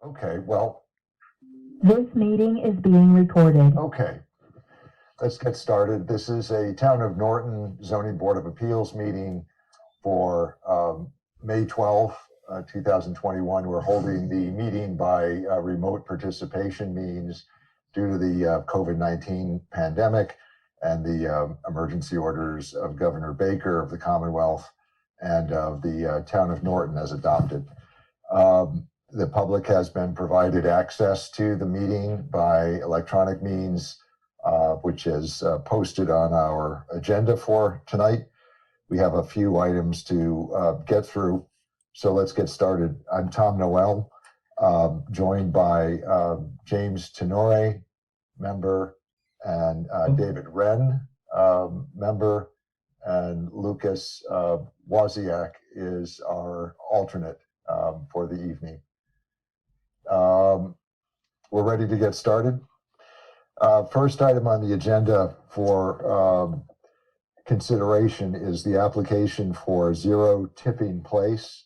Okay, well, This meeting is being recorded. okay. Let's get started. This is a Town of Norton Zoning Board of Appeals meeting for May 12th, 2021. We're holding the meeting by remote participation means due to the COVID-19 pandemic and the emergency orders of Governor Baker of the Commonwealth and of the Town of Norton as adopted. The public has been provided access to the meeting by electronic means, which is posted on our agenda for tonight. We have a few items to get through, so let's get started. I'm Tom Noel, joined by James Tenore, member, and David Wren, member, and Lucas Wozniak is our alternate for the evening. We're ready to get started. First item on the agenda for consideration is the application for Zero Tipping Place.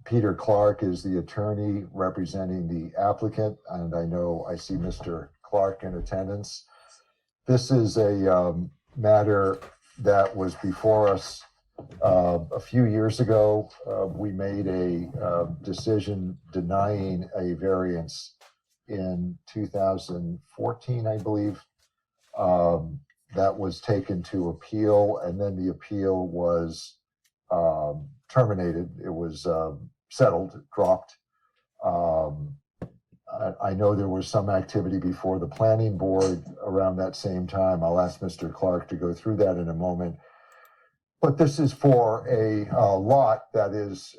Peter Clark is the attorney representing the applicant, and I see Mr. Clark in attendance. This is a matter that was before us a few years ago. We made a decision denying a variance in 2014, I believe. That was taken to appeal, and then the appeal was terminated. It was settled, dropped. I know there was some activity before the planning board around that same time. I'll ask Mr. Clark to go through that in a moment. But this is for a lot that is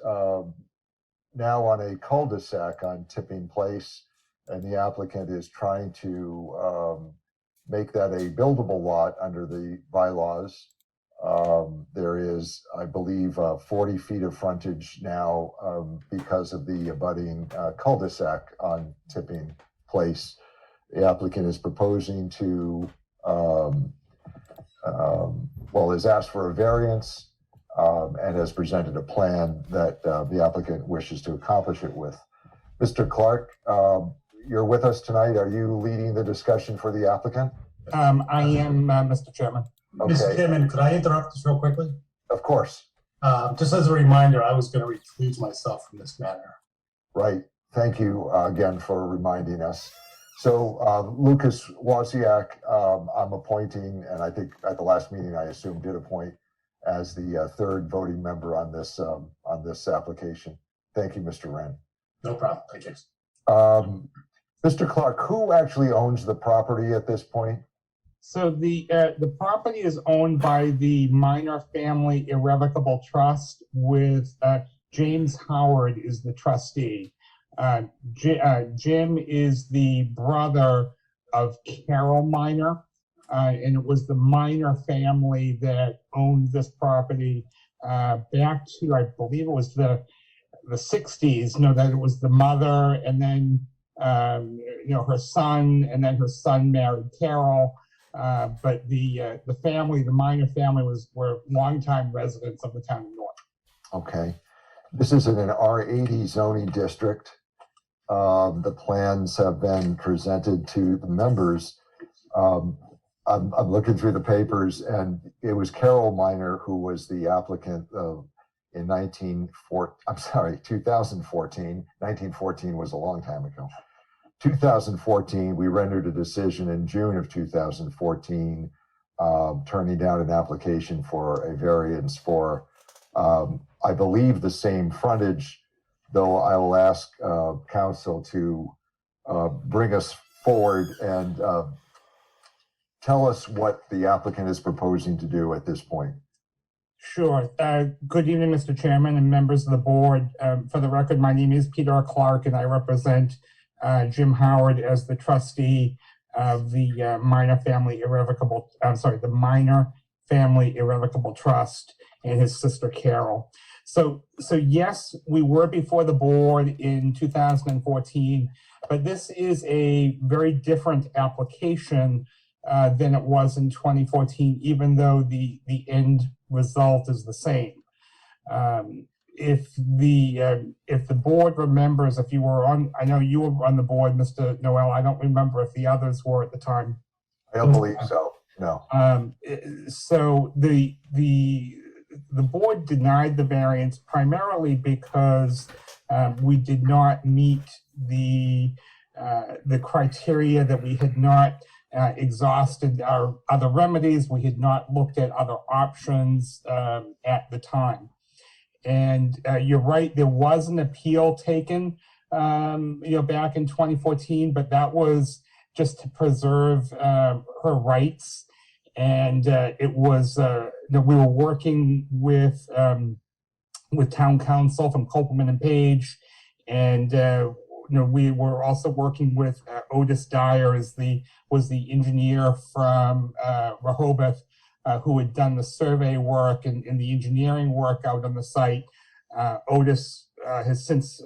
now on a cul-de-sac on Tipping Place, and the applicant is trying to make that a buildable lot under the bylaws. There is, I believe, 40 feet of frontage now because of the abutting cul-de-sac on Tipping Place. The applicant is proposing to has asked for a variance and has presented a plan that the applicant wishes to accomplish it with. Mr. Clark, you're with us tonight. Are you leading the discussion for the applicant? I am, Mr. Chairman. Okay. Mr. Chairman, could I interrupt this real quickly? Of course. Just as a reminder, I was going to recuse myself from this matter. Right. Thank you again for reminding us. So Lucas Wozniak, I'm appointing, and I think at the last meeting I assume did appoint as the third voting member on this application. Thank you, Mr. Wren. No problem. Thank you. Mr. Clark, who actually owns the property at this point? So the property is owned by the Minor Family Irrevocable Trust with James Howard is the trustee. Jim is the brother of Carol Minor, and it was the Minor family that owned this property back to, I believe it was the 60s. That it was the mother, and then her son, and then her son married Carol. But the family, the Minor family, were longtime residents of the town of Norton. Okay, this is in an R80 zoning district. The plans have been presented to the members. I'm looking through the papers, and it was Carol Minor who was the applicant in 2014. 1914 was a long time ago. 2014, we rendered a decision in June of 2014, turning down an application for a variance for, I believe, the same frontage, though I will ask council to bring us forward and tell us what the applicant is proposing to do at this point. Sure. Good evening, Mr. Chairman and members of the board. For the record, my name is Peter Clark, and I represent Jim Howard as the trustee of the Minor Family Irrevocable Trust, and his sister Carol. So yes, we were before the board in 2014, but this is a very different application than it was in 2014, even though the end result is the same. if the board remembers, if you were on, I know you were on the board, Mr. Noel. I don't remember if the others were at the time. I don't believe so, no. So the board denied the variance primarily because we did not meet the criteria, that we had not exhausted our other remedies. We had not looked at other options at the time. And you're right, there was an appeal taken, back in 2014, but that was just to preserve her rights. And it was, we were working with town council from Copeland and Page, and we were also working with Otis Dyer, was the engineer from Rehoboth, who had done the survey work and the engineering work out on the site. Otis has since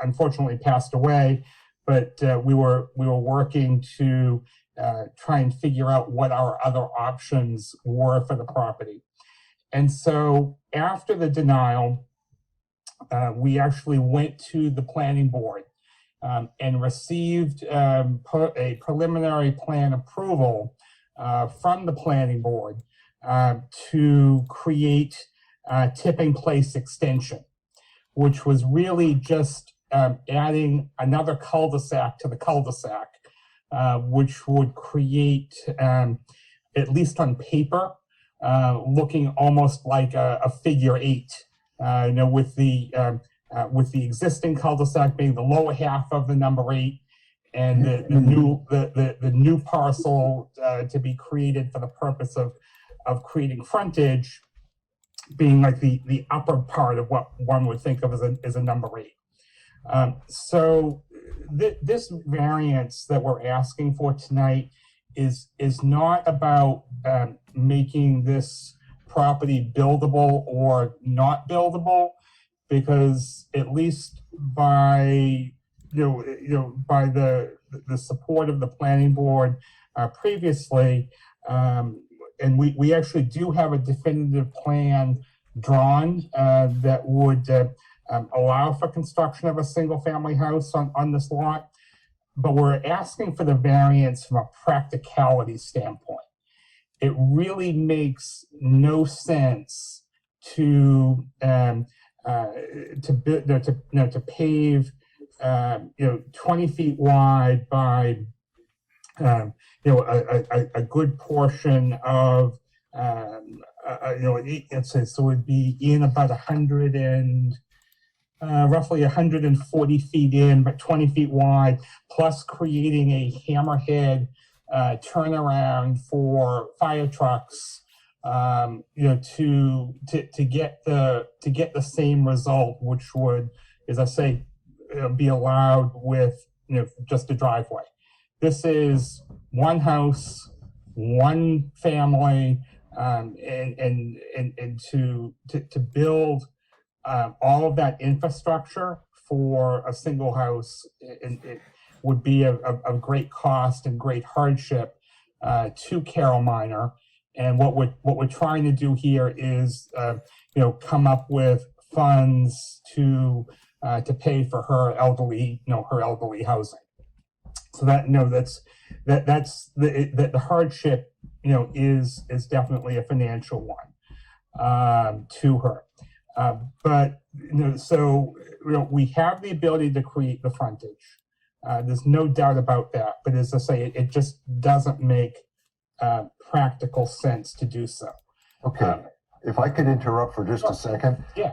unfortunately passed away, but we were working to try and figure out what our other options were for the property. And so after the denial, we actually went to the planning board and received a preliminary plan approval from the planning board to create a tipping place extension, which was really just adding another cul-de-sac to the cul-de-sac, which would create, at least on paper, looking almost like a figure 8, with the existing cul-de-sac being the lower half of the number 8, and the new parcel to be created for the purpose of creating frontage being like the upper part of what one would think of as a number 8. So this variance that we're asking for tonight is not about making this property buildable or not buildable, because at least by by the support of the planning board previously, and we actually do have a definitive plan drawn that would allow for construction of a single family house on this lot, but we're asking for the variance from a practicality standpoint. It really makes no sense to pave 20 feet wide by a good portion of so it would be in about 100 and roughly 140 feet in, but 20 feet wide, plus creating a hammerhead turnaround for fire trucks, to get the same result, which would, as I say, be allowed with just a driveway. This is one house, one family, and to build all of that infrastructure for a single house, it would be of great cost and great hardship to Carol Minor. And what we're trying to do here is come up with funds to pay for her elderly housing. So that's the hardship is definitely a financial one to her. But so we have the ability to create the frontage. There's no doubt about that. But as I say, it just doesn't make practical sense to do so. Okay, if I could interrupt for just a second. Yeah.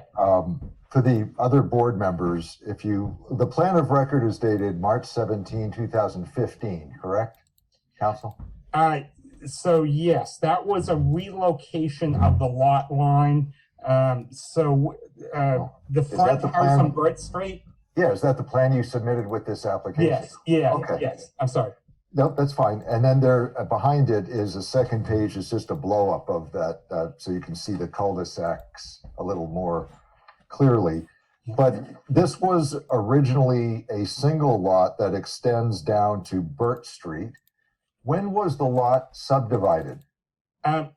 For the other board members, the plan of record is dated March 17, 2015, correct, Council? So yes, that was a relocation of the lot line. The front house on Burt Street. Yeah, is that the plan you submitted with this application? Yes, yeah, okay. Yes, I'm sorry. Nope, that's fine. And then there behind it is a second page. It's just a blow up of that, so you can see the cul-de-sacs a little more clearly. But this was originally a single lot that extends down to Burt Street. When was the lot subdivided?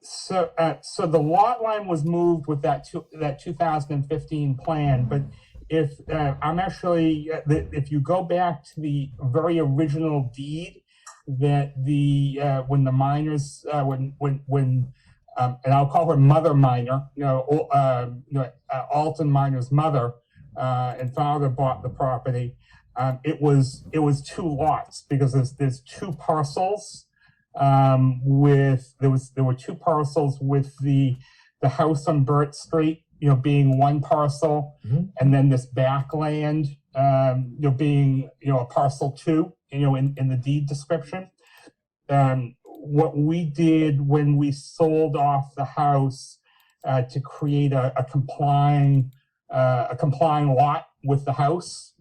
So the lot line was moved with that 2015 plan, but if if you go back to the very original deed that when the miners and I'll call her Mother Miner, Alton Miner's mother and father bought the property. It was two lots because there's two parcels. There were two parcels with the house on Burt Street, being one parcel, and then this backland, being a parcel two, in the deed description. What we did when we sold off the house to create a complying lot with the house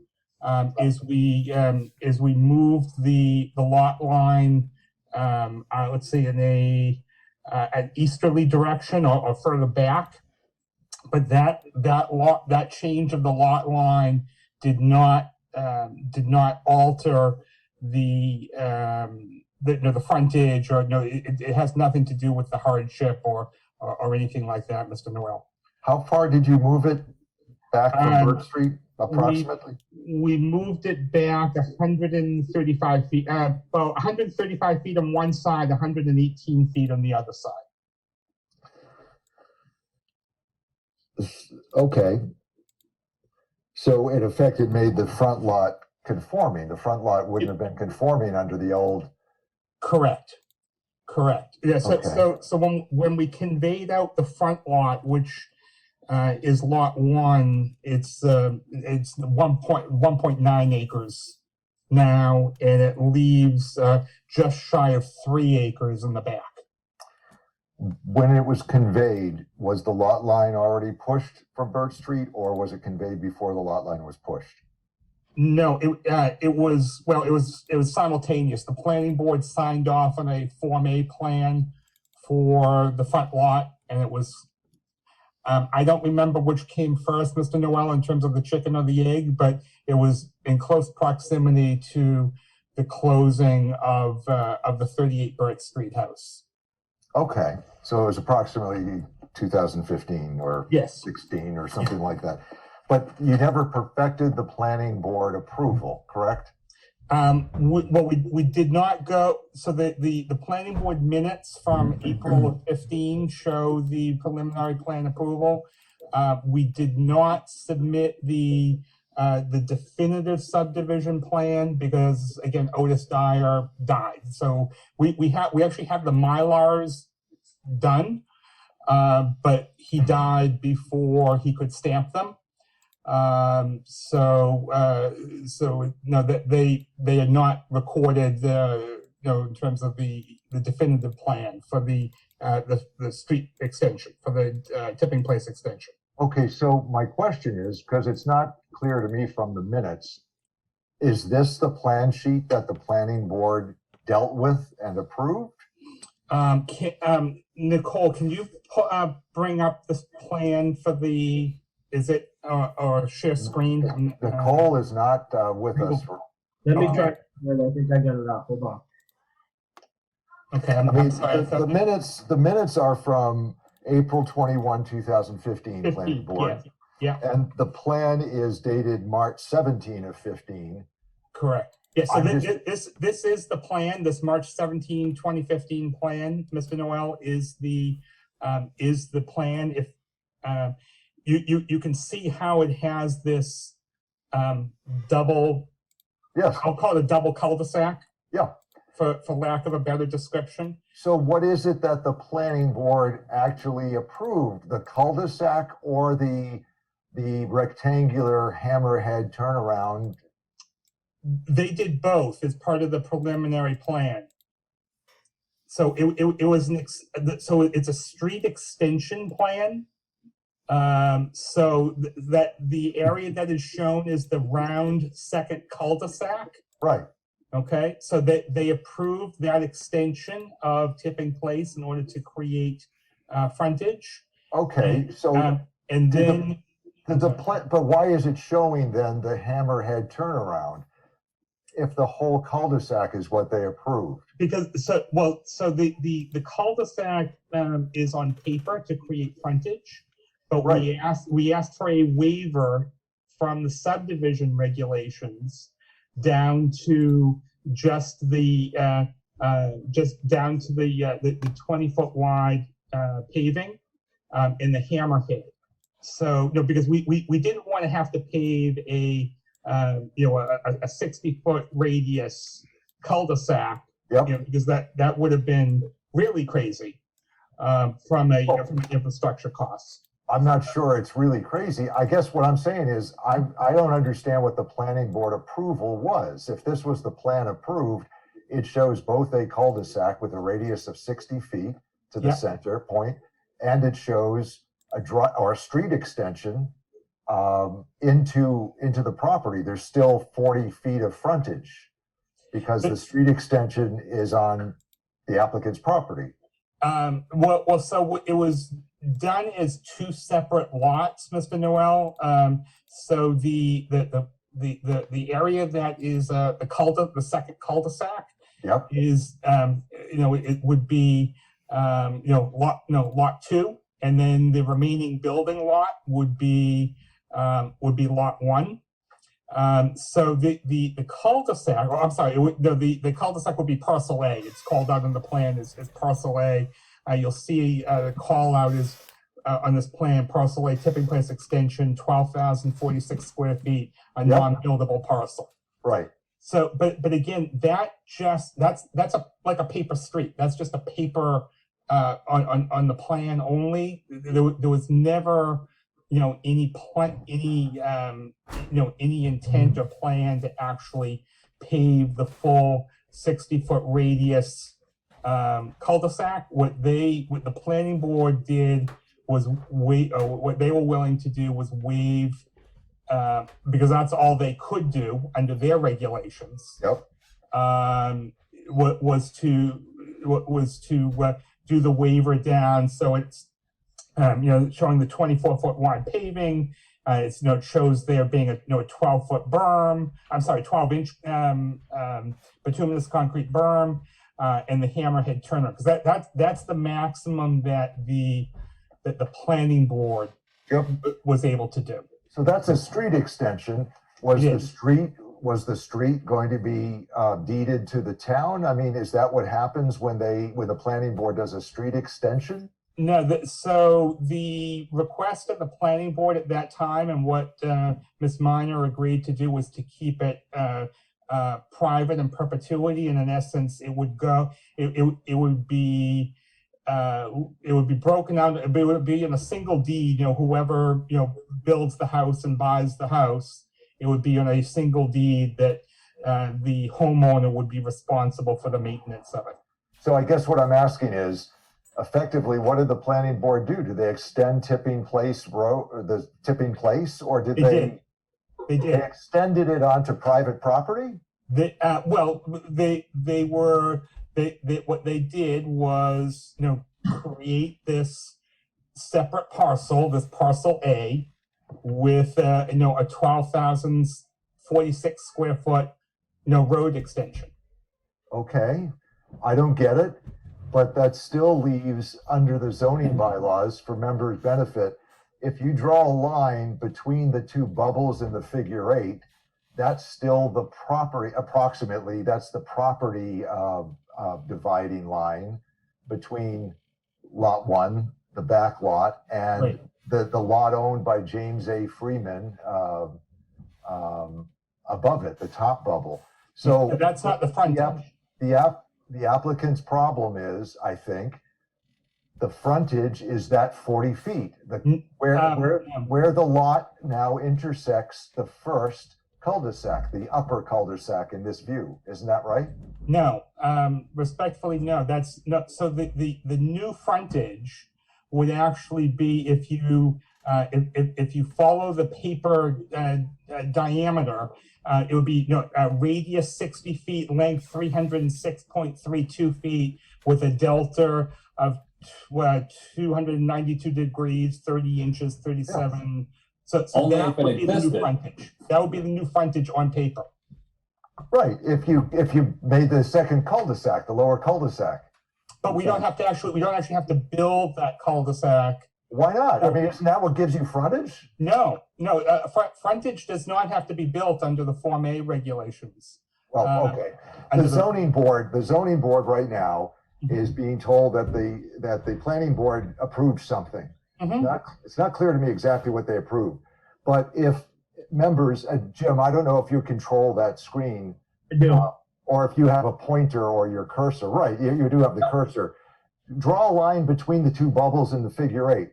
is we moved the lot line, let's say in an easterly direction or further back, but that change of the lot line did not alter the frontage, or it has nothing to do with the hardship or anything like that, Mr. Noel. How far did you move it back from Bird Street, approximately? We moved it back 135 feet, about 135 feet on one side, 118 feet on the other side. Okay. So in effect, it made the front lot conforming. The front lot wouldn't have been conforming under the old. Correct. Yeah. So Okay. so when we conveyed out the front lot, which is lot one, it's 1.9 acres now, and it leaves just shy of 3 acres in the back. When it was conveyed, was the lot line already pushed from Birch Street, or was it conveyed before the lot line was pushed? No, it was simultaneous. The planning board signed off on a Form A plan for the front lot, and it was, I don't remember which came first, Mr. Noel, in terms of the chicken or the egg, but it was in close proximity to the closing of the 38 Burt Street house. Okay, so it was approximately 2015 or Yes. 16 or something like that. But you never perfected the planning board approval, correct? We did not go, so the planning board minutes from April of 15 show the preliminary plan approval. We did not submit the definitive subdivision plan because, again, Otis Dyer died. So we actually have the Mylars done, but he died before he could stamp them. So no, that they are not recorded, in terms of the definitive plan for the street extension, for the tipping place extension. Okay, so my question is, because it's not clear to me from the minutes, is this the plan sheet that the planning board dealt with and approved? Nicole, can you bring up this plan for the, is it, or share screen? Nicole is not with us. Let me try. I think I got it up. Hold on. Okay, I mean, I'm sorry. the minutes are from April 21, 2015 planning board. Yeah. And the plan is dated March 17 of 15. Correct. Yeah, so I'm this is the plan. This March 17, 2015 plan, Mr. Noel, is the plan. If you can see how it has this double, Yes. I'll call it a double cul-de-sac. Yeah. For lack of a better description. So what is it that the planning board actually approved? The cul-de-sac or the rectangular hammerhead turnaround? They did both as part of the preliminary plan. So it was so it's a street extension plan. So that the area that is shown is the round second cul-de-sac. Right. Okay, so they approved that extension of tipping place in order to create frontage. Okay, so and then the plan, but why is it showing then the hammerhead turnaround? if the whole cul-de-sac is what they approved? Because the cul-de-sac is on paper to create frontage, but Right. we asked for a waiver from the subdivision regulations down to just the 20-foot wide paving in the hammerhead. So because we didn't want to have to pave a 60-foot radius cul-de-sac, Yep. because that would have been really crazy from an infrastructure cost. I'm not sure it's really crazy. I guess what I'm saying is I don't understand what the planning board approval was. If this was the plan approved, it shows both a cul-de-sac with a radius of 60 feet to the Yep. center point, and it shows a street extension into the property. There's still 40 feet of frontage because the street extension is on the applicant's property. So it was done as two separate lots, Mr. Noel. So the area that is the second cul-de-sac Yep. is it would be lot 2, and then the remaining building lot would be lot 1. So the cul-de-sac, I'm sorry, the cul-de-sac would be parcel A. It's called out on the plan as parcel A. You'll see the call out is on this plan, parcel A, tipping place extension, 12,046 square feet, a Yep. non-buildable parcel. Right. So, but again, that's like a paper street. That's just a paper on the plan only. There was never any intent or plan to actually pave the full 60-foot radius cul-de-sac. What the planning board did was what they were willing to do was waive, because that's all they could do under their regulations. Yep. Was to do the waiver down, so it's showing the 24-foot wide paving. It shows there being a 12-foot berm. I'm sorry, 12-inch bituminous concrete berm, and the hammerhead turner, because that's the maximum that the planning board Yep. was able to do. So that's a street extension. Was It the is. street going to be deeded to the town? I mean, is that what happens when the planning board does a street extension? No, so the request of the planning board at that time, and what Ms. Minor agreed to do, was to keep it private in perpetuity, and in essence, it would be broken out. It would be in a single deed. Whoever builds the house and buys the house, it would be on a single deed that the homeowner would be responsible for the maintenance of it. So I guess what I'm asking is, effectively, what did the planning board do? Did they extend Tipping Place the Tipping Place, or did They they did. extended it onto private property? What they did was, create this separate parcel, this parcel A, with a 12,046 square foot, road extension. Okay, I don't get it, but that still leaves, under the zoning bylaws, for members' benefit, if you draw a line between the two bubbles in the figure 8, that's still the property, approximately, that's the property dividing line between lot 1, the back lot, and Right. the lot owned by James A. Freeman above it, the top bubble. So But that's not the frontage. the applicant's problem is, I think, the frontage is that 40 feet. Where the lot now intersects the first cul-de-sac, the upper cul-de-sac in this view. Isn't that right? No, respectfully, no. That's not. So the new frontage would actually be if you follow the paper diameter. It would be radius 60 feet, length 306.32 feet, with a delta of 292 degrees, 30 inches, 37. So Only that if it would be the new existed. frontage. That would be the new frontage on paper. Right, if you made the second cul-de-sac, the lower cul-de-sac. But we don't actually have to build that cul-de-sac. Why not? I mean, isn't that what gives you frontage? No, frontage does not have to be built under the Form A regulations. Well, okay. under The zoning board right now is being told that the planning board approved something. Mhm. It's not clear to me exactly what they approved. But if members, Jim, I don't know if you control that screen I do. or if you have a pointer or your cursor. Right, you do have the cursor. Draw a line between the two bubbles in the figure 8.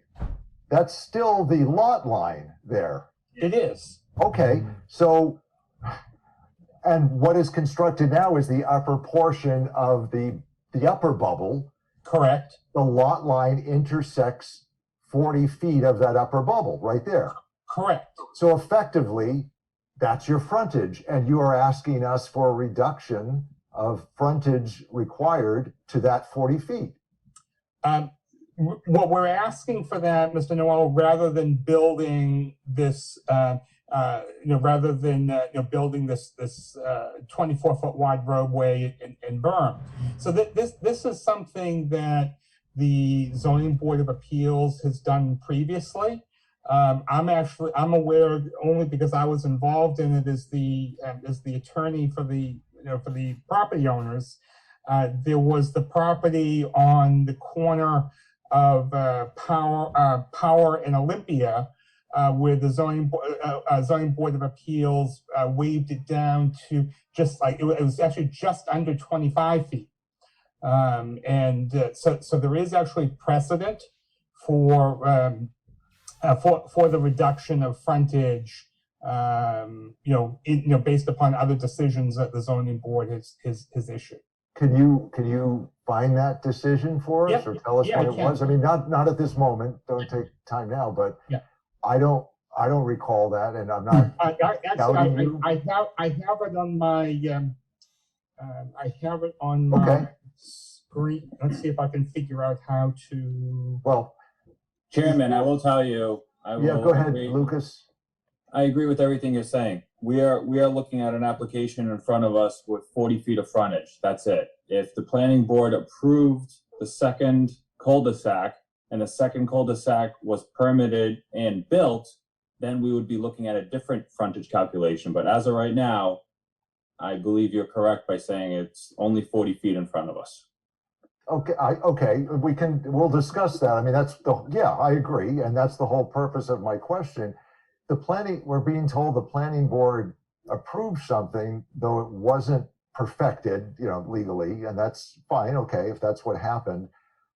That's still the lot line there. It is. Okay, so, and what is constructed now is the upper portion of the upper bubble. Correct. The lot line intersects 40 feet of that upper bubble right there. Correct. So effectively, that's your frontage, and you are asking us for a reduction of frontage required to that 40 feet. What we're asking for that, Mr. Noel, rather than building this, building this 24-foot wide roadway and berm. So this is something that the Zoning Board of Appeals has done previously. I'm aware only because I was involved in it as the attorney for the property owners. There was the property on the corner of Power and Olympia, where the zoning board of appeals waived it down to just like it was actually just under 25 feet, so there is actually precedent for the reduction of frontage, based upon other decisions that the zoning board has issued. Can you find that decision for us, Yeah, or tell us yeah, what I it can. was? I mean, not at this moment. Don't take time now, but Yeah. I don't recall that, and I'm not. I doubting you. have it on my I have it on my Okay. screen. Let's see if I can figure out how to. Well, Chairman, I will tell you, I will yeah. Go ahead, agree. Lucas. I agree with everything you're saying. We are looking at an application in front of us with 40 feet of frontage. That's it. If the planning board approved the second cul-de-sac and the second cul-de-sac was permitted and built, then we would be looking at a different frontage calculation. But as of right now, I believe you're correct by saying it's only 40 feet in front of us. Okay, we'll discuss that. I mean, I agree, and that's the whole purpose of my question. We're being told the planning board approved something, though it wasn't perfected, legally, and that's fine. Okay, if that's what happened,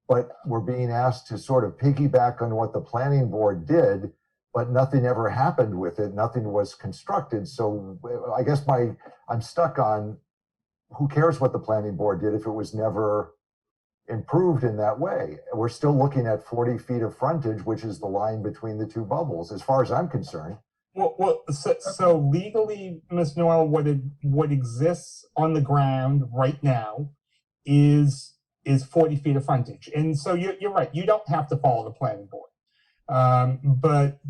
but we're being asked to sort of piggyback on what the planning board did, but nothing ever happened with it. Nothing was constructed. So I guess I'm stuck on who cares what the planning board did if it was never improved in that way. We're still looking at 40 feet of frontage, which is the line between the two bubbles, as far as I'm concerned. So legally, Ms. Noel, what exists on the ground right now is 40 feet of frontage, and so you're right. You don't have to follow the planning board, but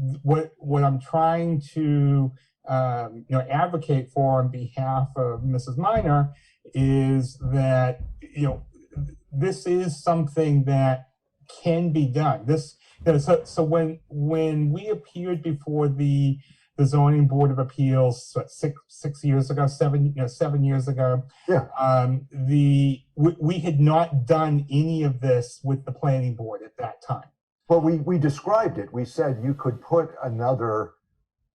what I'm trying to advocate for on behalf of Mrs. Minor is that this is something that can be done. So when we appeared before the zoning board of appeals 6 years ago, 7 years ago, Yeah. We had not done any of this with the planning board at that time. But we described it. We said you could put another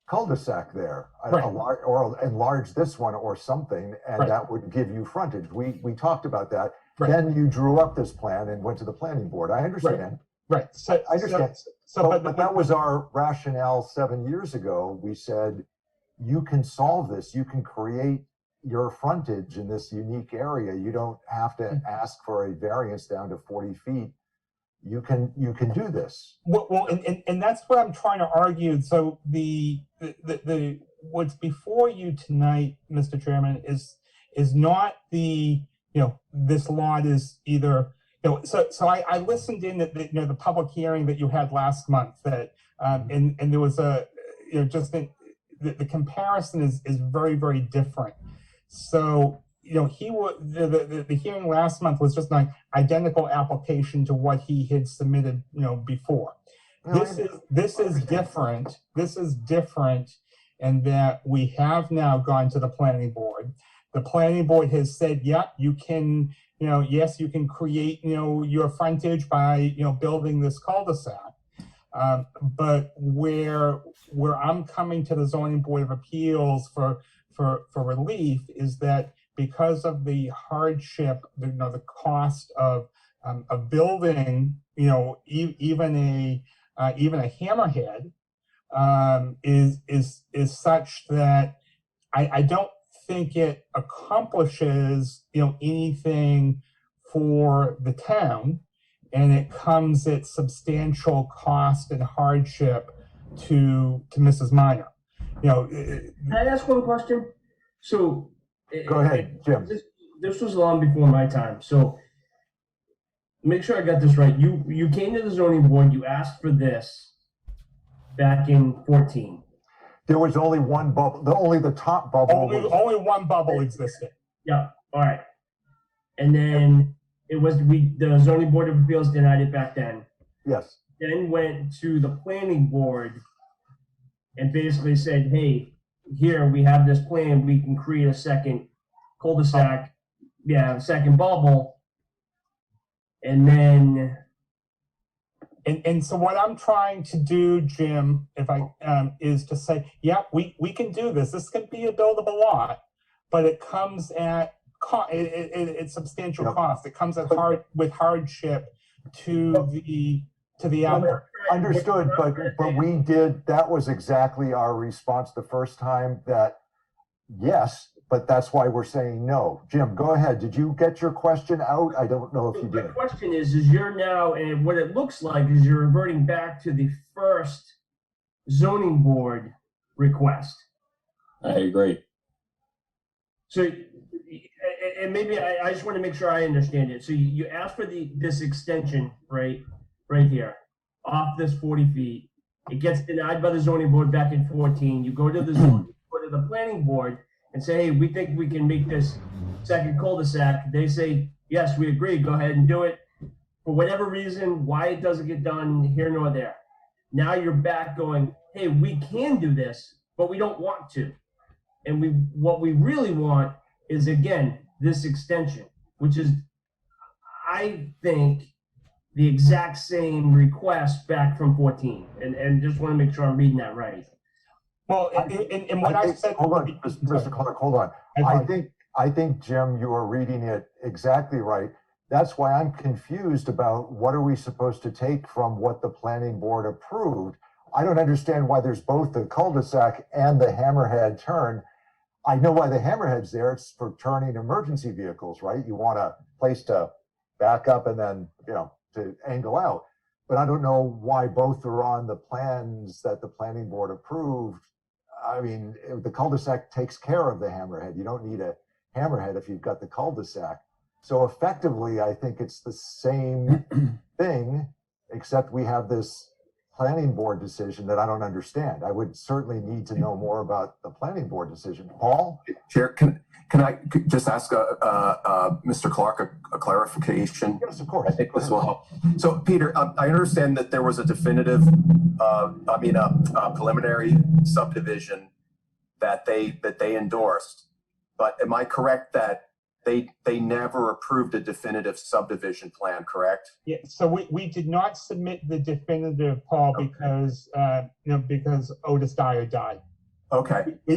cul-de-sac there, Right. or enlarge this one or something, and Right. that would give you frontage. We talked about that. Right. Then you drew up this plan and went to the planning board. I understand. Right. I understand. So, But that was our rationale 7 years ago. We said, you can solve this. You can create your frontage in this unique area. You don't have to ask for a variance down to 40 feet. You can do this. Well, and that's what I'm trying to argue. So the what's before you tonight, Mr. Chairman, is not this lot is either. So I listened in at the public hearing that you had last month, that and there was a just the comparison is very, very different. So, the hearing last month was just an identical application to what he had submitted, before. This is different. This is different in that we have now gone to the planning board. The planning board has said, yeah, you can, yes, you can create, your frontage by, building this cul-de-sac. But where I'm coming to the zoning board of appeals for relief is that because of the hardship, the cost of building, even a hammerhead, is such that I don't think it accomplishes, anything for the town, and it comes at substantial cost and hardship to Mrs. Minor. Can I ask one question? So. Go ahead, Jim. This was long before my time, so make sure I got this right. You came to the zoning board, you asked for this back in 14. There was only one bubble, only the top bubble. Only one bubble existed. Yeah, all right. And then the zoning board of appeals denied it back then. Yes. Then went to the planning board and basically said, hey, here we have this plan, we can create a second cul-de-sac, a second bubble. And then And so what I'm trying to do, Jim, if I is to say, yeah, we can do this. This can be a buildable lot, but it comes at it's substantial cost. It comes at hardship to the applicant. Understood, but we did, that was exactly our response the first time, that yes, but that's why we're saying no. Jim, go ahead. Did you get your question out? I don't know if you did. The question is you're now, and what it looks like is you're reverting back to the first zoning board request. I agree. So, and maybe I just want to make sure I understand it. So you asked for this extension, right here, off this 40 feet. It gets denied by the zoning board back in 14. You go to the the planning board and say, hey, we think we can make this second cul-de-sac. They say, yes, we agree, go ahead and do it. For whatever reason, why it doesn't get done here nor there. Now you're back going, hey, we can do this, but we don't want to. And what we really want is, again, this extension, which is, I think, the exact same request back from 14. And just want to make sure I'm reading that right. Well, and what I said. Hold on, Mr. Clark, hold on. I think, Jim, you are reading it exactly right. That's why I'm confused about what are we supposed to take from what the planning board approved. I don't understand why there's both the cul-de-sac and the hammerhead turn. I know why the hammerhead's there. It's for turning emergency vehicles, right? You want a place to back up and then, to angle out. But I don't know why both are on the plans that the planning board approved. I mean, the cul-de-sac takes care of the hammerhead. You don't need a hammerhead if you've got the cul-de-sac. So effectively, I think it's the same thing, except we have this planning board decision that I don't understand. I would certainly need to know more about the planning board decision. Paul? Chair, can I just ask Mr. Clark a clarification? Yes, of course. I think this will help. So, Peter, I understand that there was a definitive, preliminary subdivision that they endorsed. But am I correct that they never approved a definitive subdivision plan, correct? Yeah, so we did not submit the definitive, Paul, because Otis Dyer died. Okay. We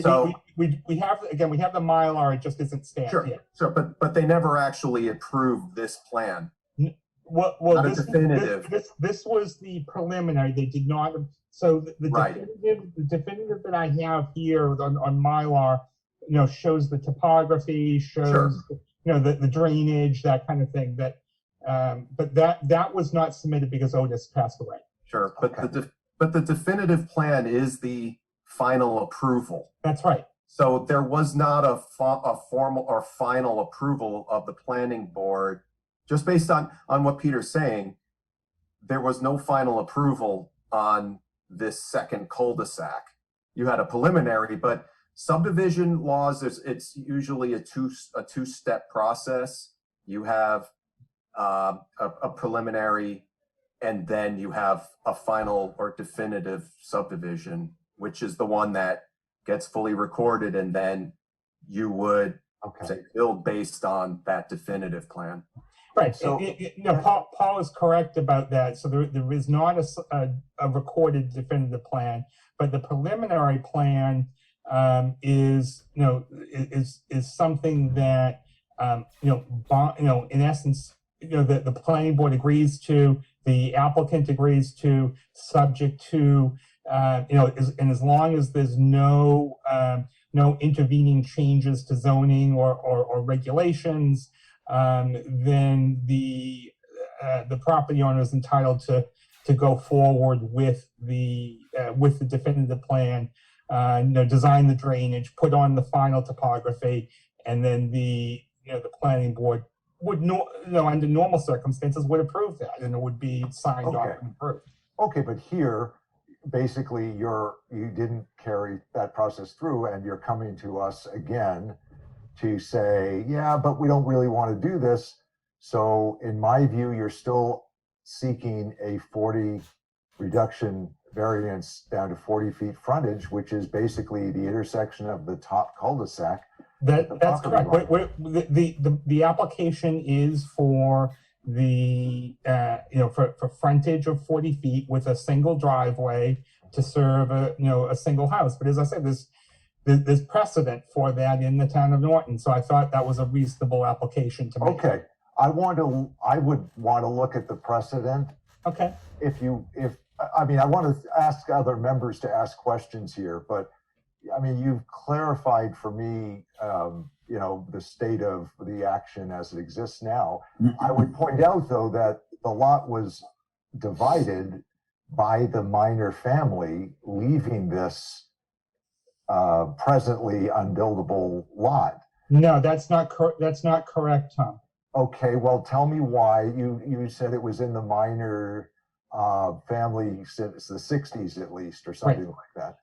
have the Mylar, it just isn't stamped yet. Sure, but they never actually approved this plan. Well, Not a definitive. This was the preliminary. They did not. So the Right. definitive that I have here on Mylar, shows the topography, shows the drainage, that kind of thing. But that was not submitted because Otis passed away. Sure, but the definitive plan is the final approval. That's right. So there was not a formal or final approval of the planning board. Just based on what Peter's saying, there was no final approval on this second cul-de-sac. You had a preliminary, but subdivision laws, it's usually a two-step process. You have a preliminary, and then you have a final or definitive subdivision, which is the one that gets fully recorded, and then you would say build based on that definitive plan. Right. So- No, Paul is correct about that. So there is not a recorded definitive plan, but the preliminary plan is something that in essence, the planning board agrees to, the applicant agrees to, subject to, and as long as there's no intervening changes to zoning or regulations, then the property owner is entitled to go forward with the definitive plan, design the drainage, put on the final topography, and then the planning board would under normal circumstances would approve that, and it would be signed off and approved. Okay, but here, basically, you didn't carry that process through, and you're coming to us again to say, yeah, but we don't really want to do this. So in my view, you're still seeking a 40 reduction variance down to 40 feet frontage, which is basically the intersection of the top cul-de-sac. That's correct. The application is for for frontage of 40 feet with a single driveway to serve a single house. But as I said, there's precedent for that in the town of Norton. So I thought that was a reasonable application to make. Okay, I would want to look at the precedent. Okay. I want to ask other members to ask questions here, but I mean, you've clarified for me, the state of the action as it exists now. I would point out, though, that the lot was divided by the minor family, leaving this presently unbuildable lot. No, that's not correct, Tom. Okay, well, tell me why. You said it was in the minor family since the 60s at least, or something like that.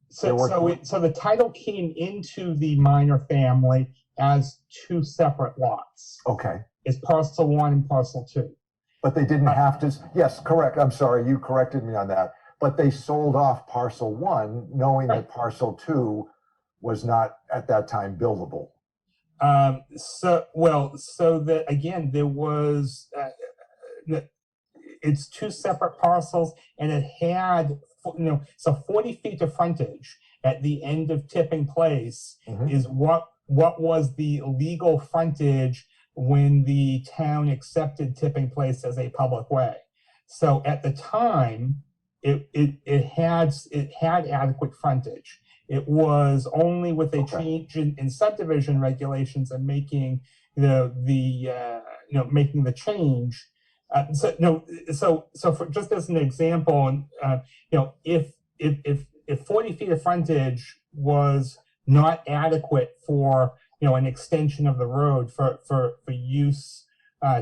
So the title came into the minor family as two separate lots. Okay. It's parcel 1 and parcel 2. But they didn't have to, yes, correct. I'm sorry, you corrected me on that. But they sold off parcel 1, knowing that parcel 2 was not at that time buildable. So that again, there was, it's two separate parcels, and it had, so 40 feet of frontage at the end of Tipping Place is what was the legal frontage when the town accepted Tipping Place as a public way. So at the time, it had adequate frontage. It was only with a change in subdivision regulations and making making the change. So for just as an example, if 40 feet of frontage was not adequate for an extension of the road for use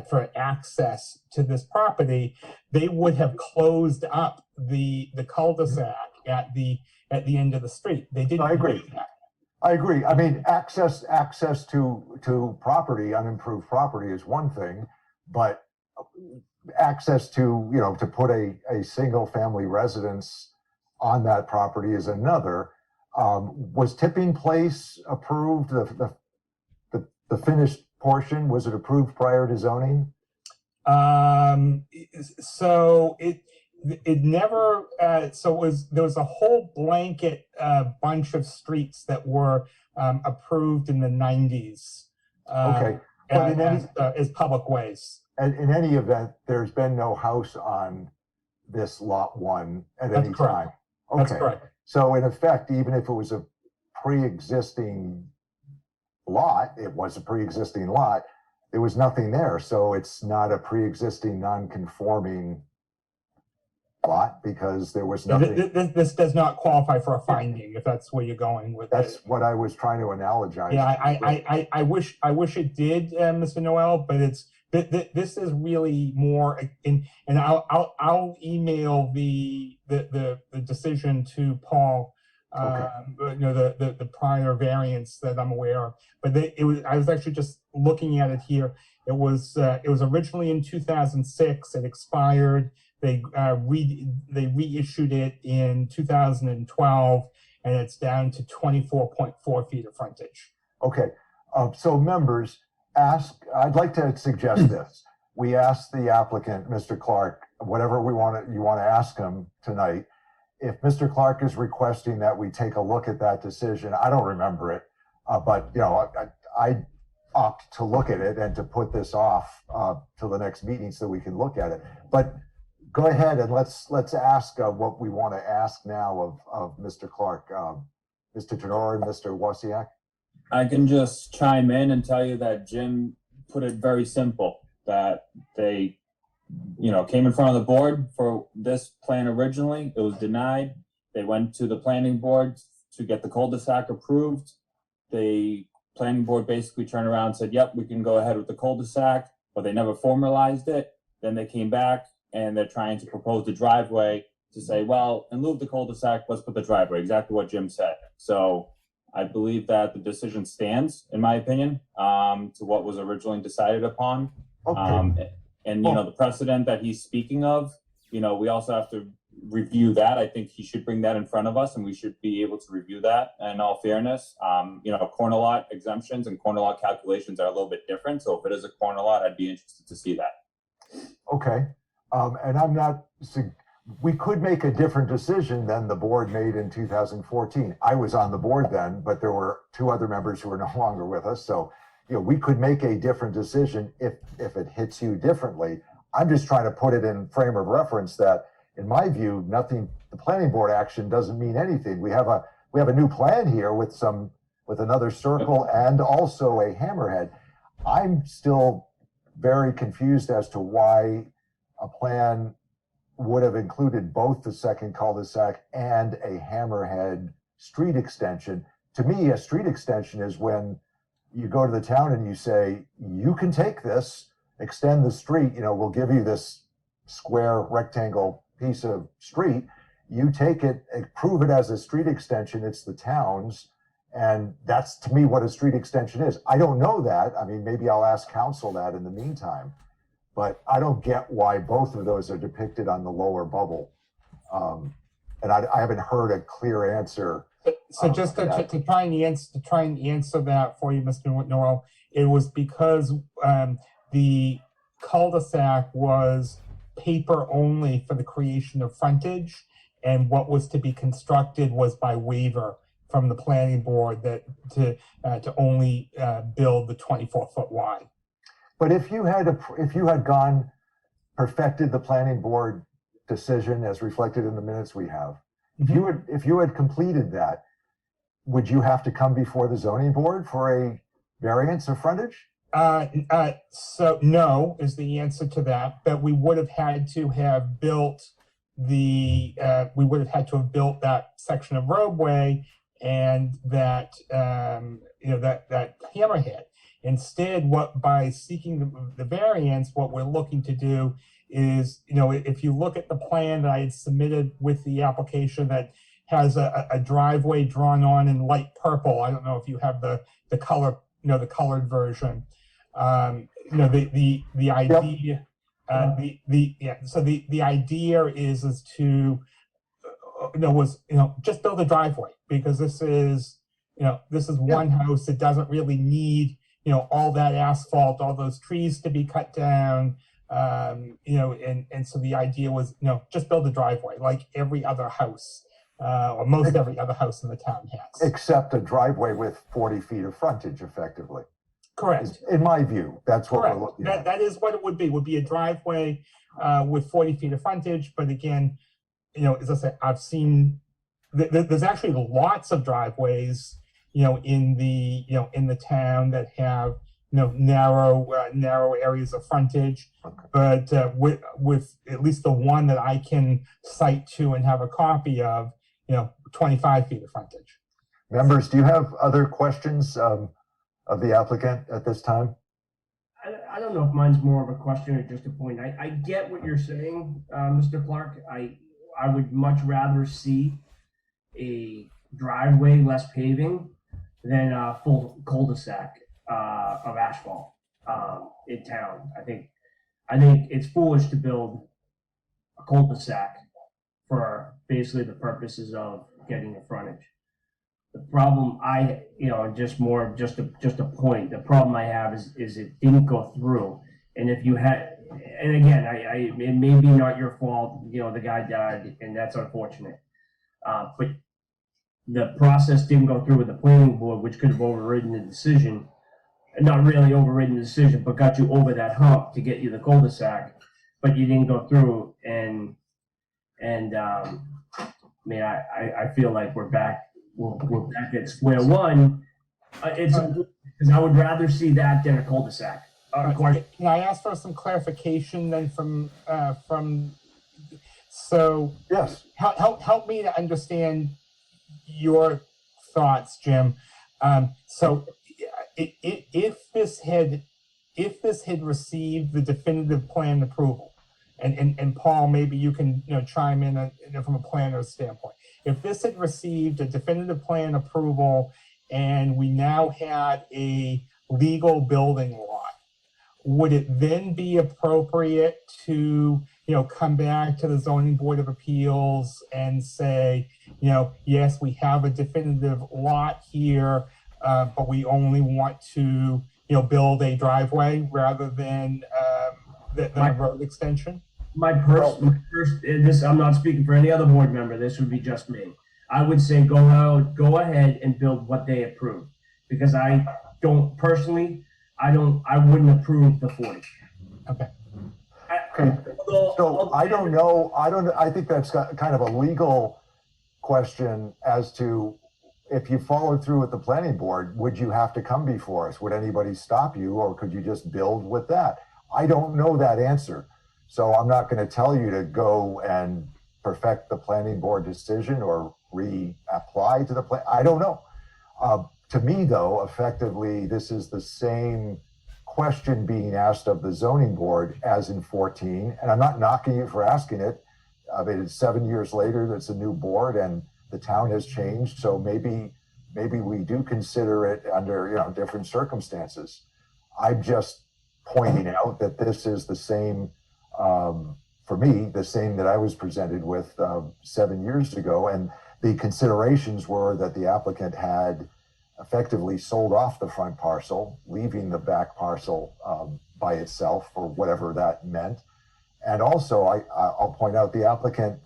for access to this property, they would have closed up the cul-de-sac at the end of the street. They didn't. I agree. I agree. I mean, access to property, unimproved property, is one thing, but access to to put a single family residence on that property is another. Was Tipping Place approved? The finished portion, was it approved prior to zoning? So it never. There was a whole blanket bunch of streets that were approved in the 90s. Okay, but as public ways. In any event, there's been no house on this lot 1 at any time. Okay. That's correct. So in effect, even if it was a pre-existing lot, it was a pre-existing lot, there was nothing there. So it's not a pre-existing non-conforming lot because there was nothing. This does not qualify for a finding, if that's where you're going with That's it. what I was trying to analogize. Yeah, I wish it did, Mr. Noel, but this is really more, and I'll email the decision to Paul Okay. The prior variance that I'm aware of. But I was actually just looking at it here. It was originally in 2006. It expired. They reissued it in 2012, and it's down to 24.4 feet of frontage. Okay, so members, I'd like to suggest this. We ask the applicant, Mr. Clark, whatever you want to ask him tonight. If Mr. Clark is requesting that we take a look at that decision, I don't remember it, but I opt to look at it and to put this off till the next meeting so we can look at it. But go ahead and let's ask what we want to ask now of Mr. Clark, Mr. Tenor and Mr. Wasiak. I can just chime in and tell you that Jim put it very simple, that they, came in front of the board for this plan originally. It was denied. They went to the planning board to get the cul-de-sac approved. The planning board basically turned around and said, yep, we can go ahead with the cul-de-sac, but they never formalized it. Then they came back and they're trying to propose the driveway to say, well, in lieu of the cul-de-sac, let's put the driveway, exactly what Jim said. So I believe that the decision stands, in my opinion, to what was originally decided upon. Okay. The precedent that he's speaking of, we also have to review that. I think he should bring that in front of us, and we should be able to review that. In all fairness, corner lot exemptions and corner lot calculations are a little bit different. So if it is a corner lot, I'd be interested to see that. Okay, and we could make a different decision than the board made in 2014. I was on the board then, but there were two other members who are no longer with us. So, we could make a different decision if it hits you differently. I'm just trying to put it in frame of reference that, in my view, the planning board action doesn't mean anything. We have a new plan here with another circle and also a hammerhead. I'm still very confused as to why a plan would have included both the second cul-de-sac and a hammerhead street extension. To me, a street extension is when you go to the town and you say, you can take this, extend the street, we'll give you this square rectangle piece of street. You take it, approve it as a street extension, it's the town's. And that's, to me, what a street extension is. I don't know that. I mean, maybe I'll ask council that in the meantime. But I don't get why both of those are depicted on the lower bubble. And I haven't heard a clear answer. So just to try and answer that for you, Mr. Noel, it was because the cul-de-sac was paper only for the creation of frontage, and what was to be constructed was by waiver from the planning board that to only build the 24-foot wide. But if you had perfected the planning board decision as reflected in the minutes we have, if you had completed that, would you have to come before the zoning board for a variance of frontage? So no is the answer to that, but we would have had to have built that section of roadway and that hammerhead. Instead, by seeking the variance, what we're looking to do is, if you look at the plan that I had submitted with the application that has a driveway drawn on in light purple. I don't know if you have the color, the colored version. The idea, so the idea is to, just build a driveway, because this is one house that doesn't really need, all that asphalt, all those trees to be cut down. And so the idea was, just build a driveway like every other house, or most every other house in the town has. Except a driveway with 40 feet of frontage, effectively. Correct. In my view, that's what Correct. we're looking at. That is what it would be a driveway with 40 feet of frontage. But again, as I said, I've seen, there's actually lots of driveways, in the town that have, narrow areas of frontage. But with at least the one that I can cite to and have a copy of, 25 feet of frontage. Members, do you have other questions of the applicant at this time? I don't know if mine's more of a question or just a point. I get what you're saying, Mr. Clark. I would much rather see a driveway, less paving than a full cul-de-sac of asphalt in town. I think it's foolish to build a cul-de-sac for basically the purposes of getting the frontage. The problem just a point. The problem I have is it didn't go through. And if you had, and again, it may be not your fault. The guy died, and that's unfortunate. But the process didn't go through with the planning board, which could have overridden the decision. Not really overridden the decision, but got you over that hump to get you the cul-de-sac. But you didn't go through, and I feel like we're back at square one. It's because I would rather see that than a cul-de-sac. Can I ask for some clarification then so Yes. help me to understand your thoughts, Jim. So if this had received the definitive plan approval, and Paul, maybe you can chime in from a planner's standpoint. If this had received a definitive plan approval and we now had a legal building lot, would it then be appropriate to come back to the zoning board of appeals and say, yes, we have a definitive lot here, but we only want to build a driveway rather than a road extension? My first, this I'm not speaking for any other board member. This would be just me. I would say go ahead and build what they approve, because I don't personally. I wouldn't approve the 40. Okay. So I don't know. I think that's kind of a legal question as to if you followed through with the planning board, would you have to come before us? Would anybody stop you, or could you just build with that? I don't know that answer. So I'm not going to tell you to go and perfect the planning board decision or reapply to the plan. I don't know. To me, though, effectively, this is the same question being asked of the zoning board as in 14. And I'm not knocking you for asking it. I mean, it's 7 years later, that's a new board and the town has changed. So maybe we do consider it under different circumstances. I'm just pointing out that this is the same, for me, the same that I was presented with 7 years ago. And the considerations were that the applicant had effectively sold off the front parcel, leaving the back parcel by itself, or whatever that meant. And also, I'll point out the applicant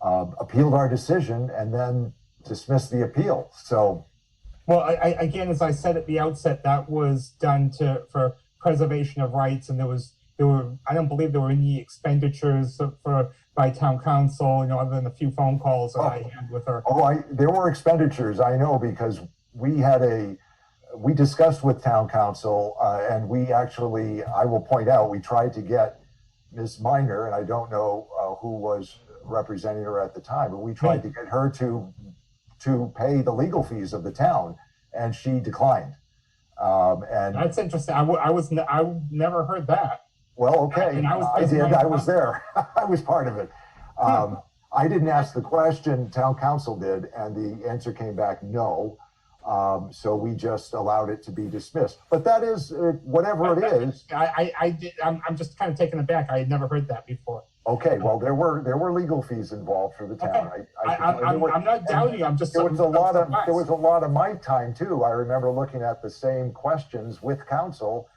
appealed our decision and then dismissed the appeal. So, well, again, as I said at the outset, that was done for preservation of rights, and I don't believe there were any expenditures by town council, other than a few phone calls that I had with her. There were expenditures, I know, because we discussed with town council, and we actually, I will point out, we tried to get Ms. Minor, and I don't know who was representing her at the time, but we tried to get her to pay the legal fees of the town, and she declined. And that's interesting. I never heard that. Well, okay, And I did. I was there. I was part of it. I didn't ask the question. Town council did, and the answer came back no. So we just allowed it to be dismissed. But that is whatever it is. I'm just kind of taken aback. I had never heard that before. Okay, well, there were legal fees involved for the town. Okay. I'm not doubting you. I'm just there was a lot of my time too. I remember looking at the same questions with council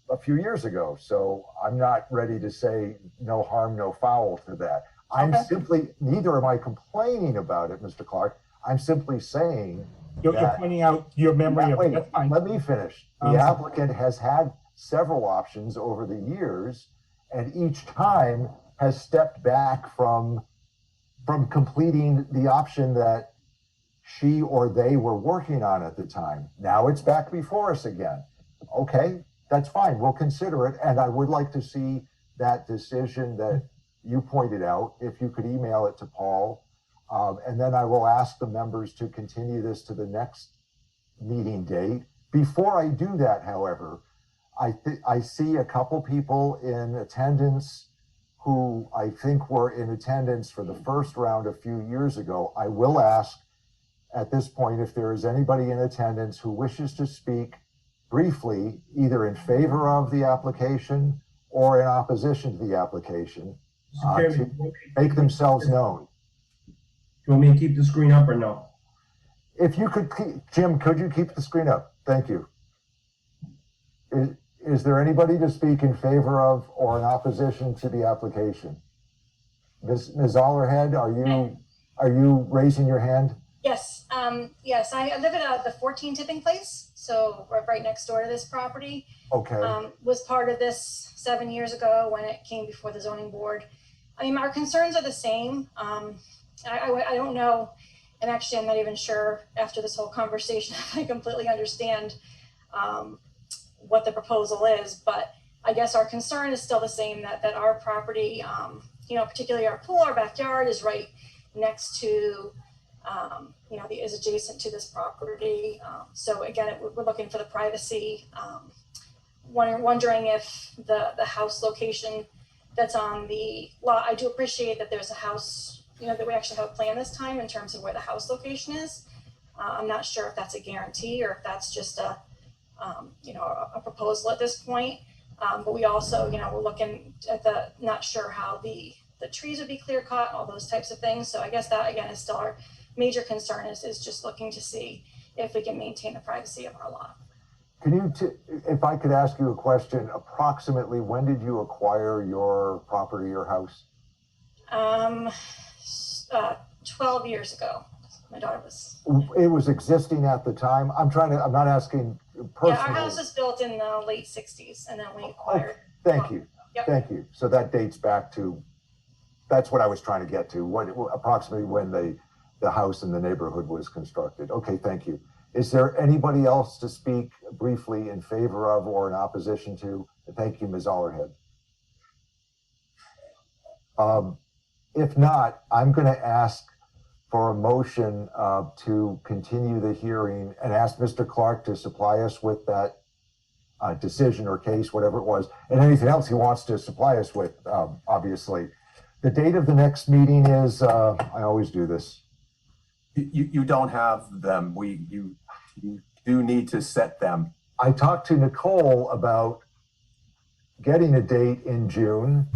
a few years ago. So I'm not ready to say no harm, no foul to that. I'm simply, neither am I complaining about it, Mr. Clark. I'm simply saying you're pointing out your memory of it. That's fine. Let me finish. The applicant has had several options over the years, and each time has stepped back from completing the option that she or they were working on at the time. Now it's back before us again. Okay, that's fine. We'll consider it. And I would like to see that decision that you pointed out, if you could email it to Paul. And then I will ask the members to continue this to the next meeting date. Before I do that, however, I see a couple people in attendance who I think were in attendance for the first round a few years ago. I will ask at this point if there is anybody in attendance who wishes to speak briefly, either in favor of the application or in opposition to the application, Mr. Chairman, to do you make themselves known. want me to keep the screen up or no? If you could, Jim, could you keep the screen up? Thank you. Is there anybody to speak in favor of or in opposition to the application? Ms. Ollerhead, are you raising your hand? Yes, yes, I live at the 14 Tipping Place, so we're right next door to this property. Okay. Was part of this 7 years ago when it came before the zoning board. I mean, our concerns are the same. I don't know, and actually I'm not even sure after this whole conversation if I completely understand what the proposal is, but I guess our concern is still the same, that our property, you know, particularly our pool, our backyard is right next to, you know, is adjacent to this property. So again, we're looking for the privacy. Wondering if the house location that's on the lot, I do appreciate that there's a house, you know, that we actually have a plan this time in terms of where the house location is. I'm not sure if that's a guarantee or if that's just a, you know, a proposal at this point. But we also, you know, we're looking at not sure how the trees would be clear cut, all those types of things. So I guess that again is still our major concern is just looking to see if we can maintain the privacy of our lot. Can you, if I could ask you a question, approximately when did you acquire your property or house? 12 years ago. My daughter was. It was existing at the time. I'm not asking personally. Yeah, our house was built in the late 60s and then we acquired. Thank you. Yep. Thank you. So that dates back to, that's what I was trying to get to, approximately when the house in the neighborhood was constructed. Okay, thank you. Is there anybody else to speak briefly in favor of or in opposition to? Thank you, Ms. Ollerhead. If not, I'm going to ask for a motion to continue the hearing and ask Mr. Clark to supply us with that decision or case, whatever it was, and anything else he wants to supply us with, obviously. The date of the next meeting is, I always do this. You don't have them. You do need to set them. I talked to Nicole about getting a date in June,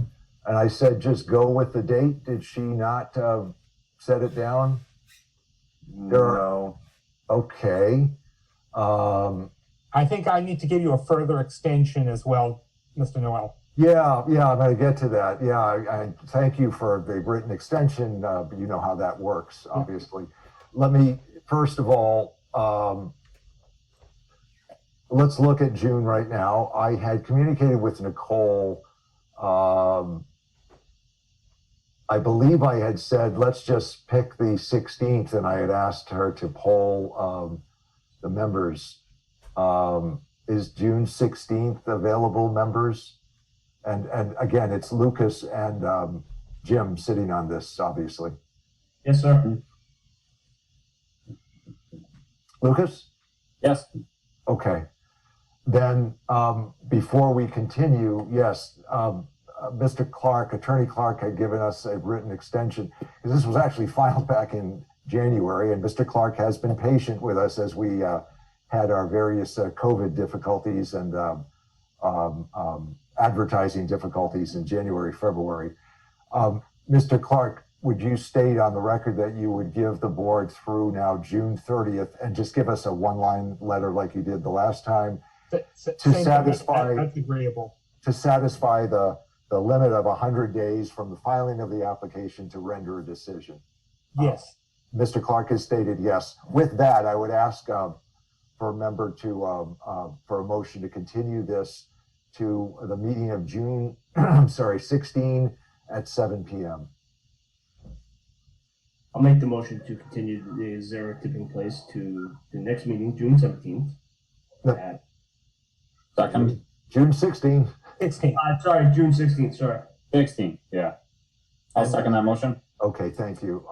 and I said, just go with the date. Did she not set it down? No. Okay. I think I need to give you a further extension as well, Mr. Noel. Yeah, I'm going to get to that. Yeah, I thank you for the written extension, but you know how that works, obviously. Let me, first of all, let's look at June right now. I had communicated with Nicole. I believe I had said, let's just pick the 16th, and I had asked her to poll the members. Is June 16th available, members? And again, it's Lucas and Jim sitting on this, obviously. Yes, sir. Lucas? Yes. Okay. Then before we continue, yes, Mr. Clark, Attorney Clark had given us a written extension because this was actually filed back in January, and Mr. Clark has been patient with us as we had our various COVID difficulties and advertising difficulties in January, February. Mr. Clark, would you state on the record that you would give the board through now June 30th and just give us a one-line letter like you did the last time to satisfy, that's agreeable. To satisfy the limit of 100 days from the filing of the application to render a decision? Yes. Mr. Clark has stated yes. With that, I would ask for a member to, for a motion to continue this to the meeting of June, 16 at 7 p.m. I'll make the motion to continue the Zero Tipping Place to the next meeting, June 17th. Yep. Second. June 16. 16. Sorry, June 16th, sorry. 16, yeah. I'll second that motion. Okay, thank you.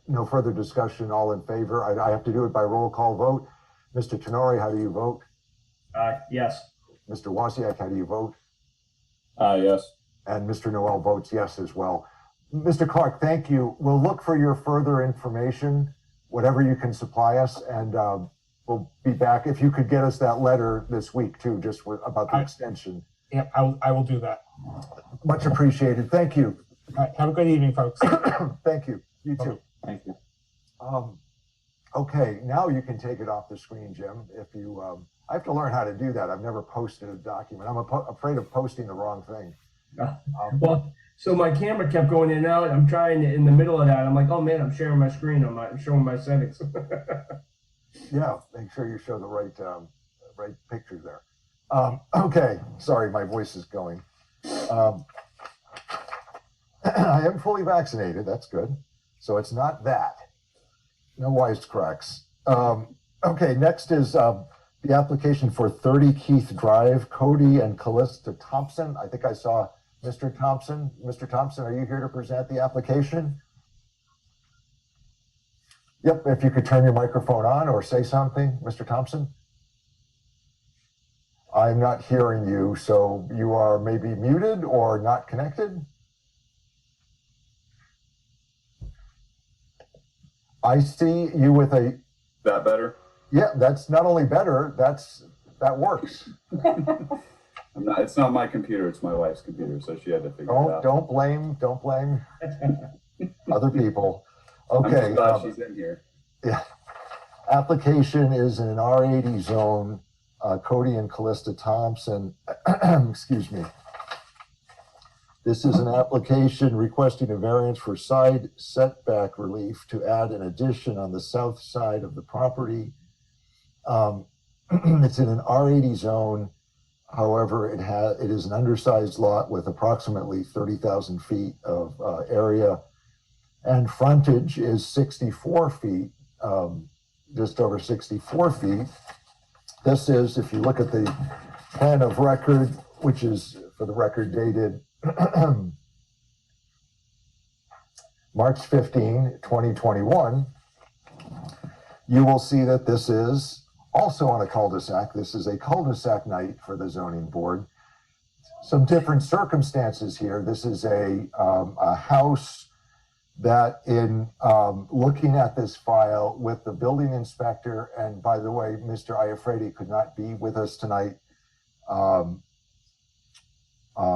No further discussion, all in favor? I have to do it by roll call vote. Mr. Tenori, how do you vote? Yes. Mr. Wasiak, how do you vote? Yes. And Mr. Noel votes yes as well. Mr. Clark, thank you. We'll look for your further information, whatever you can supply us, and we'll be back. If you could get us that letter this week too, just about the extension. Yep, I will do that. Much appreciated. Thank you. All right, have a good evening, folks. Thank you. You too. Thank you. Okay, now you can take it off the screen, Jim. If you, I have to learn how to do that. I've never posted a document. I'm afraid of posting the wrong thing. Well, so my camera kept going in and out. I'm trying to, in the middle of that. I'm like, oh man, I'm sharing my screen. I'm showing my settings. Yeah, make sure you show the right picture there. Okay, sorry, my voice is going. I am fully vaccinated. That's good. So it's not that. No wisecracks. Okay, next is the application for 30 Keith Drive, Cody and Callista Thompson. I think I saw Mr. Thompson. Mr. Thompson, are you here to present the application? Yep, if you could turn your microphone on or say something, Mr. Thompson. I'm not hearing you, so you are maybe muted or not connected. I see you with a, That better? yeah, that's not only better, that works. It's not my computer, it's my wife's computer, so she had to figure it out. Don't blame other people. I'm Okay. just glad she's in here. Yeah. Application is in an R80 zone, Cody and Callista Thompson, excuse me. This is an application requesting a variance for side setback relief to add an addition on the south side of the property. It's in an R80 zone. However, it is an undersized lot with approximately 30,000 feet of area, and frontage is 64 feet, just over 64 feet. This is, if you look at the plan of record, which is for the record dated March 15, 2021, you will see that this is also on a cul-de-sac. This is a cul-de-sac night for the zoning board. Some different circumstances here. This is a house that in looking at this file with the building inspector, and by the way, Mr. Iafredi could not be with us tonight.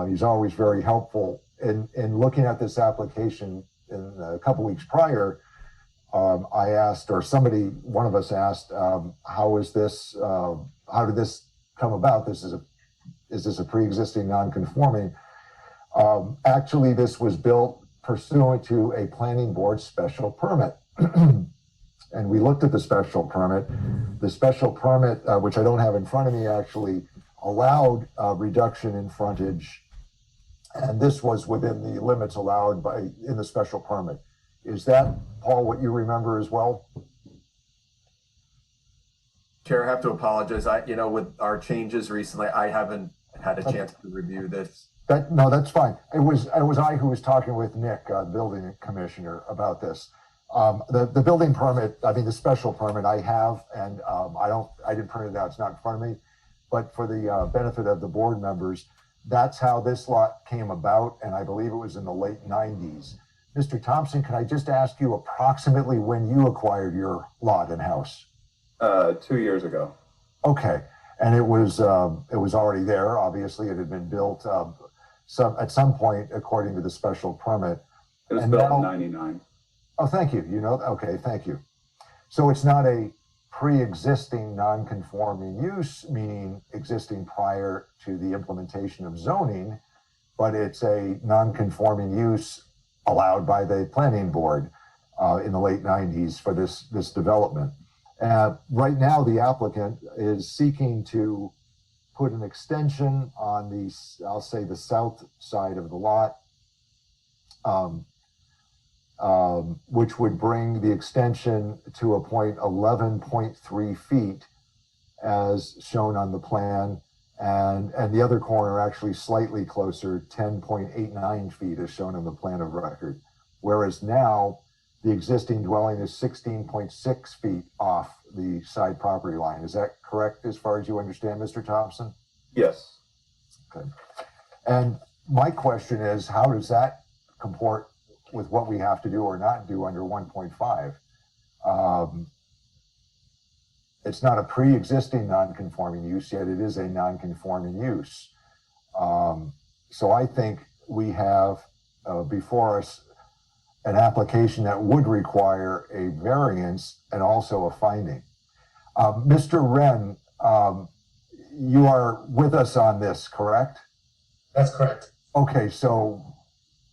He's always very helpful in looking at this application. In a couple weeks prior, I asked, or one of us asked, how did this come about? Is this a pre-existing non-conforming? Actually, this was built pursuant to a planning board special permit. And we looked at the special permit. The special permit, which I don't have in front of me, actually allowed a reduction in frontage. And this was within the limits allowed in the special permit. Is that, Paul, what you remember as well? Chair, I have to apologize. With our changes recently, I haven't had a chance to review this. No, that's fine. It was I who was talking with Nick, building commissioner, about this. The building permit, the special permit I have, and I didn't print it out. It's not in front of me. But for the benefit of the board members, that's how this lot came about, and I believe it was in the late 90s. Mr. Thompson, can I just ask you approximately when you acquired your lot and house? 2 years ago. Okay, and it was already there. Obviously, it had been built at some point according to the special permit. It was And built now- in 99. Oh, thank you. Okay, thank you. So it's not a pre-existing non-conforming use, meaning existing prior to the implementation of zoning, but it's a non-conforming use allowed by the planning board in the late 90s for this development. Right now, the applicant is seeking to put an extension on I'll say the south side of the lot, which would bring the extension to a point 11.3 feet as shown on the plan. And the other corner actually slightly closer, 10.89 feet as shown on the plan of record. Whereas now the existing dwelling is 16.6 feet off the side property line. Is that correct as far as you understand, Mr. Thompson? Yes. Okay. And my question is, how does that comport with what we have to do or not do under 1.5? It's not a pre-existing non-conforming use, yet it is a non-conforming use. So I think we have before us an application that would require a variance and also a finding. Mr. Wren, you are with us on this, correct? That's correct. Okay, so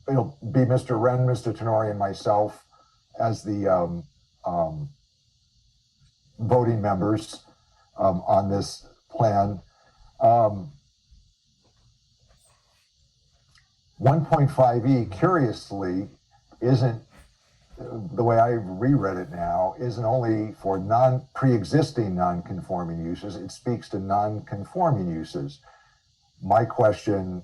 it'll be Mr. Wren, Mr. Tenori, and myself as the voting members on this plan. 1.5E, curiously, isn't, the way I reread it now, isn't only for pre-existing non-conforming uses, it speaks to non-conforming uses. My question,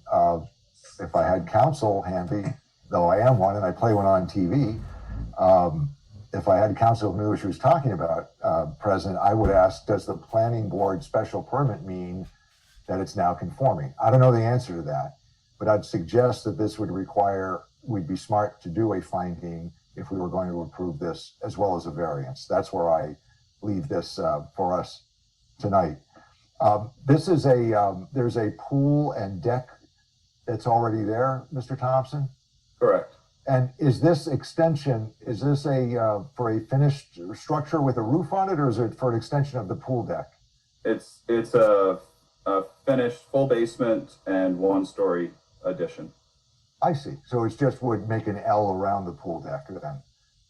if I had counsel handy, though I am one and I play one on TV, if I had counsel who knew what she was talking about, present, I would ask, does the planning board special permit mean that it's now conforming? I don't know the answer to that, but I'd suggest that this would require, we'd be smart to do a finding if we were going to approve this, as well as a variance. That's where I leave this for us tonight. This is there's a pool and deck that's already there, Mr. Thompson? Correct. And is this extension, is this for a finished structure with a roof on it, or is it for an extension of the pool deck? It's a finished full basement and 1-story addition. I see. So it's just would make an L around the pool deck then?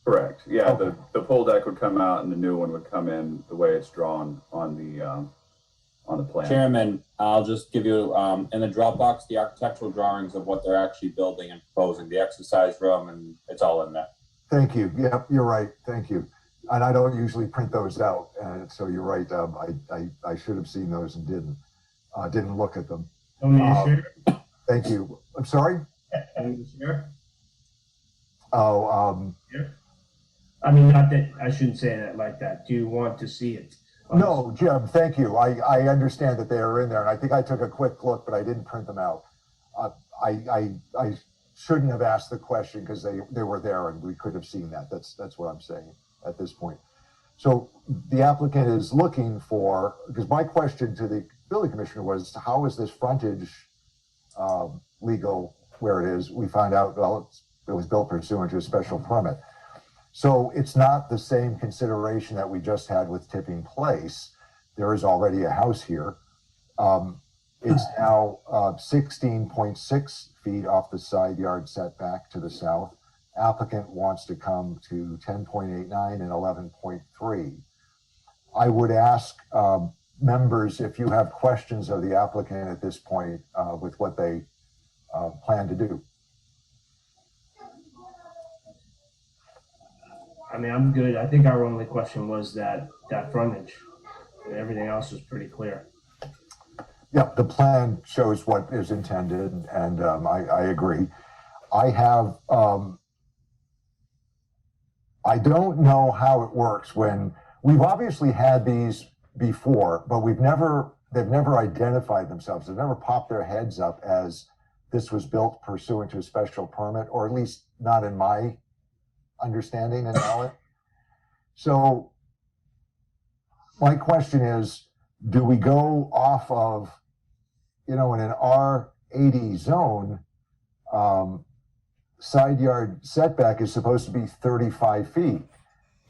Correct. Yeah, Okay. the pool deck would come out and the new one would come in the way it's drawn on the plan. Chairman, I'll just give you, in the Dropbox, the architectural drawings of what they're actually building and proposing, the exercise room, and it's all in there. Thank you. Yep, you're right. Thank you. And I don't usually print those out. So you're right. I should have seen those and didn't look at them. Don't need to share. Thank you. I'm sorry? Don't need to share. Oh, I mean, not that, I shouldn't say that like that. Do you want to see it? no, Jim, thank you. I understand that they are in there, and I think I took a quick look, but I didn't print them out. I shouldn't have asked the question because they were there and we could have seen that. That's what I'm saying at this point. So the applicant is looking for, because my question to the building commissioner was, how is this frontage legal where it is? We found out, well, it was built pursuant to a special permit. So it's not the same consideration that we just had with Tipping Place. There is already a house here. It's now 16.6 feet off the side yard setback to the south. Applicant wants to come to 10.89 and 11.3. I would ask members if you have questions of the applicant at this point with what they plan to do. I mean, I'm good. I think our only question was that frontage. And everything else was pretty clear. Yep, the plan shows what is intended, and I agree. I have, I don't know how it works when, we've obviously had these before, but they've never identified themselves. They've never popped their heads up as this was built pursuant to a special permit, or at least not in my understanding and knowledge. So my question is, do we go off of, in an R80 zone, side yard setback is supposed to be 35 feet.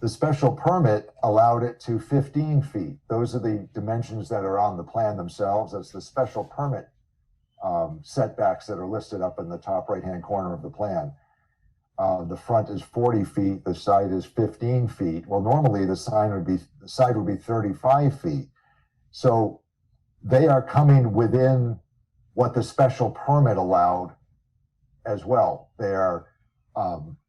The special permit allowed it to 15 feet. Those are the dimensions that are on the plan themselves. That's the special permit setbacks that are listed up in the top right-hand corner of the plan. The front is 40 feet, the side is 15 feet. Well, normally the side would be 35 feet. So they are coming within what the special permit allowed as well. They are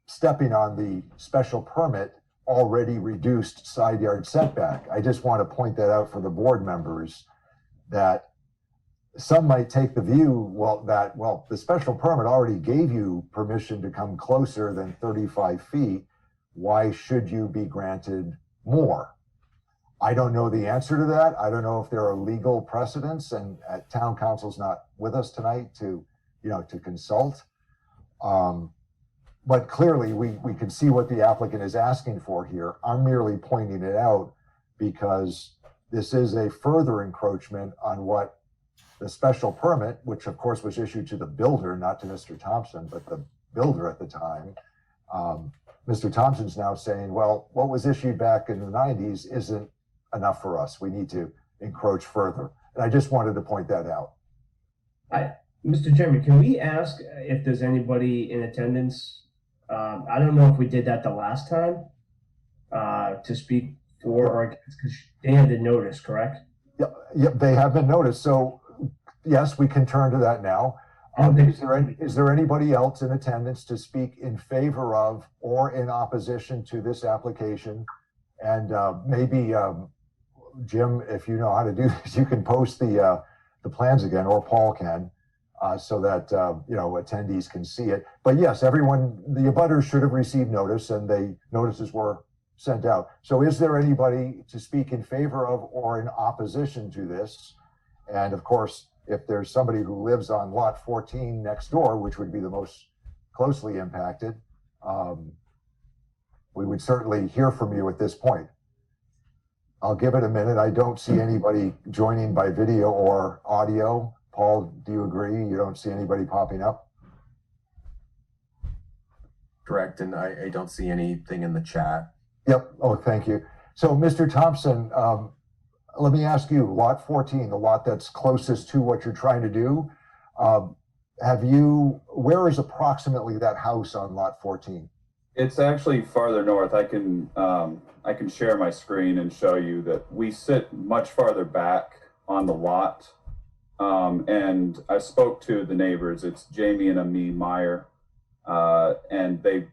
stepping on the special permit already reduced side yard setback. I just want to point that out for the board members, that some might take the view, the special permit already gave you permission to come closer than 35 feet. Why should you be granted more? I don't know the answer to that. I don't know if there are legal precedents, and town council's not with us tonight to, to consult. But clearly, we can see what the applicant is asking for here. I'm merely pointing it out because this is a further encroachment on what the special permit, which of course was issued to the builder, not to Mr. Thompson, but the builder at the time. Mr. Thompson's now saying, well, what was issued back in the 90s isn't enough for us. We need to encroach further. And I just wanted to point that out. Mr. Chairman, can we ask if there's anybody in attendance? I don't know if we did that the last time to speak for or against, because they had the notice, correct? Yep, they have been noticed. So yes, we can turn to that now. Is there anybody else in attendance to speak in favor of or in opposition to this application? And maybe Jim, if you know how to do this, you can post the plans again, or Paul can, so that attendees can see it. But yes, everyone, the abutters should have received notice, and notices were sent out. So is there anybody to speak in favor of or in opposition to this? And of course, if there's somebody who lives on lot 14 next door, which would be the most closely impacted, we would certainly hear from you at this point. I'll give it a minute. I don't see anybody joining by video or audio. Paul, do you agree? You don't see anybody popping up? Correct, and I don't see anything in the chat. Yep. Oh, thank you. So, Mr. Thompson, let me ask you, lot 14, the lot that's closest to what you're trying to do, where is approximately that house on lot 14? It's actually farther north. I can share my screen and show you that we sit much farther back on the lot. And I spoke to the neighbors. It's Jamie and Ami Meyer, and they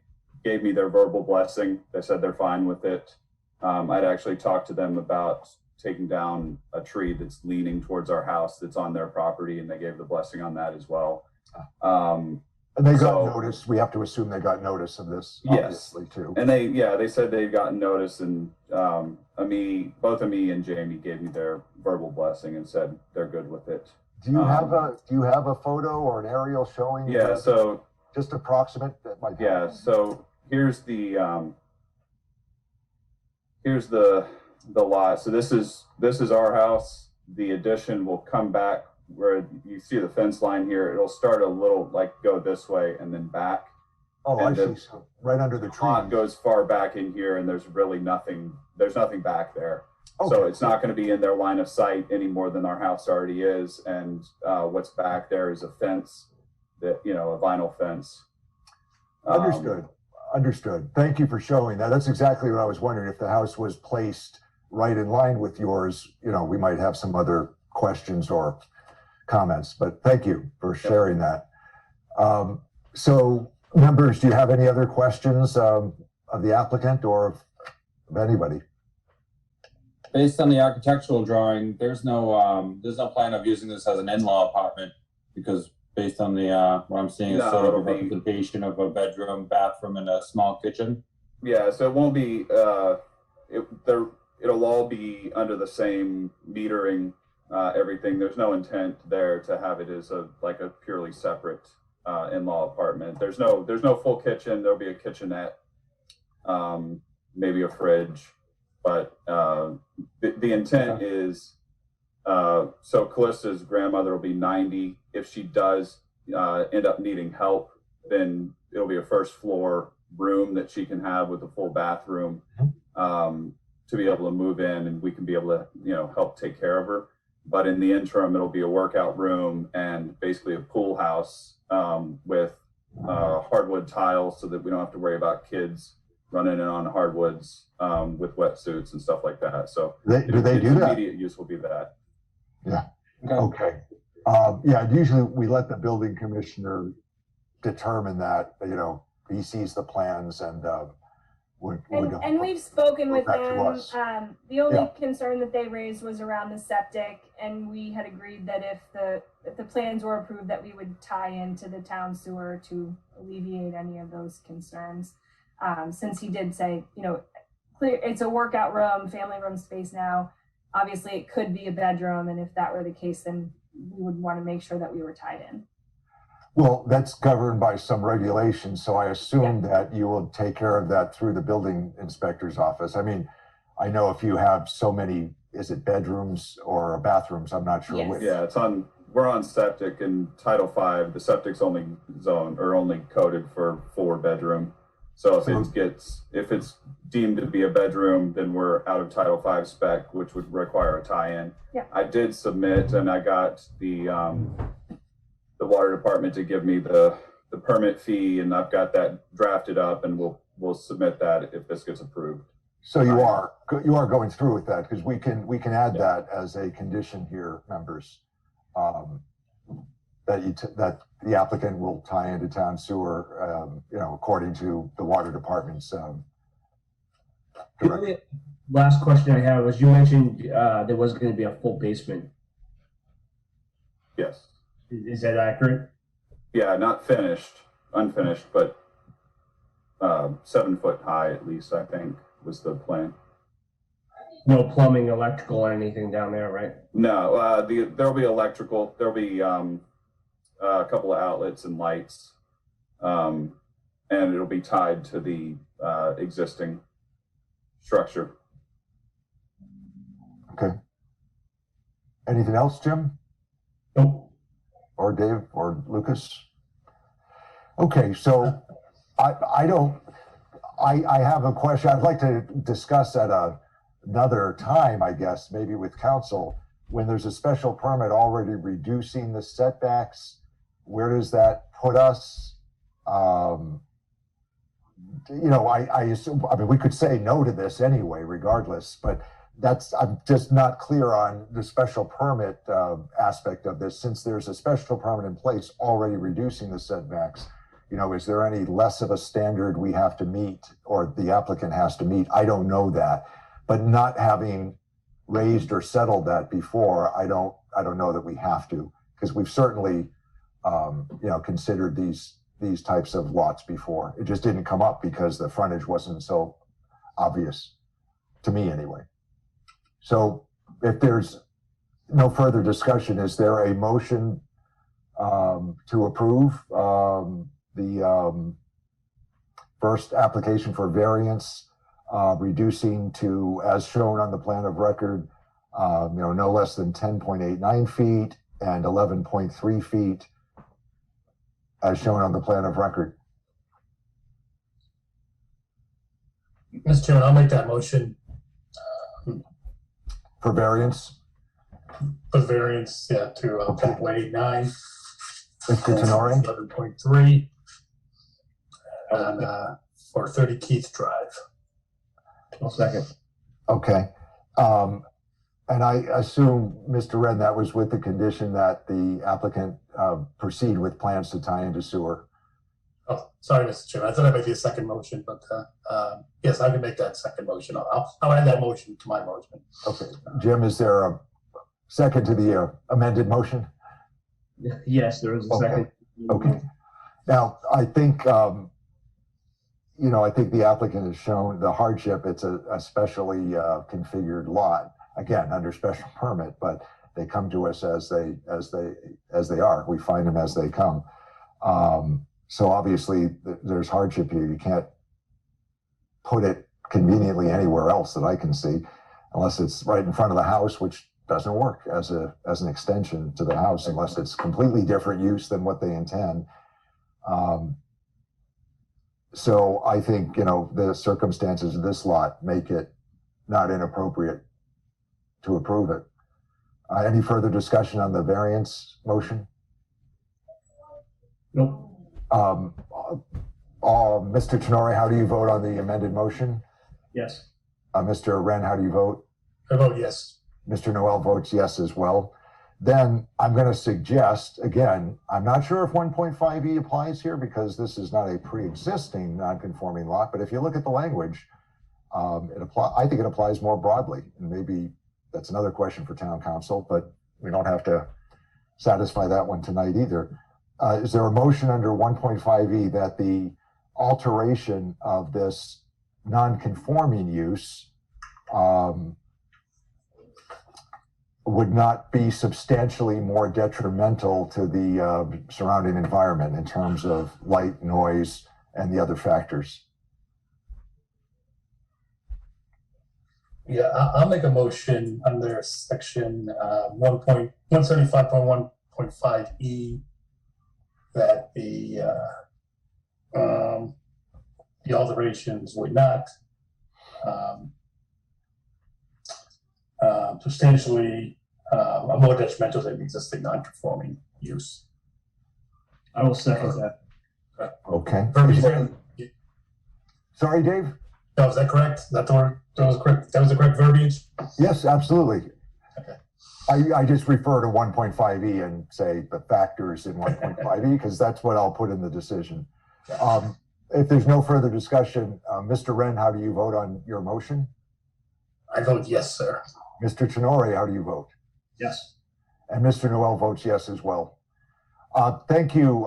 gave me their verbal blessing. They said they're fine with it. I'd actually talked to them about taking down a tree that's leaning towards our house that's on their property, and they gave the blessing on that as well. And they got notice. We have to assume they got notice of this, obviously, yes. too. And they said they've gotten notice, and both Ami and Jamie gave me their verbal blessing and said they're good with it. Do you have a photo or an aerial showing? Yeah. So just approximate that might be. Yeah. So here's the lot. So this is our house. The addition will come back where you see the fence line here. It'll start a little go this way and then back. Oh, and I see. So right under the tree. Lot goes far back in here, and there's really nothing. There's nothing back there. Okay. So it's not going to be in their line of sight any more than our house already is. And what's back there is a fence, a vinyl fence. Understood. Thank you for showing that. That's exactly what I was wondering. If the house was placed right in line with yours, we might have some other questions or comments, but thank you for sharing that. So members, do you have any other questions of the applicant or of anybody? Based on the architectural drawing, there's no plan of using this as an in-law apartment, because based on the what I'm seeing is sort of a representation of a bedroom, bathroom, and a small kitchen. Yeah, so it won't be it'll all be under the same metering, everything. There's no intent there to have it as a purely separate in-law apartment. There's no full kitchen. There'll be a kitchenette, maybe a fridge. But the intent is, so Callista's grandmother will be 90. If she does end up needing help, then it'll be a first floor room that she can have with a full bathroom to be able to move in, and we can be able to help take care of her. But in the interim, it'll be a workout room and basically a pool house with hardwood tiles, so that we don't have to worry about kids running in on hardwoods with wetsuits and stuff like that. So do they do that? Immediate use will be that. Yeah. Okay. Usually we let the building commissioner determine that. He sees the plans and and we've spoken with them. The only Yeah. concern that they raised was around the septic, and we had agreed that if the plans were approved, that we would tie into the town sewer to alleviate any of those concerns. Since he did say, clear, it's a workout room, family room space now. Obviously, it could be a bedroom, and if that were the case, then we would want to make sure that we were tied in. Well, that's governed by some regulations, so I assume that you will take care of that through the building inspector's office. I mean, I know if you have so many, is it bedrooms or bathrooms? I'm not sure Yes. which. Yeah, we're on septic in Title V. The septic's only only coded for 4-bedroom. So if it's deemed to be a bedroom, then we're out of Title V spec, which would require a tie-in. Yeah. I did submit, and I got the water department to give me the permit fee, and I've got that drafted up, and we'll submit that if this gets approved. So you are going through with that, because we can add that as a condition here, members, that the applicant will tie into town sewer, according to the water department's The only last question I have was, you mentioned there was going to be a full basement. Yes. Is that accurate? Yeah, not finished, unfinished, but 7 foot high at least, I think, was the plan. No plumbing, electrical, or anything down there, right? No, there'll be electrical. There'll be a couple of outlets and lights, and it'll be tied to the existing structure. Okay. Anything else, Jim? Nope. Or Dave or Lucas? Okay, so I have a question I'd like to discuss at another time, I guess, maybe with council. When there's a special permit already reducing the setbacks, where does that put us? I assume, we could say no to this anyway, regardless, but I'm just not clear on the special permit aspect of this. Since there's a special permit in place already reducing the setbacks, is there any less of a standard we have to meet, or the applicant has to meet? I don't know that, but not having raised or settled that before, I don't know that we have to, because we've certainly considered these types of lots before. It just didn't come up because the frontage wasn't so obvious to me anyway. So if there's no further discussion, is there a motion to approve the first application for variance, reducing to, as shown on the plan of record, no less than 10.89 feet and 11.3 feet, as shown on the plan of record? Mr. Chairman, I'll make that motion For variance, for variance, to 10.89. Mr. Tenori? 11.3 for 30 Keith Drive. I'll second. Okay. And I assume, Mr. Wren, that was with the condition that the applicant proceed with plans to tie into sewer. Oh, sorry, Mr. Chairman. I thought that might be a second motion, but yes, I can make that second motion. I'll add that motion to my motion. Okay. Jim, is there a second to the amended motion? Yes, there is a second. Okay. Now, I think, I think the applicant has shown the hardship. It's a specially configured lot, again, under special permit, but they come to us as they are. We find them as they come. So obviously there's hardship here. You can't put it conveniently anywhere else that I can see, unless it's right in front of the house, which doesn't work as an extension to the house, unless it's completely different use than what they intend. So I think, the circumstances of this lot make it not inappropriate to approve it. Any further discussion on the variance motion? Nope. Mr. Tenori, how do you vote on the amended motion? Yes. Mr. Wren, how do you vote? I vote yes. Mr. Noel votes yes as well. Then I'm going to suggest, again, I'm not sure if 1.5E applies here because this is not a pre-existing non-conforming lot, but if you look at the language, I think it applies more broadly. And maybe that's another question for town council, but we don't have to satisfy that one tonight either. Is there a motion under 1.5E that the alteration of this non-conforming use would not be substantially more detrimental to the surrounding environment in terms of light, noise, and the other factors. Yeah, I'll make a motion under section 175.1.5E that the alterations would not substantially more detrimental than the existing non-conforming use. I will second that. Okay. Verbiage. Sorry, Dave? No, is that correct? That was correct. That was the correct verbiage. Yes, absolutely. Okay. I just refer to 1.5E and say the factors in 1.5E because that's what I'll put in the decision. If there's no further discussion, Mr. Wren, how do you vote on your motion? I vote yes, sir. Mr. Tenori, how do you vote? Yes. And Mr. Noel votes yes as well. Thank you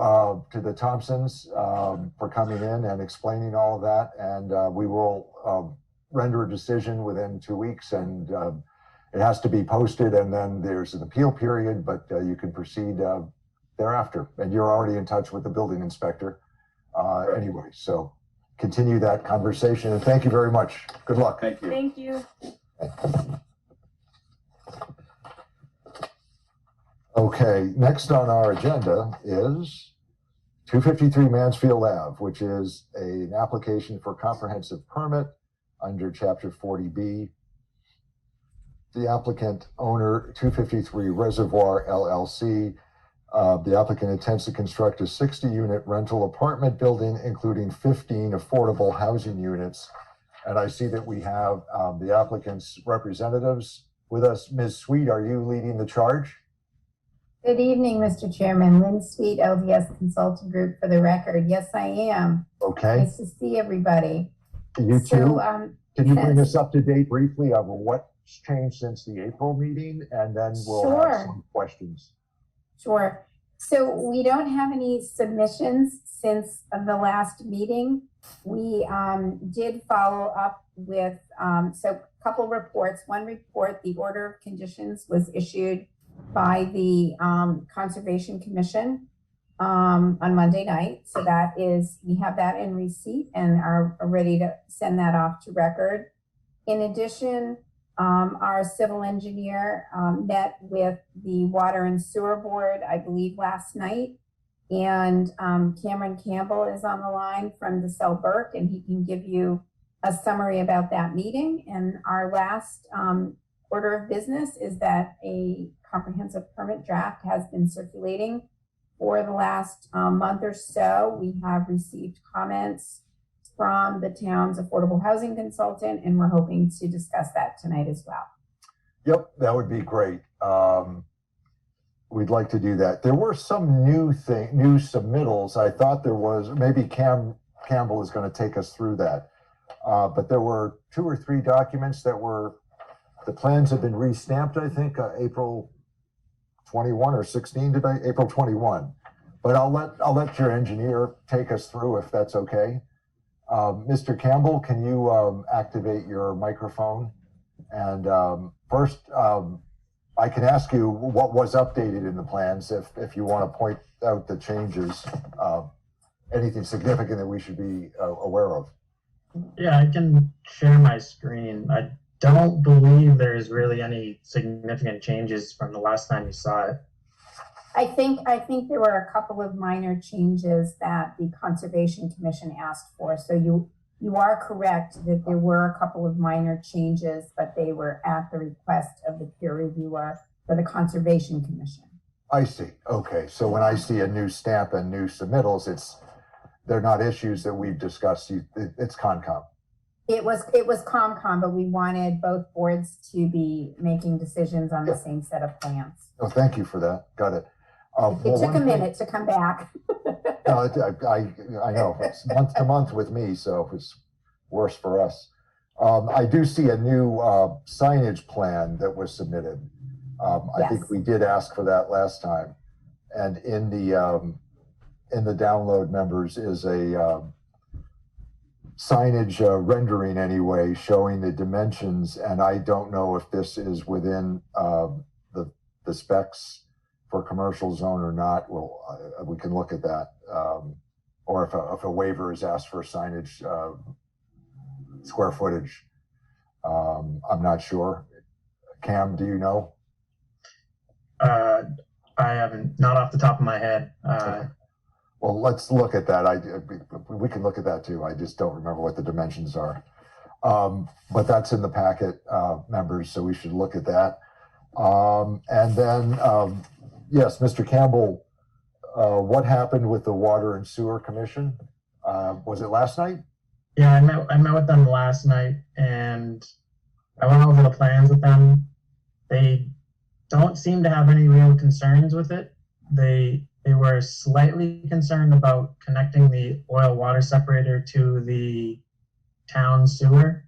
to the Thompsons for coming in and explaining all of that. And we will render a decision within 2 weeks, and it has to be posted, and then there's an appeal period, but you can proceed thereafter. And you're already in touch with the building inspector anyway. So continue that conversation, and thank you very much. Good luck. Thank you. Thank you. Okay, next on our agenda is 253 Mansfield Lab, which is an application for comprehensive permit under Chapter 40B. The applicant, owner 253 Reservoir LLC. The applicant intends to construct a 60-unit rental apartment building, including 15 affordable housing units. And I see that we have the applicant's representatives with us. Ms. Sweet, are you leading the charge? Good evening, Mr. Chairman. Lynn Sweet, LDS Consulting Group for the record. Yes, I am. Okay. Nice to see everybody. You too. Can you bring yes. us up to date briefly of what's changed since the April meeting, and then we'll have some questions. Sure. So we don't have any submissions since the last meeting. We did follow up with, so a couple reports. One report, the order of conditions was issued by the Conservation Commission on Monday night. So that is, we have that in receipt and are ready to send that off to record. In addition, our civil engineer met with the Water and Sewer Board, I believe last night. And Cameron Campbell is on the line from DeSalle Burke, and he can give you a summary about that meeting. And our last order of business is that a comprehensive permit draft has been circulating for the last month or so. We have received comments from the town's affordable housing consultant, and we're hoping to discuss that tonight as well. Yep, that would be great. We'd like to do that. There were some new submittals. I thought there was, maybe Campbell is going to take us through that. But there were 2 or 3 documents that were, the plans have been restamped, I think, April 21 or 16 today, April 21. But I'll let your engineer take us through if that's okay. Mr. Campbell, can you activate your microphone? And first, I can ask you what was updated in the plans if you want to point out the changes, anything significant that we should be aware of. Yeah, I can share my screen. I don't believe there's really any significant changes from the last time you saw it. I think there were a couple of minor changes that the Conservation Commission asked for. So you are correct that there were a couple of minor changes, but they were at the request of the peer reviewer for the Conservation Commission. I see. Okay. So when I see a new stamp and new submittals, they're not issues that we've discussed. It's Concom. It was COMCOM, but we wanted both boards to be making decisions on the same set of plans. Oh, thank you for that. Got it. It took a minute to come back. No, I know. It's month to month with me, so it's worse for us. I do see a new signage plan that was submitted. I think we did ask for that last time. And in the download members is a signage rendering anyway, showing the dimensions. And I don't know if this is within the the specs for commercial zone or not, we can look at that. Or if a waiver is asked for signage, square footage, I'm not sure. Cam, do you know? I haven't, not off the top of my head. Okay. Well, let's look at that. We can look at that too. I just don't remember what the dimensions are. But that's in the packet, members, so we should look at that. And then, yes, Mr. Campbell, what happened with the Water and Sewer Commission? Was it last night? Yeah, I met with them last night, and I went over the plans with them. They don't seem to have any real concerns with it. They were slightly concerned about connecting the oil water separator to the town sewer,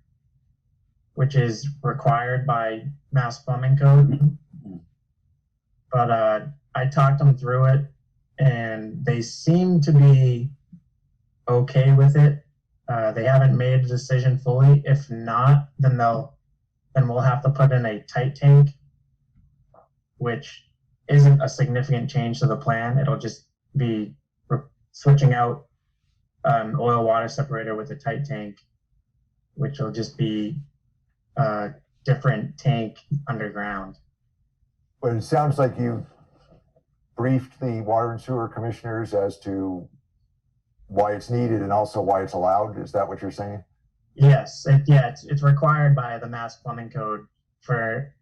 which is required by Mass Plumbing Code. But I talked them through it, and they seem to be okay with it. They haven't made a decision fully. If not, then we'll have to put in a tight tank, which isn't a significant change to the plan. It'll just be switching out an oil water separator with a tight tank, which will just be a different tank underground. But it sounds like you briefed the Water and Sewer Commissioners as to why it's needed and also why it's allowed. Is that what you're saying? Yes, it's required by the Mass Plumbing Code for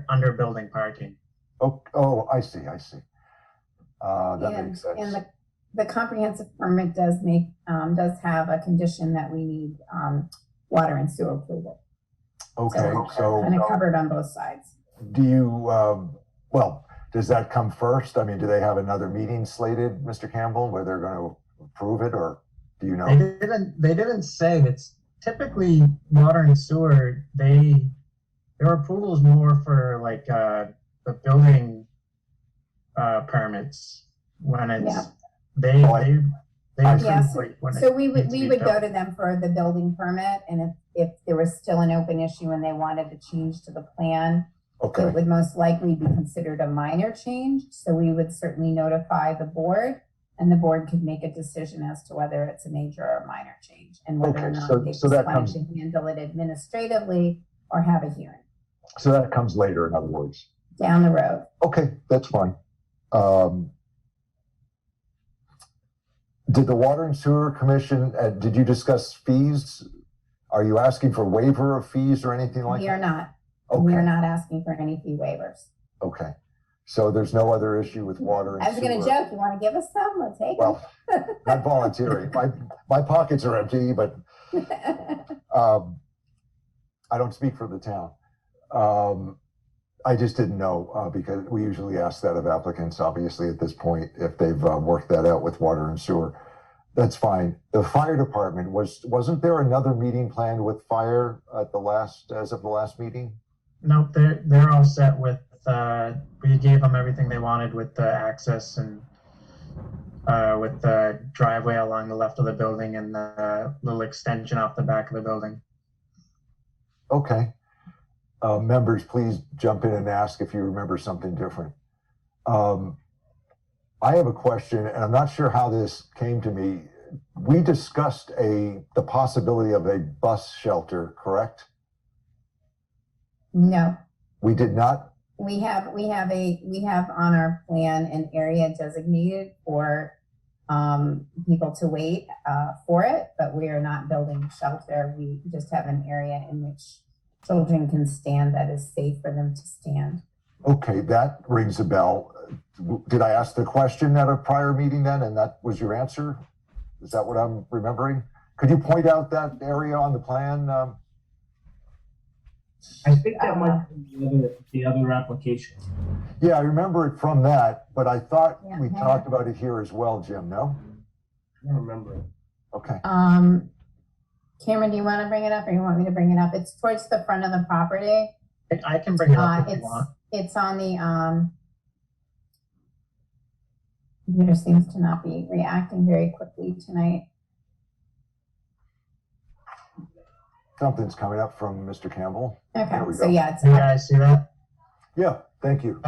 under building parking. Oh, I see. That makes sense. And the comprehensive permit does have a condition that we need water and sewer approval. Okay, so kind of covered on both sides. do you, does that come first? I mean, do they have another meeting slated, Mr. Campbell, where they're going to approve it, or do you know? They didn't say. It's typically water and sewer. Their approval is more for like the building permits when it's they Yes. when So we would built. go to them for the building permit, and if there was still an open issue and they wanted to change to the plan, Okay, it would most likely be considered a minor change. So we would certainly notify the board, and the board could make a decision as to whether it's a major or a minor change, and whether or Okay, not so- they so just that wanted comes- to handle it administratively or have a hearing so that comes later, in other words. down the road. Okay, that's fine. Did the Water and Sewer Commission, did you discuss fees? Are you asking for waiver of fees or anything like We are that? not. We are Okay, not asking for any fee waivers. okay. So there's no other issue with water and I was sewer? going to joke. You want to give us some? We'll take Well, not volunteering. My pockets are empty, but them. I don't speak for the town. I just didn't know because we usually ask that of applicants, obviously, at this point, if they've worked that out with water and sewer. That's fine. The fire department, wasn't there another meeting planned with fire at as of the last meeting? No, they're all set with. We gave them everything they wanted with the access and with the driveway along the left of the building and the little extension off the back of the building. Okay. Members, please jump in and ask if you remember something different. I have a question, and I'm not sure how this came to me. We discussed the possibility of a bus shelter, correct? No. We did not? We have on our plan an area designated for people to wait for it, but we are not building a shelter. We just have an area in which children can stand that is safe for them to stand. Okay, that rings a bell. Did I ask the question at a prior meeting then, and that was your answer? Is that what I'm remembering? Could you point out that area on the plan? I think that might be the other application. Yeah, I remember it from that, but I thought Yeah, we yeah. talked about it here as well, Jim, no? I don't remember it. Okay. Cameron, do you want to bring it up, or you want me to bring it up? It's towards the front of the property. I can bring it up if you want. It's on the computer seems to not be reacting very quickly tonight. Something's coming up from Mr. Campbell. Okay, There we so go. yeah, it's You guys see that? Yeah, thank you.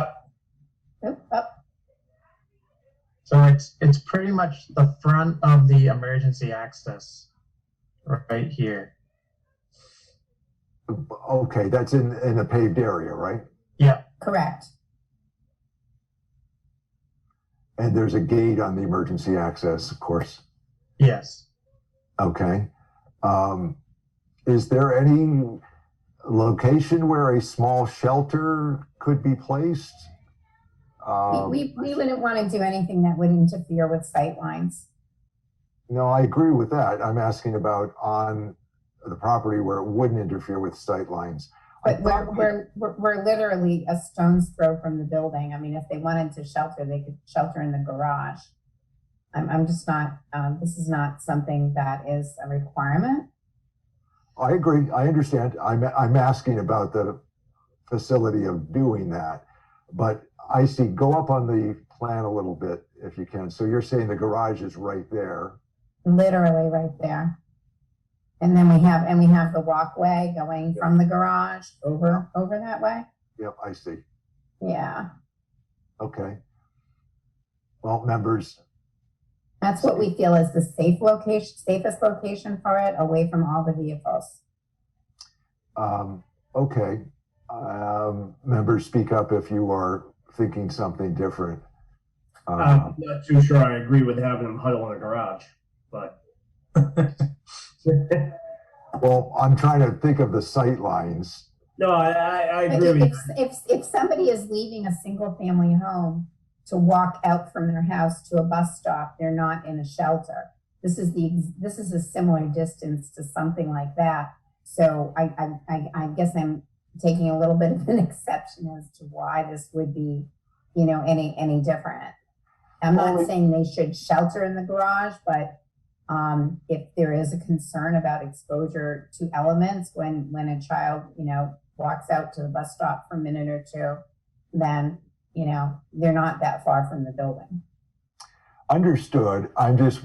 it's pretty much the front of the emergency access right here. Okay, that's in a paved area, right? Yeah. Correct. And there's a gate on the emergency access, of course. Yes. Okay. Is there any location where a small shelter could be placed? We wouldn't want to do anything that would interfere with sight lines. No, I agree with that. I'm asking about on the property where it wouldn't interfere with sight lines. But we're literally a stone's throw from the building. I mean, if they wanted to shelter, they could shelter in the garage. I'm just not, this is not something that is a requirement. I agree. I understand. I'm asking about the facility of doing that. But I see, go up on the plan a little bit if you can. So you're saying the garage is right there. Literally right there. And then we have the walkway going from the garage over that way. Yep, I see. Yeah. Okay. Well, members. That's what we feel is the safest location for it, away from all the vehicles. Okay. Members, speak up if you are thinking something different. I'm not too sure I agree with having them huddle in a garage, but. Well, I'm trying to think of the sight lines. No, I agree with you. If somebody is leaving a single family home to walk out from their house to a bus stop, they're not in a shelter. This is a similar distance to something like that. So I guess I'm taking a little bit of an exception as to why this would be, any different. I'm not saying they should shelter in the garage, but if there is a concern about exposure to elements when a child, walks out to the bus stop for a minute or two, then, they're not that far from the building. Understood. I'm just,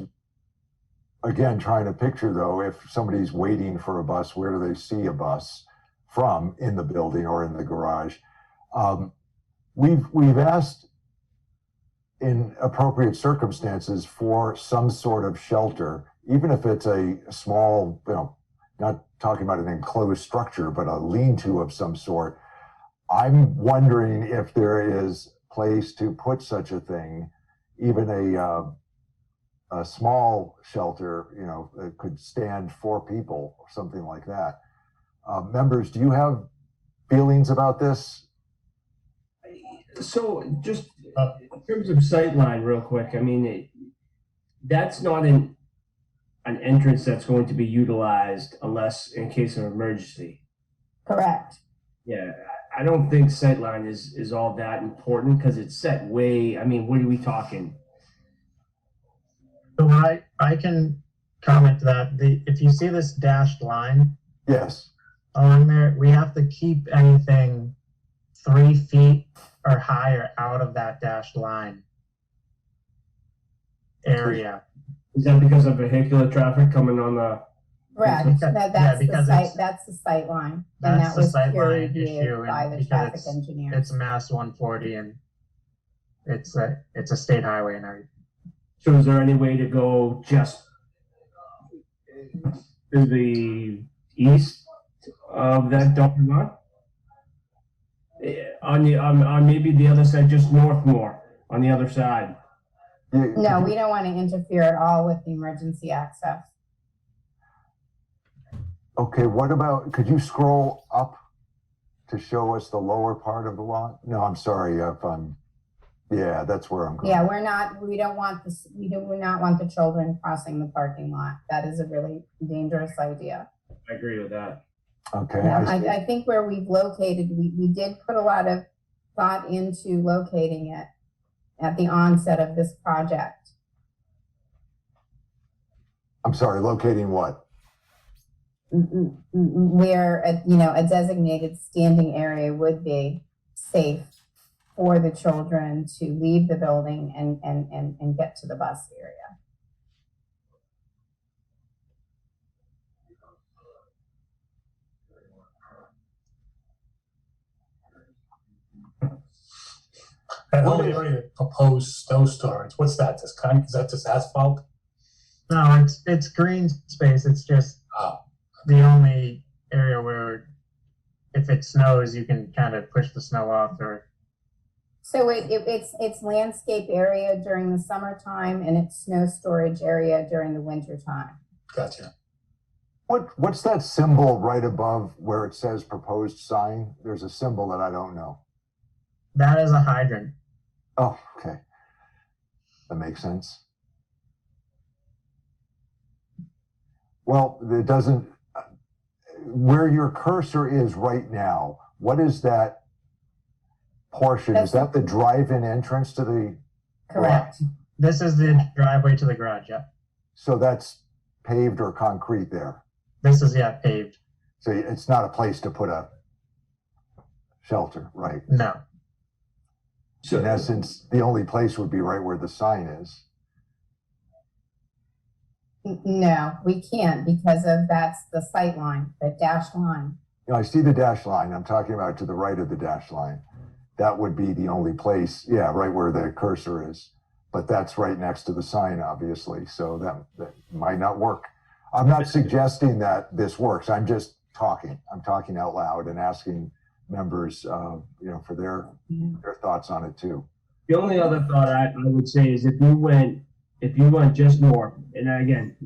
again, trying to picture, though, if somebody's waiting for a bus, where do they see a bus from, in the building or in the garage? We've asked in appropriate circumstances for some sort of shelter, even if it's a small, not talking about an enclosed structure, but a lean-to of some sort. I'm wondering if there is place to put such a thing, even a small shelter, that could stand 4 people or something like that. Members, do you have feelings about this? So just in terms of sightline, real quick, I mean, that's not an entrance that's going to be utilized unless in case of emergency. Correct. Yeah, I don't think sightline is all that important because it's set way. I mean, what are we talking? So I can comment that if you see this dashed line, yes, along there, we have to keep anything 3 feet or higher out of that dashed line area. Is that because of vehicular traffic coming on the? Correct. That's the sight line. And That's that was the sight peer line reviewed issue, by and the traffic because engineer. it's Mass 140 and it's a state highway and everything. So is there any way to go just to the east of that dumping lot? On maybe the other side, just north more on the other side. No, we don't want to interfere at all with the emergency access. Okay, what about, could you scroll up to show us the lower part of the lot? No, I'm sorry if I'm, yeah, that's where I'm going. Yeah, we don't want this, we do not want the children crossing the parking lot. That is a really dangerous idea. I agree with that. Okay. Yeah, I think where we've located, we did put a lot of thought into locating it at the onset of this project. I'm sorry, locating what? Where a designated standing area would be safe for the children to leave the building and get to the bus area. And What only is- area proposed snow storage. What's that? Is that just asphalt? No, it's green space. It's just Oh, the only area where if it snows, you can kind of push the snow off or So it's landscape area during the summertime and it's snow storage area during the winter time. gotcha. What's that symbol right above where it says proposed sign? There's a symbol that I don't know. that is a hydrant. Oh, okay. That makes sense. Well, it doesn't, where your cursor is right now, what is that portion? Is that the drive-in entrance to the, Correct. This is the driveway to the garage. Yeah. so that's paved or concrete there? This is paved. So it's not a place to put a shelter, right? No. In essence, the only place would be right where the sign is. No, we can't because that's the sight line, the dashed line. You know, I see the dash line. I'm talking about to the right of the dash line. That would be the only place, yeah, right where the cursor is. But that's right next to the sign, obviously. So that might not work. I'm not suggesting that this works. I'm just talking. I'm talking out loud and asking members, for their thoughts on it too. The only other thought I would say is if you went just north, and again,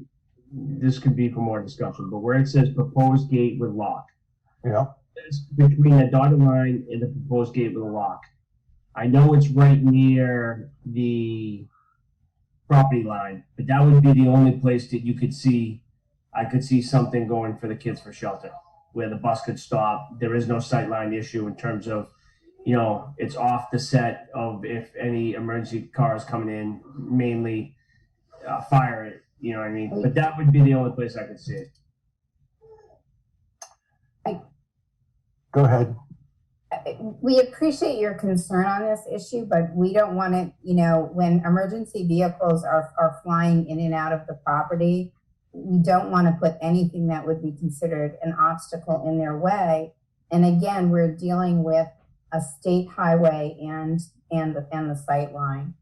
this could be for more discussion, but where it says proposed gate with lock, Yeah. it's between the dotted line and the proposed gate with a lock. I know it's right near the property line, but that would be the only place that I could see something going for the kids for shelter, where the bus could stop. There is no sightline issue in terms of, it's off the set of if any emergency cars coming in, mainly fire it, you know what I mean? But that would be the only place I could see it. Go ahead. We appreciate your concern on this issue, but we don't want it, when emergency vehicles are flying in and out of the property, we don't want to put anything that would be considered an obstacle in their way. And again, we're dealing with a state highway and the sight line.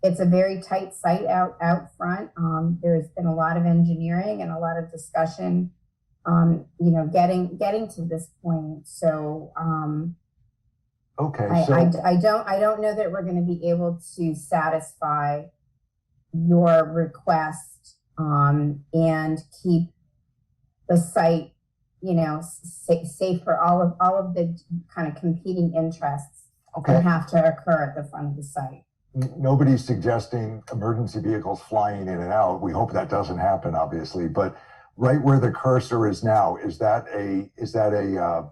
It's a very tight site out front. There's been a lot of engineering and a lot of discussion, getting to this point. So, Okay. I don't know that we're going to be able to satisfy your request, and keep the site, safe for all of the kind of competing interests that have to occur at the front of the site. Nobody's suggesting emergency vehicles flying in and out. We hope that doesn't happen, obviously. But right where the cursor is now, is that a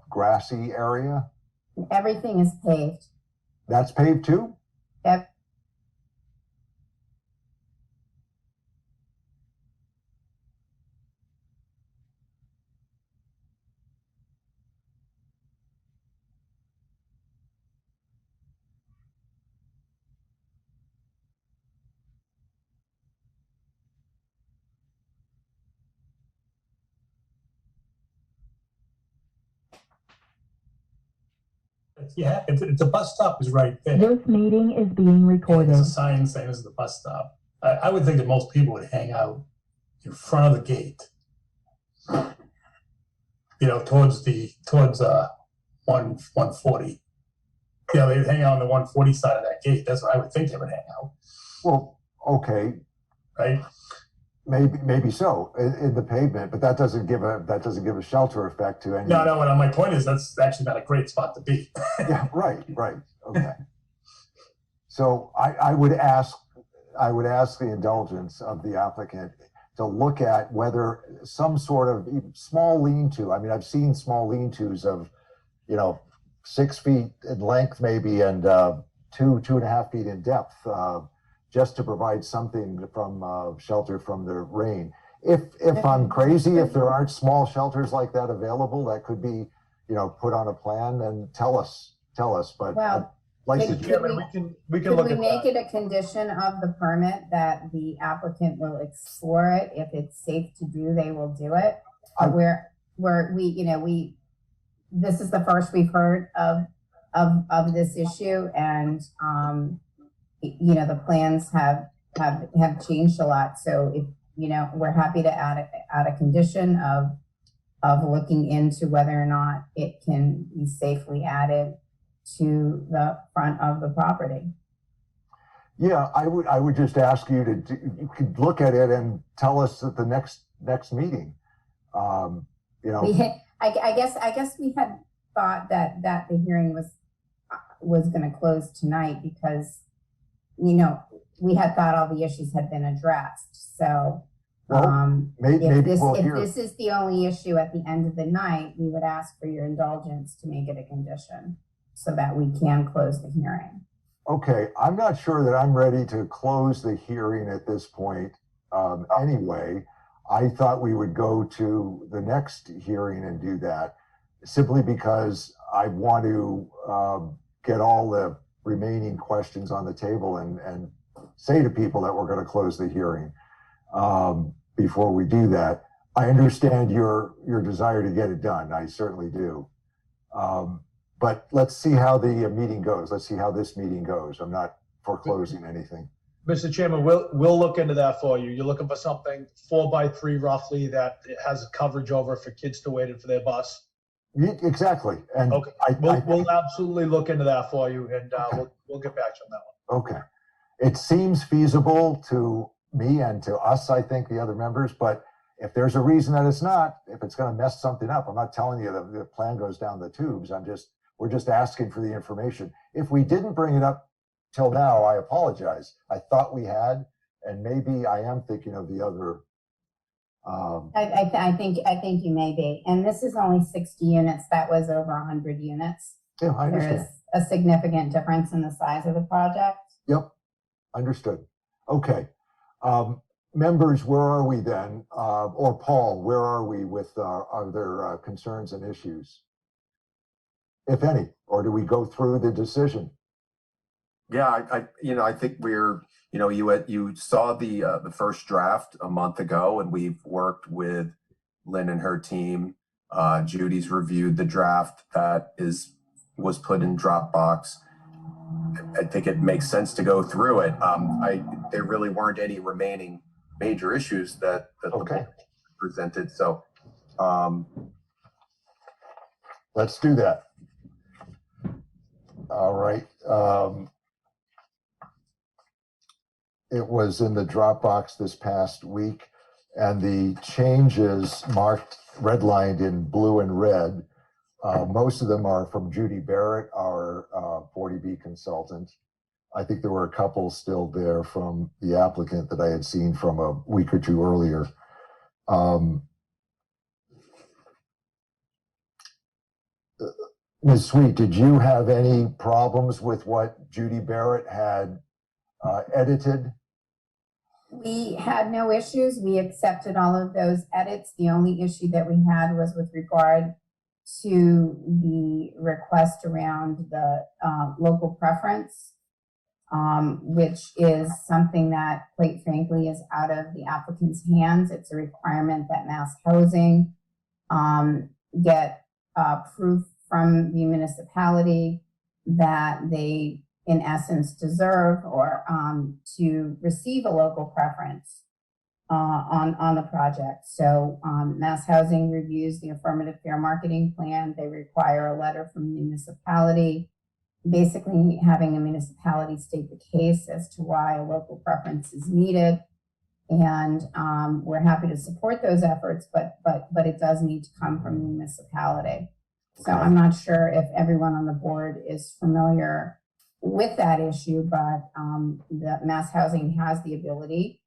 grassy area? Everything is paved. That's paved too? Yeah, it's a bus stop is right there. This meeting is being recorded. There's a sign saying this is the bus stop. I would think that most people would hang out in front of the gate. Towards 140. Yeah, they'd hang out on the 140 side of that gate. That's what I would think they would hang out. Well, okay. Right? Maybe so in the pavement, but that doesn't give a shelter effect to any. No. My point is that's actually not a great spot to be. Yeah, right. Okay. So I would ask the indulgence of the applicant to look at whether some sort of small lean-to. I mean, I've seen small lean-tos of, 6 feet in length maybe and 2.5 feet in depth, just to provide something from shelter from the rain. If I'm crazy, if there aren't small shelters like that available, that could be, put on a plan and tell us. But Well, like could to, We can could look we at make that. it a condition of the permit that the applicant will explore it? If it's safe to do, they will do it. I- But we this is the first we've heard of this issue, and the plans have changed a lot. So if we're happy to add a condition of looking into whether or not it can be safely added to the front of the property. Yeah, I would just ask you you could look at it and tell us at the next meeting. I guess we had thought that the hearing was going to close tonight because we had thought all the issues had been addressed. So if this is the only issue at the end of the night, we would ask for your indulgence to make it a condition so that we can close the hearing. Okay, I'm not sure that I'm ready to close the hearing at this point. Anyway, I thought we would go to the next hearing and do that simply because I want to get all the remaining questions on the table and say to people that we're going to close the hearing before we do that. I understand your desire to get it done. I certainly do. But let's see how the meeting goes. Let's see how this meeting goes. I'm not foreclosing anything. Mr. Chairman, we'll look into that for you. You're looking for something 4x3 roughly that has coverage over for kids to wait in for their bus. Exactly. And okay, we'll absolutely look into that for you, and we'll get back to you on that one. Okay. It seems feasible to me and to us, I think, the other members, but if there's a reason that it's not, if it's going to mess something up, I'm not telling you that the plan goes down the tubes. We're just asking for the information. If we didn't bring it up till now, I apologize. I thought we had, and maybe I am thinking of the other. I think you may be. And this is only 60 units. That was over 100 units. Yeah, I understand. There is a significant difference in the size of the project. Yep, understood. Okay. Members, where are we then? Or Paul, where are we with our other concerns and issues? If any, or do we go through the decision? Yeah, I think we're, you saw the first draft a month ago, and we've worked with Lynn and her team. Judy's reviewed the draft that was put in Dropbox. I think it makes sense to go through it. There really weren't any remaining major issues that the board presented. So let's do that. All right. It was in the Dropbox this past week, and the changes marked, redlined in blue and red. Most of them are from Judy Barrett, our 40B consultant. I think there were a couple still there from the applicant that I had seen from a week or two earlier. Ms. Sweet, did you have any problems with what Judy Barrett had edited? We had no issues. We accepted all of those edits. The only issue that we had was with regard to the request around the local preference, which is something that, quite frankly, is out of the applicant's hands. It's a requirement that Mass Housing get proof from the municipality that they, in essence, deserve or to receive a local preference on the project. So Mass Housing reviews the affirmative fair marketing plan. They require a letter from the municipality, basically having the municipality state the case as to why a local preference is needed. And we're happy to support those efforts, but it does need to come from the municipality. So I'm not sure if everyone on the board is familiar with that issue, but the Mass Housing has the ability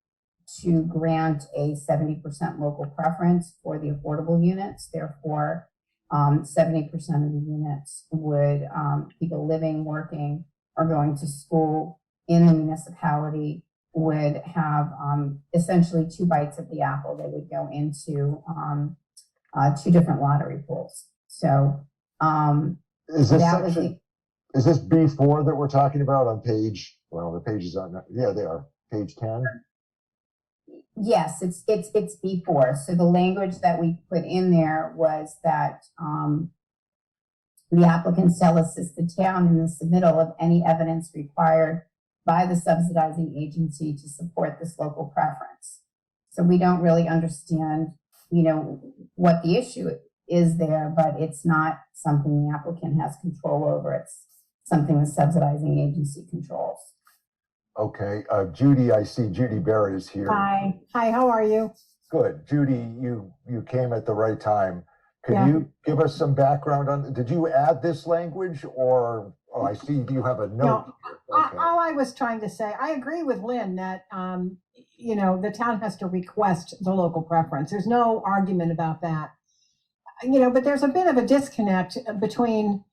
to grant a 70% local preference for the affordable units. Therefore, 70% of the units would people living, working, or going to school in the municipality would have essentially 2 bites at the apple. They would go into 2 different lottery pools. So is this section, is this B4 that we're talking about on page, well, the pages on, yeah, they are, page 10? Yes, it's B4. So the language that we put in there was that The applicant shall assist the town in the submittal of any evidence required by the subsidizing agency to support this local preference. So we don't really understand, what the issue is there, but it's not something the applicant has control over. It's something the subsidizing agency controls. Okay, Judy, I see Judy Barrett is here. Hi, how are you? Good. Judy, you came at the right time. Can Yeah. you give us some background on, did you add this language or, I see you have a note. Okay. All I was trying to say, I agree with Lynn that, the town has to request the local preference. There's no argument about that. But there's a bit of a disconnect between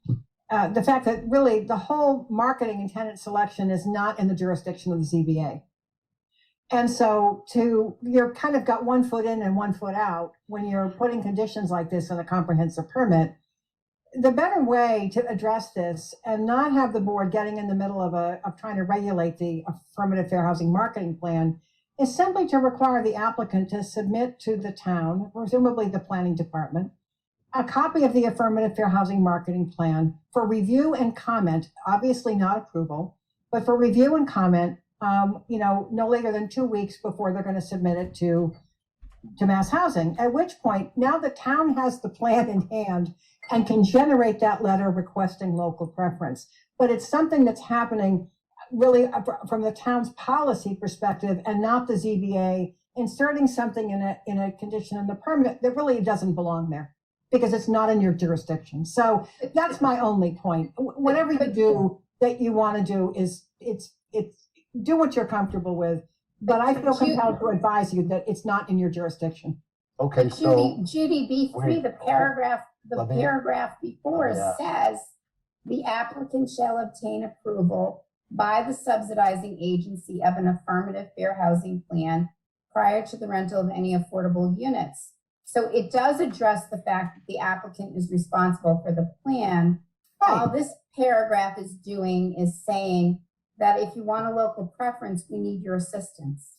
the fact that really the whole marketing and tenant selection is not in the jurisdiction of the ZBA. And so you're kind of got 1 foot in and 1 foot out when you're putting conditions like this in a comprehensive permit. The better way to address this and not have the board getting in the middle of trying to regulate the affirmative fair housing marketing plan is simply to require the applicant to submit to the town, presumably the planning department, a copy of the affirmative fair housing marketing plan for review and comment, obviously not approval, but for review and comment, no later than 2 weeks before they're going to submit it to Mass Housing, at which point now the town has the plan in hand and can generate that letter requesting local preference. But it's something that's happening really from the town's policy perspective and not the ZBA inserting something in a condition in the permit that really doesn't belong there because it's not in your jurisdiction. So that's my only point. Whatever you do that you want to do is it's do what you're comfortable with, but I feel compelled to advise you that it's not in your jurisdiction. Okay, so Judy, B3, the paragraph before yeah. says the applicant shall obtain approval by the subsidizing agency of an affirmative fair housing plan prior to the rental of any affordable units. So it does address the fact that the applicant is responsible for the plan. Right. All this paragraph is doing is saying that if you want a local preference, we need your assistance.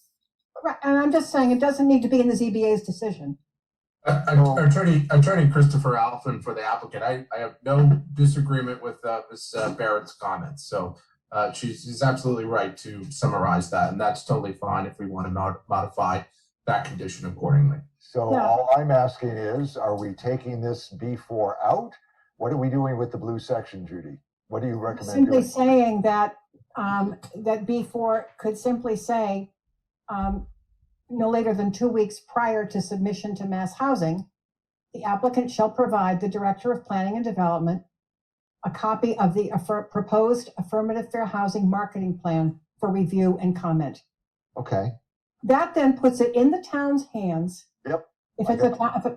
Right, and I'm just saying it doesn't need to be in the ZBA's decision. Attorney Christopher Alphen for the applicant. I have no disagreement with Ms. Barrett's comments. So she's absolutely right to summarize that, and that's totally fine if we want to modify that condition accordingly. So Yeah. all I'm asking is, are we taking this B4 out? What are we doing with the blue section, Judy? What do you recommend Simply doing? saying that that B4 could simply say no later than 2 weeks prior to submission to Mass Housing, the applicant shall provide the Director of Planning and Development a copy of the proposed affirmative fair housing marketing plan for review and comment. Okay, That then puts it in the town's hands. Yep. If it's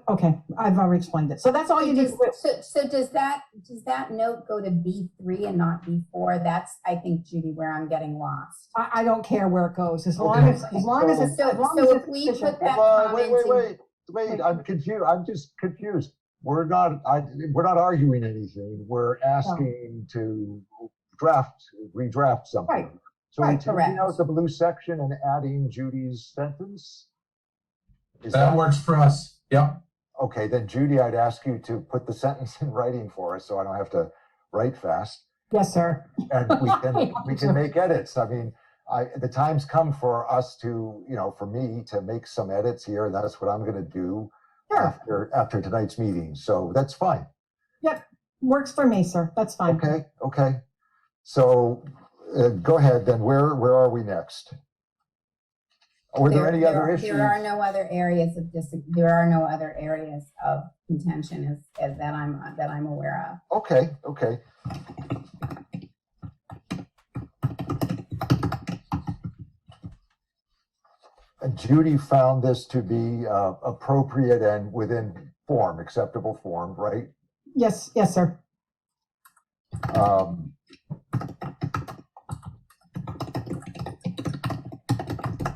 okay, I've already explained it. So that's all you need to do. So does that note go to B3 and not B4? That's, I think, Judy, where I'm getting lost. I don't care where it goes, as long Okay. as it's So if we put that Hold on, comment wait, I'm confused. I'm just confused. We're not arguing anything. We're asking to redraft something. Right. So we're Right, taking correct. out the blue section and adding Judy's sentence? Is That works for us. Yep. Okay, then Judy, I'd ask you to put the sentence in writing for us so I don't have to write fast. Yes, sir. And we can make edits. I mean, the time's come for us to, for me to make some edits here, and that's what I'm gonna do Sure. after tonight's meeting. So that's fine. Yep. Works for me, sir. That's fine. Okay. So go ahead then. Where are we next? Were there any other issues? There are no other areas of contention as that I'm aware of. Okay. And Judy found this to be appropriate and within form, acceptable form, right? Yes, sir.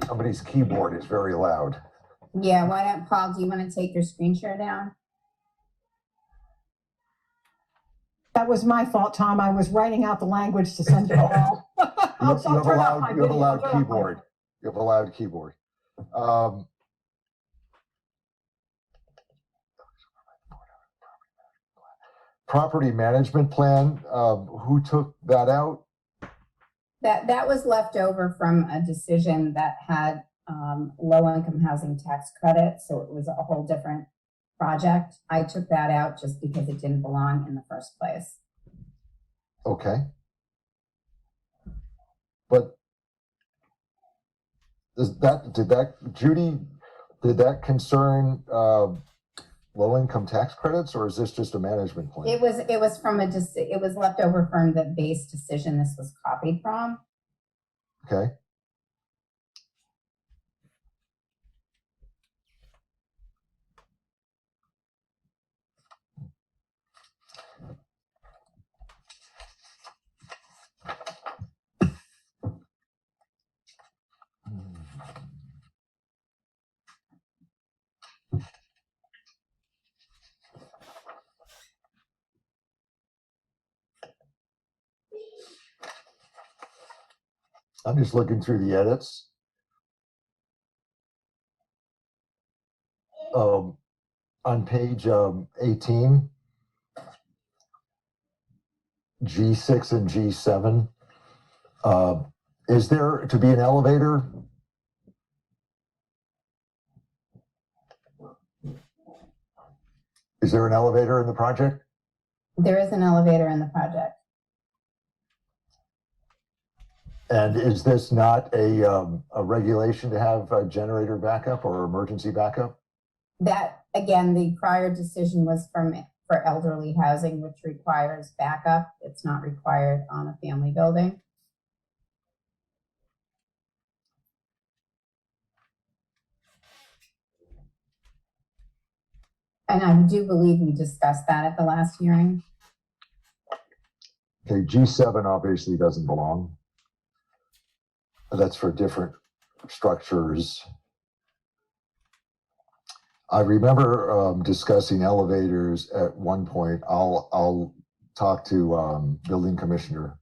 Somebody's keyboard is very loud. Yeah, why don't, Paul, do you want to take your screen share down? That was my fault, Tom. I was writing out the language to send you all. You have a loud keyboard. You have a loud keyboard. property management plan, who took that out? That was left over from a decision that had low-income housing tax credit, so it was a whole different project. I took that out just because it didn't belong in the first place. Okay. But Judy, did that concern low-income tax credits, or is this just a management plan? It was from it was left over from the base decision this was copied from. Okay. I'm just looking through the edits. On page 18, G6 and G7, is there to be an elevator? Is there an elevator in the project? There is an elevator in the project. And is this not a regulation to have a generator backup or emergency backup? That, again, the prior decision was for elderly housing, which requires backup. It's not required on a family building. And I do believe we discussed that at the last hearing. Okay, G7 obviously doesn't belong. That's for different structures. I remember discussing elevators at one point. I'll talk to building commissioner.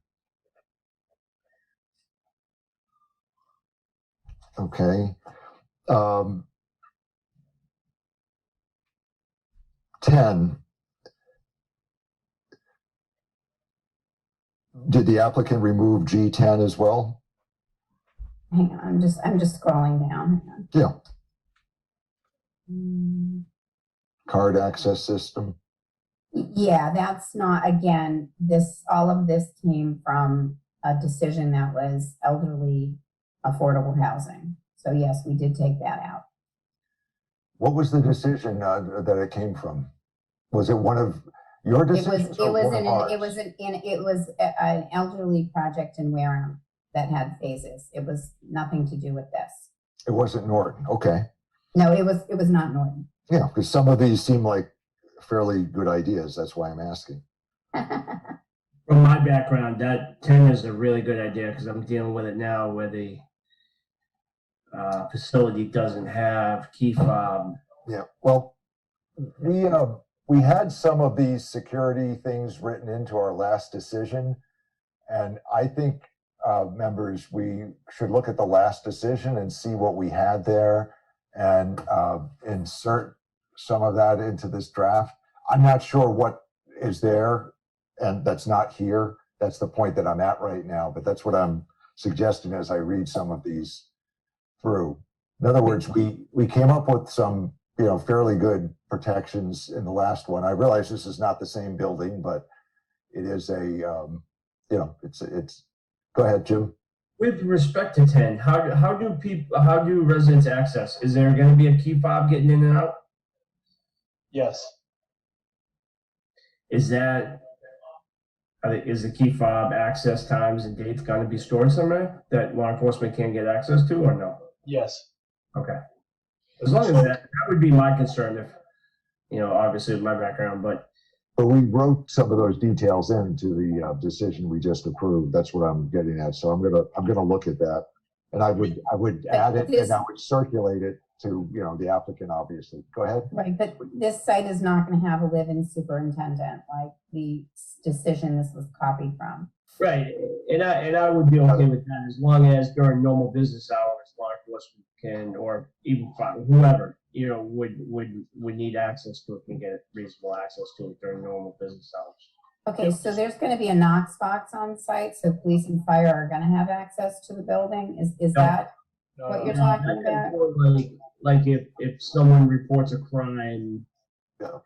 Okay. 10. Did the applicant remove G10 as well? Hang on, I'm just scrolling down. Hang on. Yeah. Card access system. Yeah, that's not, again, all of this came from a decision that was elderly affordable housing. So yes, we did take that out. What was the decision that it came from? Was it one of your decisions? It was an elderly project in Wareham that had phases. It was nothing to do with this. It wasn't Norton. Okay. No, it was not Norton. Yeah, because some of these seem like fairly good ideas. That's why I'm asking. From my background, that 10 is a really good idea because I'm dealing with it now where the facility doesn't have key fob. Yeah, well, we had some of these security things written into our last decision, and I think members, we should look at the last decision and see what we had there and insert some of that into this draft. I'm not sure what is there and that's not here. That's the point that I'm at right now, but that's what I'm suggesting as I read some of these through. In other words, we came up with some, fairly good protections in the last one. I realize this is not the same building, but it is it's, go ahead, Jim. With respect to 10, how do residents access? Is there going to be a key fob getting in and out? Yes. Is the key fob access times and dates going to be stored somewhere that law enforcement can't get access to, or no? Yes. Okay. As long as that would be my concern if, obviously with my background, but we wrote some of those details into the decision we just approved. That's what I'm getting at. So I'm gonna look at that, and I would add it and I would circulate it to the applicant. Obviously, go ahead. Right, but this site is not going to have a live-in superintendent like the decision this was copied from. right, and I would be okay with that as long as during normal business hours, law enforcement can, or even whoever would need access to it, can get reasonable access to it during normal business hours. Okay, so there's going to be a Knox box on site, so police and fire are going to have access to the building. Is No. that what you're talking about? Like if someone reports a crime, Yeah.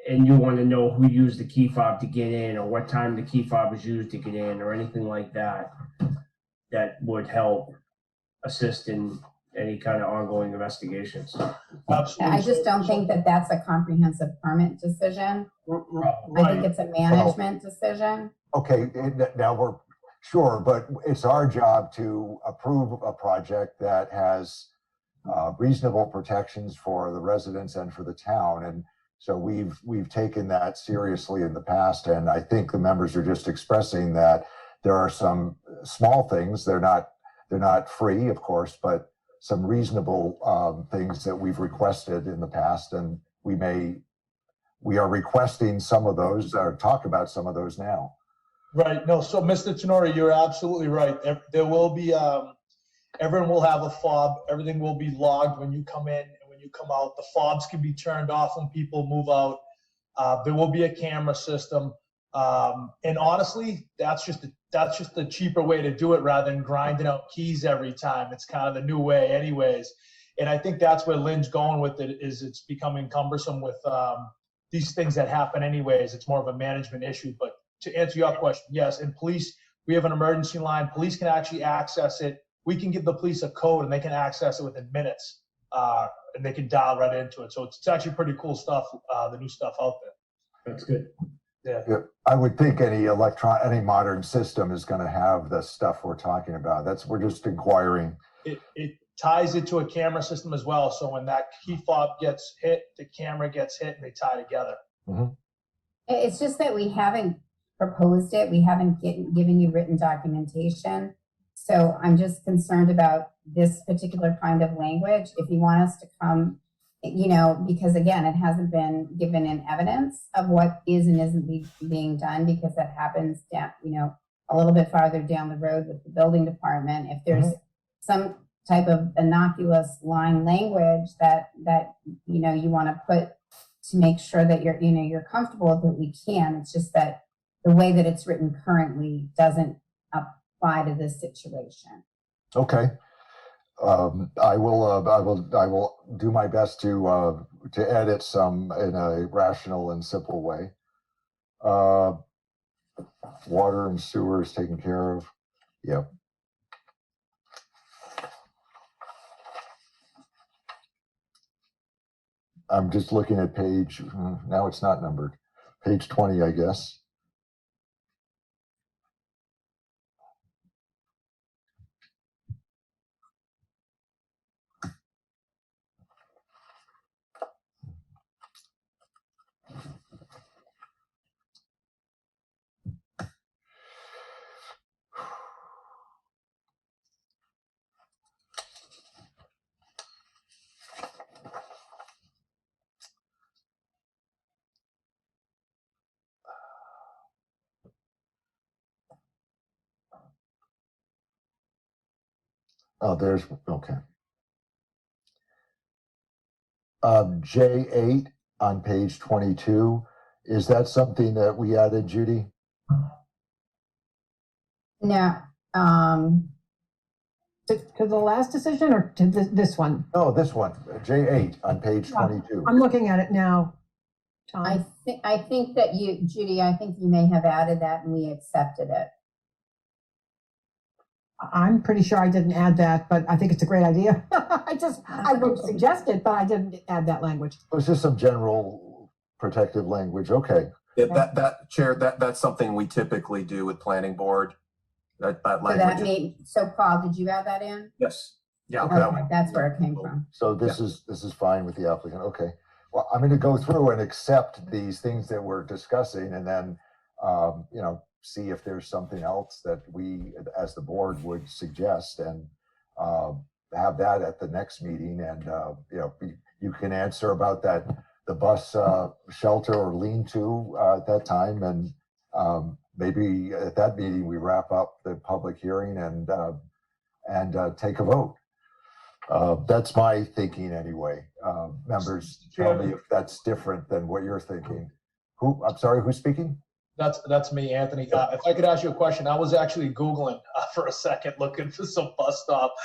and you want to know who used the key fob to get in, or what time the key fob was used to get in, or anything like that, that would help assist in any kind of ongoing investigations. I just don't think that that's a comprehensive permit decision. I think it's a management decision. Okay, now we're sure, but it's our job to approve a project that has reasonable protections for the residents and for the town. And so we've taken that seriously in the past. And I think the members are just expressing that there are some small things. They're not free, of course, but some reasonable things that we've requested in the past. And we are requesting some of those, or talk about some of those now. Right. No. So, Mr. Tenori, you're absolutely right. There will be, everyone will have a fob. Everything will be logged when you come in and when you come out. The fobs can be turned off when people move out. There will be a camera system. And honestly, that's just the cheaper way to do it rather than grinding out keys every time. It's kind of the new way anyways. And I think that's where Lynn's going with it, is it's becoming cumbersome with these things that happen anyways. It's more of a management issue. But to answer your question, yes, and police, we have an emergency line. Police can actually access it. We can give the police a code and they can access it within minutes, and they can dial right into it. So it's actually pretty cool stuff, the new stuff out there. That's good. Yeah. Yeah, I would think any modern system is going to have the stuff we're talking about. We're just inquiring. It ties it to a camera system as well. So when that key fob gets hit, the camera gets hit and they tie together. Mm-hmm. It's just that we haven't proposed it. We haven't given you written documentation. So I'm just concerned about this particular kind of language. If you want us to come, because again, it hasn't been given in evidence of what is and isn't being done, because that happens down, a little bit farther down the road with the building department. If there's some type of innocuous line language that you want to put to make sure that you're comfortable with it, we can. It's just that the way that it's written currently doesn't apply to this situation. Okay. I will do my best to edit some in a rational and simple way. Water and sewer is taken care of. Yep. I'm just looking at page, now it's not numbered, page 20, I guess. Oh, okay. J8 on page 22. Is that something that we added, Judy? No. To the last decision or to this one? No, this one, J8 on page 22. I'm looking at it now, Tom. I think that Judy, I think you may have added that and we accepted it. I'm pretty sure I didn't add that, but I think it's a great idea. I would suggest it, but I didn't add that language. It was just some general protective language. Okay. Yeah, that Chair, that's something we typically do with planning board. That language. So Paul, did you add that in? Yes. Yeah. Okay, that's where it came from. So this is fine with the applicant. Okay. Well, I'm going to go through and accept these things that we're discussing, and then see if there's something else that we, as the board, would suggest, and have that at the next meeting. And you can answer about the bus shelter or lean-to at that time, and maybe at that meeting we wrap up the public hearing and take a vote. That's my thinking anyway. Members, tell me if that's different than what you're thinking. I'm sorry, who's speaking? That's me, Anthony. If I could ask you a question, I was actually Googling for a second, looking for some bus stop.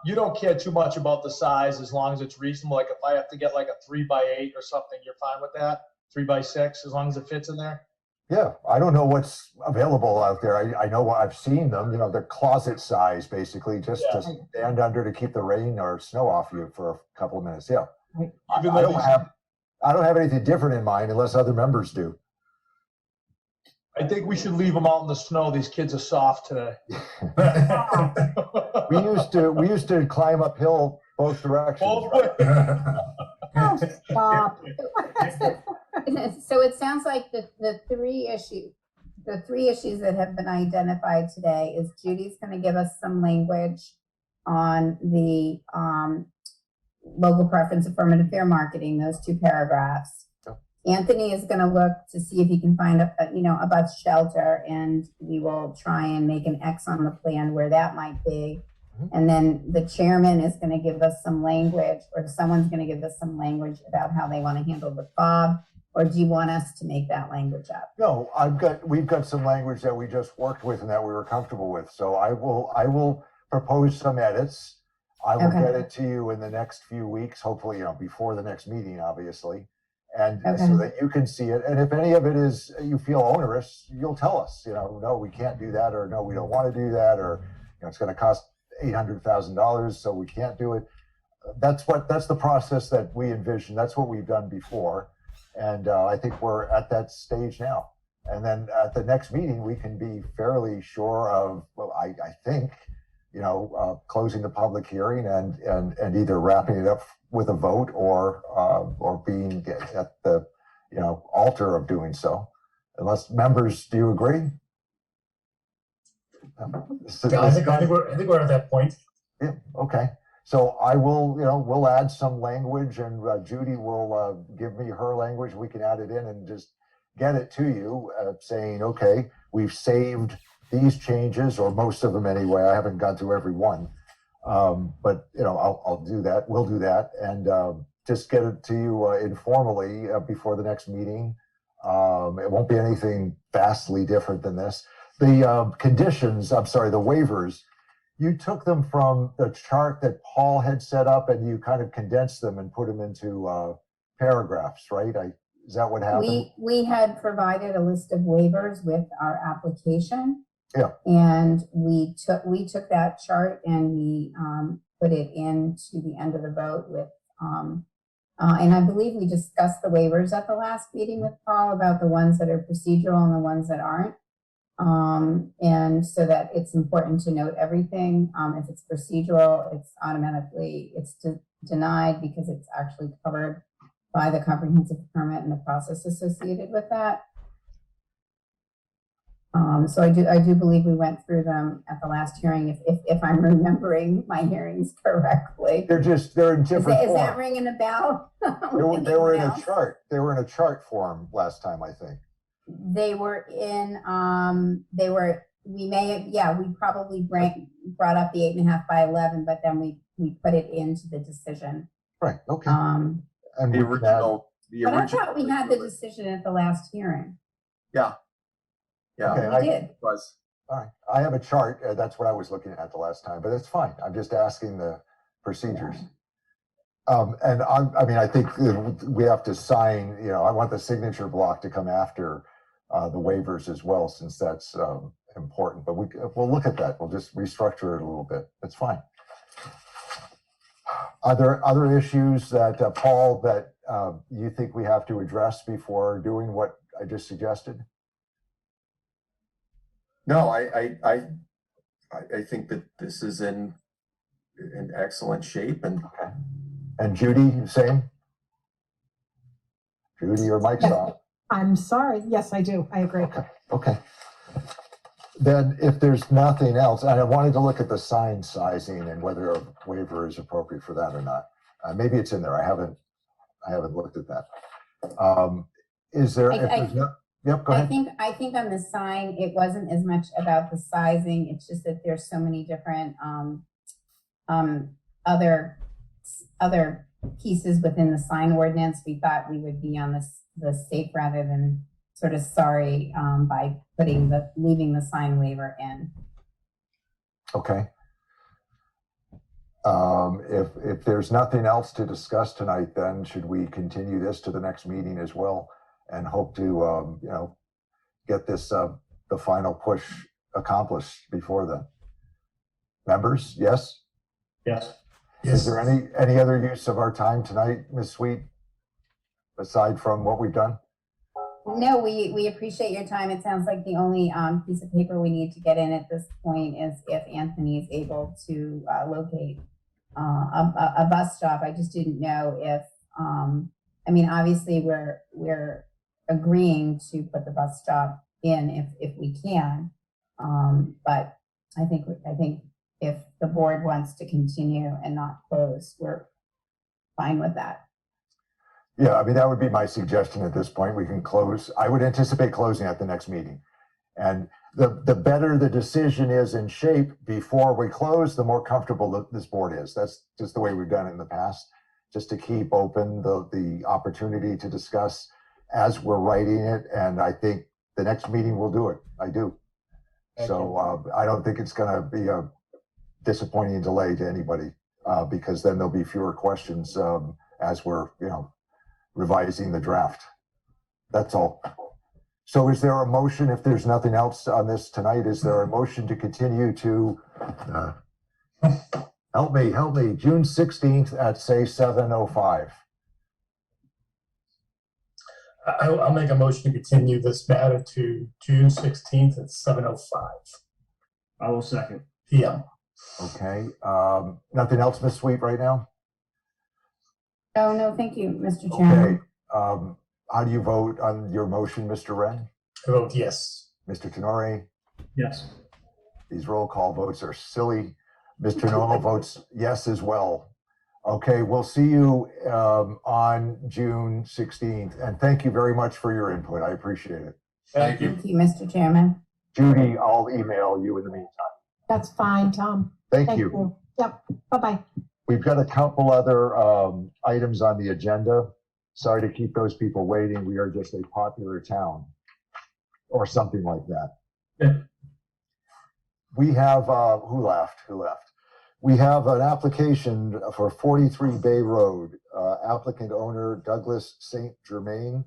You don't care too much about the size as long as it's reasonable. Like if I have to get like a 3x8 or something, you're fine with that? 3x6, as long as it fits in there? Yeah, I don't know what's available out there. I know I've seen them, you know, they're closet size basically, just to stand under to keep the rain or snow off you for a couple of minutes. Yeah. I don't have anything different in mind unless other members do. I think we should leave them out in the snow. These kids are soft today. We used to climb uphill both directions. Stop. So it sounds like the three issues that have been identified today is Judy's going to give us some language on the local preference affirmative fair marketing, those 2 paragraphs. Anthony is going to look to see if he can find a bus shelter, and we will try and make an X on the plan where that might be. And then the chairman is going to give us some language, or someone's going to give us some language about how they want to handle the fob. Or do you want us to make that language up? No, we've got some language that we just worked with and that we were comfortable with. So I will propose some edits. I will get it to you in the next few weeks, hopefully, before the next meeting, obviously. And so that you can see it. And if any of it is, you feel onerous, you'll tell us, no, we can't do that, or no, we don't want to do that, or, it's going to cost $800,000, so we can't do it. That's the process that we envision. That's what we've done before. And I think we're at that stage now. And then at the next meeting, we can be fairly sure of, well, I think, closing the public hearing and either wrapping it up with a vote or being at the, altar of doing so. Unless members, do you agree? I think we're at that point. Yeah. Okay. So I will, we'll add some language, and Judy will give me her language. We can add it in and just get it to you, saying, okay, we've saved these changes, or most of them anyway. I haven't gone through every one, but I'll do that. We'll do that, and just get it to you informally before the next meeting. It won't be anything vastly different than this. The conditions, the waivers, you took them from the chart that Paul had set up, and you kind of condensed them and put them into paragraphs, right? Is that what happened? We had provided a list of waivers with our application. Yeah. And we took that chart and we put it into the end of the vote with, and I believe we discussed the waivers at the last meeting with Paul about the ones that are procedural and the ones that aren't. And so that it's important to note everything. If it's procedural, it's automatically, denied because it's actually covered by the comprehensive permit and the process associated with that. So I do believe we went through them at the last hearing, if I'm remembering my hearings correctly. They're in different Is that ringing a bell? They were in a chart. They were in a chart form last time, I think. They were in, we probably brought up the 8.5 by 11, but then we put it into the decision. Right, okay. And the original. But I thought we had the decision at the last hearing. Yeah. Yeah. Okay, we did. It was. All right. I have a chart. That's what I was looking at the last time, but it's fine. I'm just asking the procedures. And I think we have to sign, I want the signature block to come after the waivers as well, since that's important, but we'll look at that. We'll just restructure it a little bit. That's fine. Are there other issues that, Paul, that you think we have to address before doing what I just suggested? No, I think that this is in excellent shape, and okay. And Judy, same? Judy, your mic's off. I'm sorry. Yes, I do. I agree. Okay. Then if there's nothing else, and I wanted to look at the sign sizing and whether a waiver is appropriate for that or not. Maybe it's in there. I haven't looked at that. Is there? Yep, go ahead. I think on the sign, it wasn't as much about the sizing. It's just that there's so many different other pieces within the sign ordinance, we thought we would be on the safe rather than sort of sorry by leaving the sign waiver in. Okay. If there's nothing else to discuss tonight, then should we continue this to the next meeting as well and hope to, get this, the final push accomplished before then? Members, yes? Yes. Is there any other use of our time tonight, Ms. Sweet, aside from what we've done? No, we appreciate your time. It sounds like the only piece of paper we need to get in at this point is if Anthony is able to locate a bus stop. I just didn't know if, obviously we're agreeing to put the bus stop in if we can. But I think if the board wants to continue and not close, we're fine with that. Yeah, that would be my suggestion at this point. We can close. I would anticipate closing at the next meeting. And the better the decision is in shape before we close, the more comfortable this board is. That's just the way we've done it in the past, just to keep open the opportunity to discuss as we're writing it. And I think the next meeting will do it. I do. So I don't think it's going to be a disappointing delay to anybody because then there'll be fewer questions as we're, revising the draft. That's all. So is there a motion, if there's nothing else on this tonight, is there a motion to continue to, help me, June 16th at say 7:05? I'll make a motion to continue this matter to June 16th at 7:05 I will second. p.m. Okay, nothing else, Ms. Sweet, right now? Oh, no, thank you, Mr. Chairman. Okay, how do you vote on your motion, Mr. Wren? I vote yes. Mr. Tenori? Yes. These roll call votes are silly. Mr. Noel votes yes as well. Okay, we'll see you on June 16th. And thank you very much for your input. I appreciate it. Thank you. Thank you, Mr. Chairman. Judy, I'll email you in the meantime. That's fine, Tom. Thank you. Yep, bye-bye. We've got a couple other items on the agenda. Sorry to keep those people waiting. We are just a popular town or something like that. Yeah. We have, who left? We have an application for 43 Bay Road, applicant owner Douglas St. Germain.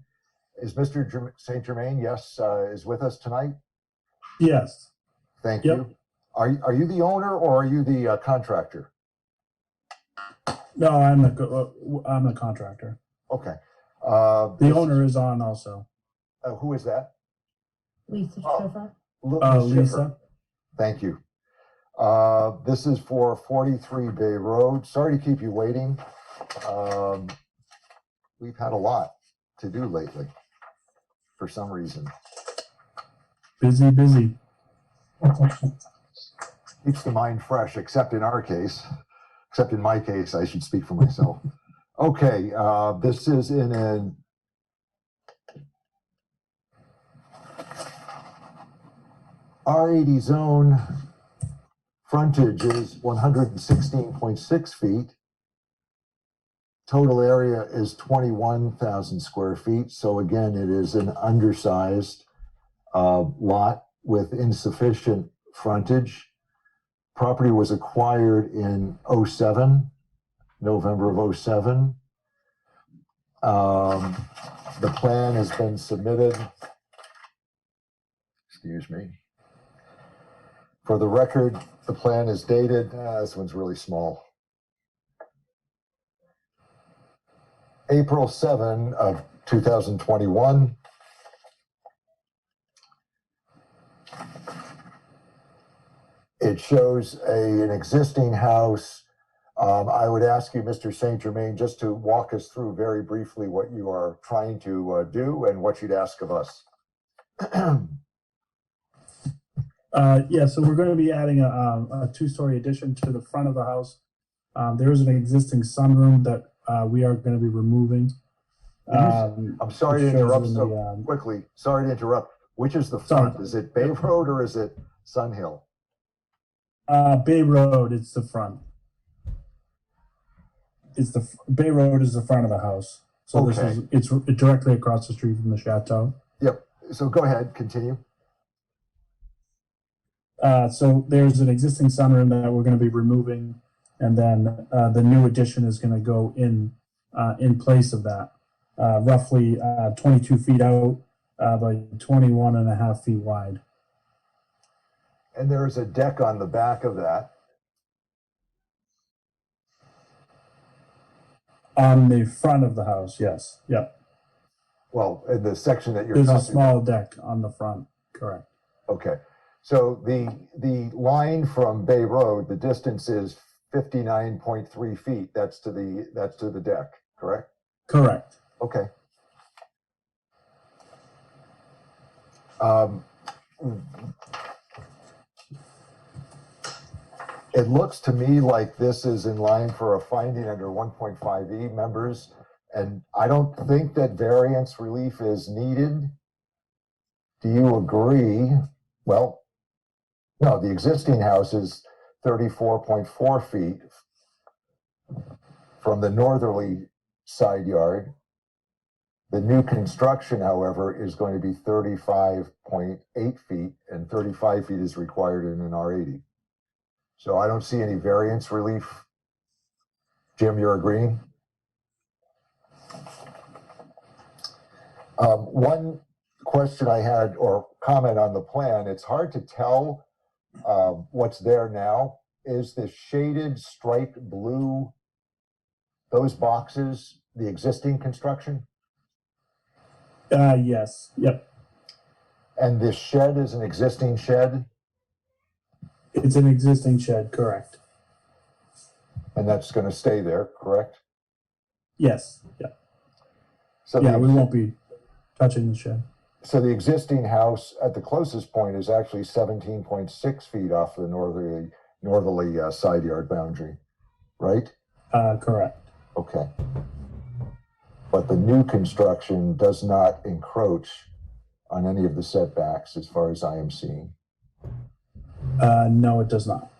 Is Mr. St. Germain, yes, is with us tonight? Yes. Thank Yep. you. Are you the owner or are you the contractor? No, I'm the contractor. Okay. The owner is on also. Who is that? Lisa Oh. Schiffer. Lisa. Thank you. This is for 43 Bay Road. Sorry to keep you waiting. We've had a lot to do lately for some reason. Busy. Keeps the mind fresh, except in our case. Except in my case, I should speak for myself. Okay, this is in an R80 zone. Frontage is 116.6 feet. Total area is 21,000 square feet. So again, it is an undersized lot with insufficient frontage. Property was acquired in 07, November of 07. The plan has been submitted. Excuse me. For the record, the plan is dated, this one's really small. April 7 of 2021. It shows an existing house. I would ask you, Mr. St. Germain, just to walk us through very briefly what you are trying to do and what you'd ask of us. Yeah, so we're going to be adding a two-story addition to the front of the house. There is an existing sunroom that we are going to be removing. I'm sorry to interrupt so quickly. Sorry to interrupt. Which is the front? Is it Bay Road or is it Sun Hill? Bay Road, it's the front. it's the Bay Road is the front of the house. So this Okay. is it's directly across the street from the chateau. Yep. So go ahead, continue. So there's an existing sunroom that we're going to be removing, and then the new addition is going to go in place of that, roughly 22 feet out by 21 and a half feet wide. And there is a deck on the back of that. On the front of the house, yes. Yep. Well, in the section that you're There's a talking small deck on the front, correct. Okay, so the line from Bay Road, the distance is 59.3 feet. That's to the deck, correct? Correct. Okay. It looks to me like this is in line for a finding under 1.5E, members, and I don't think that variance relief is needed. Do you agree? Well, no, the existing house is 34.4 feet from the northerly side yard. The new construction, however, is going to be 35.8 feet, and 35 feet is required in an R80. So I don't see any variance relief. Jim, you're agreeing? One question I had, or comment on the plan, it's hard to tell what's there now. Is the shaded striped blue, those boxes, the existing construction? Yes. Yep. And this shed is an existing shed? It's an existing shed, correct. And that's going to stay there, correct? Yes. Yeah. So yeah, we won't be touching the shed. So the existing house at the closest point is actually 17.6 feet off the northerly side yard boundary, right? Correct. Okay. But the new construction does not encroach on any of the setbacks as far as I am seeing. No, it does not.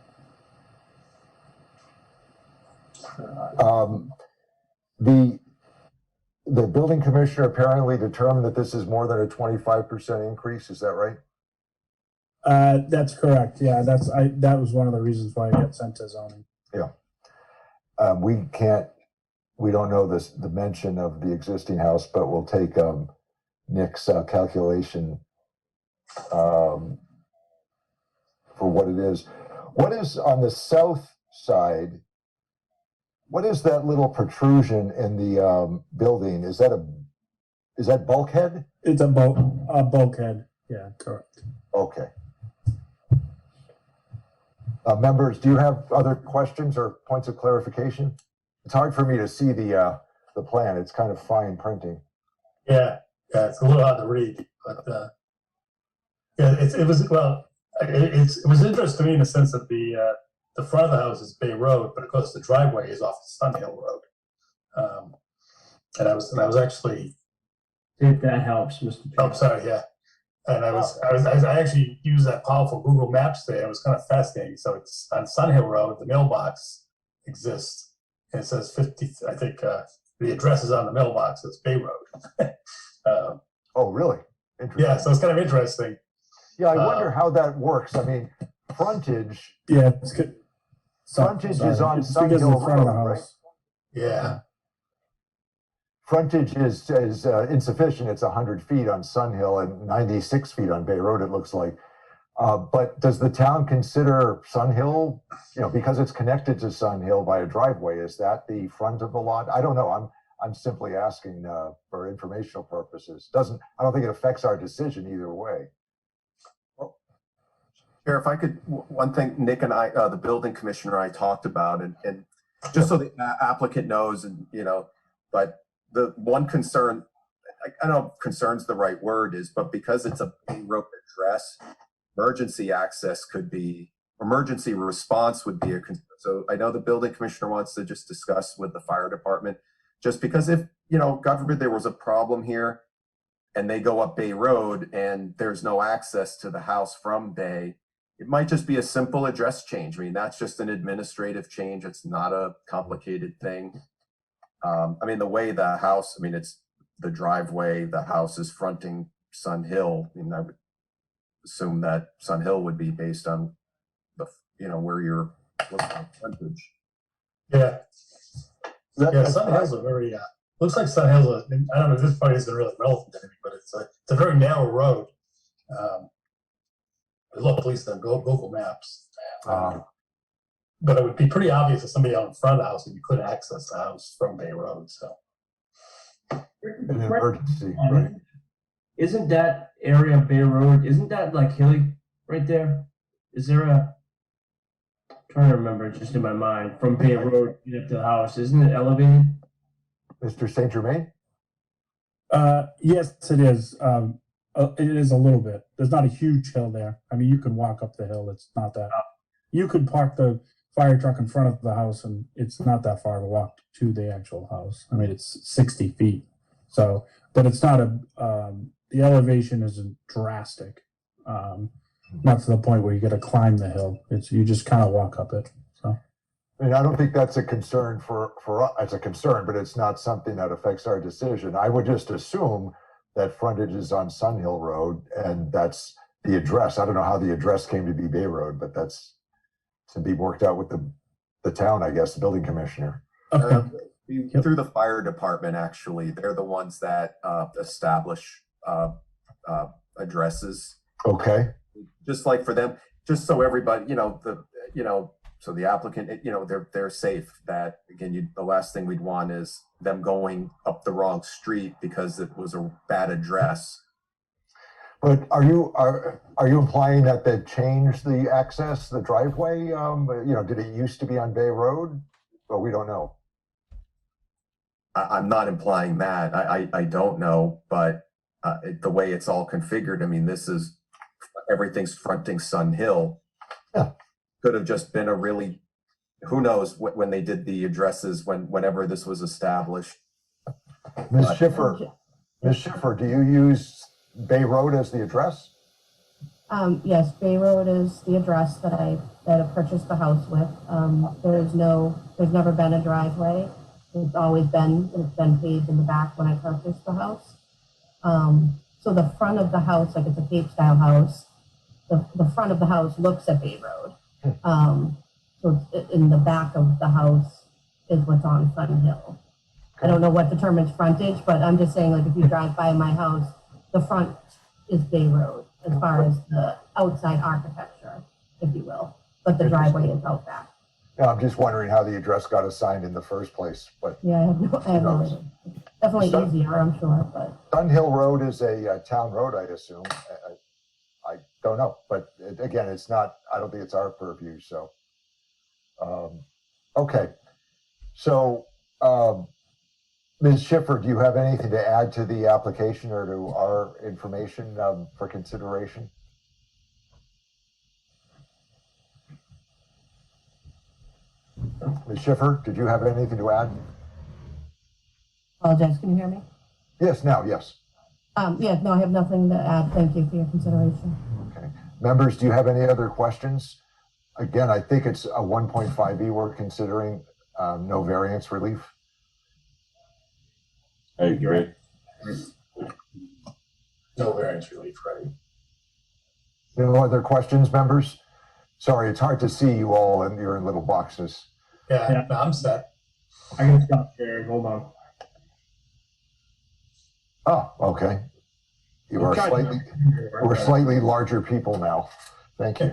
The building commissioner apparently determined that this is more than a 25% increase. Is that right? That's correct. Yeah, that was one of the reasons why I got sent to zoning. Yeah. We don't know this dimension of the existing house, but we'll take Nick's calculation for what it is. What is on the south side? What is that little protrusion in the building? Is that bulkhead? It's a bulkhead. Yeah, correct. Okay. Members, do you have other questions or points of clarification? It's hard for me to see the plan. It's kind of fine printing. Yeah, it's a little hard to read, but yeah, it was interesting to me in the sense that the front of the house is Bay Road, but of course the driveway is off Sun Hill Road. And I was actually. If that helps, Mr. Oh, sorry, yeah. And I actually used that powerful Google Maps there. It was kind of fascinating. So it's on Sun Hill Road, the mailbox exists. And it says 50, I think the address is on the mailbox. It's Bay Road. Oh, really? Interesting. Yeah, so it's kind of interesting. Yeah, I wonder how that works. I mean, frontage. Yeah, it's good. Frontage is on It's Sun because of Hill the front of the Road, right? house. Yeah. Frontage is insufficient. It's 100 feet on Sun Hill and 96 feet on Bay Road, it looks like. But does the town consider Sun Hill, because it's connected to Sun Hill by a driveway, is that the front of the lot? I don't know. I'm simply asking for informational purposes. I don't think it affects our decision either way. Chair, if I could, one thing Nick and I, the building commissioner and I talked about, and just so the applicant knows, and but the one concern, I don't know if concern's the right word is, but because it's a Bay Road address, emergency response would be a concern. So I know the building commissioner wants to just discuss with the fire department, just because if, God forbid there was a problem here and they go up Bay Road and there's no access to the house from Bay, it might just be a simple address change. I mean, that's just an administrative change. It's not a complicated thing. I mean, the way the house, I mean, it's the driveway, the house is fronting Sun Hill. I mean, I would assume that Sun Hill would be based on the, where you're looking at frontage. Yeah. Yeah, Sun Hill's a very, looks like Sun Hill's I don't know, this part isn't really relevant to anything, but it's a very narrow road. Look, at least on Google Maps. But it would be pretty obvious to somebody out in front of the house that you could access the house from Bay Road, so. An emergency, right? Isn't that area of Bay Road, isn't that like hilly right there? Is there trying to remember, just in my mind, from Bay Road to get up to the house, isn't it elevated? Mr. St. Germain? Yes, it is. It is a little bit. There's not a huge hill there. I mean, you can walk up the hill. It's not that. You could park the fire truck in front of the house, and it's not that far to walk to the actual house. I mean, it's 60 feet. So, but it's not the elevation isn't drastic. Not to the point where you got to climb the hill. You just kind of walk up it. So. I mean, I don't think that's a concern for us. It's a concern, but it's not something that affects our decision. I would just assume that frontage is on Sun Hill Road, and that's the address. I don't know how the address came to be Bay Road, but that's to be worked out with the town, I guess, the building commissioner. Okay. Through the fire department, actually, they're the ones that establish addresses. Okay. Just like for them, just so everybody, so the applicant, they're safe. That again, the last thing we'd want is them going up the wrong street because it was a bad address. But are you implying that they've changed the access, the driveway? Did it used to be on Bay Road? Well, we don't know. I'm not implying that. I don't know, but the way it's all configured, I mean, everything's fronting Sun Hill. Yeah. Could have just been who knows when they did the addresses, whenever this was established. Ms. Schiffer, do you use Bay Road as the address? Yes, Bay Road is the address that I purchased the house with. There's never been a driveway. It's been paved in the back when I purchased the house. So the front of the house, like it's a Cape style house, the front of the house looks at Bay Road. So in the back of the house is what's on Sun Hill. I don't know what determines frontage, but I'm just saying, like, if you drive by my house, the front is Bay Road as far as the outside architecture, if you will, but the driveway is out back. No, I'm just wondering how the address got assigned in the first place, but. Yeah, I have no idea. Definitely easier, I'm sure, but. Sun Hill Road is a town road, I assume. I don't know, but again, I don't think it's our purview, so. Okay. So, Ms. Schiffer, do you have anything to add to the application or to our information for consideration? Ms. Schiffer, did you have anything to add? Apologize, can you hear me? Yes, now, yes. No, I have nothing to add. Thank you for your consideration. Okay. Members, do you have any other questions? Again, I think it's a 1.5E we're considering, no variance relief. I agree. No variance relief, right? No other questions, members? Sorry, it's hard to see you all and you're in little boxes. Yeah, no, I'm set. I can stop sharing. Hold on. Oh, okay. We're slightly larger people now. Thank you.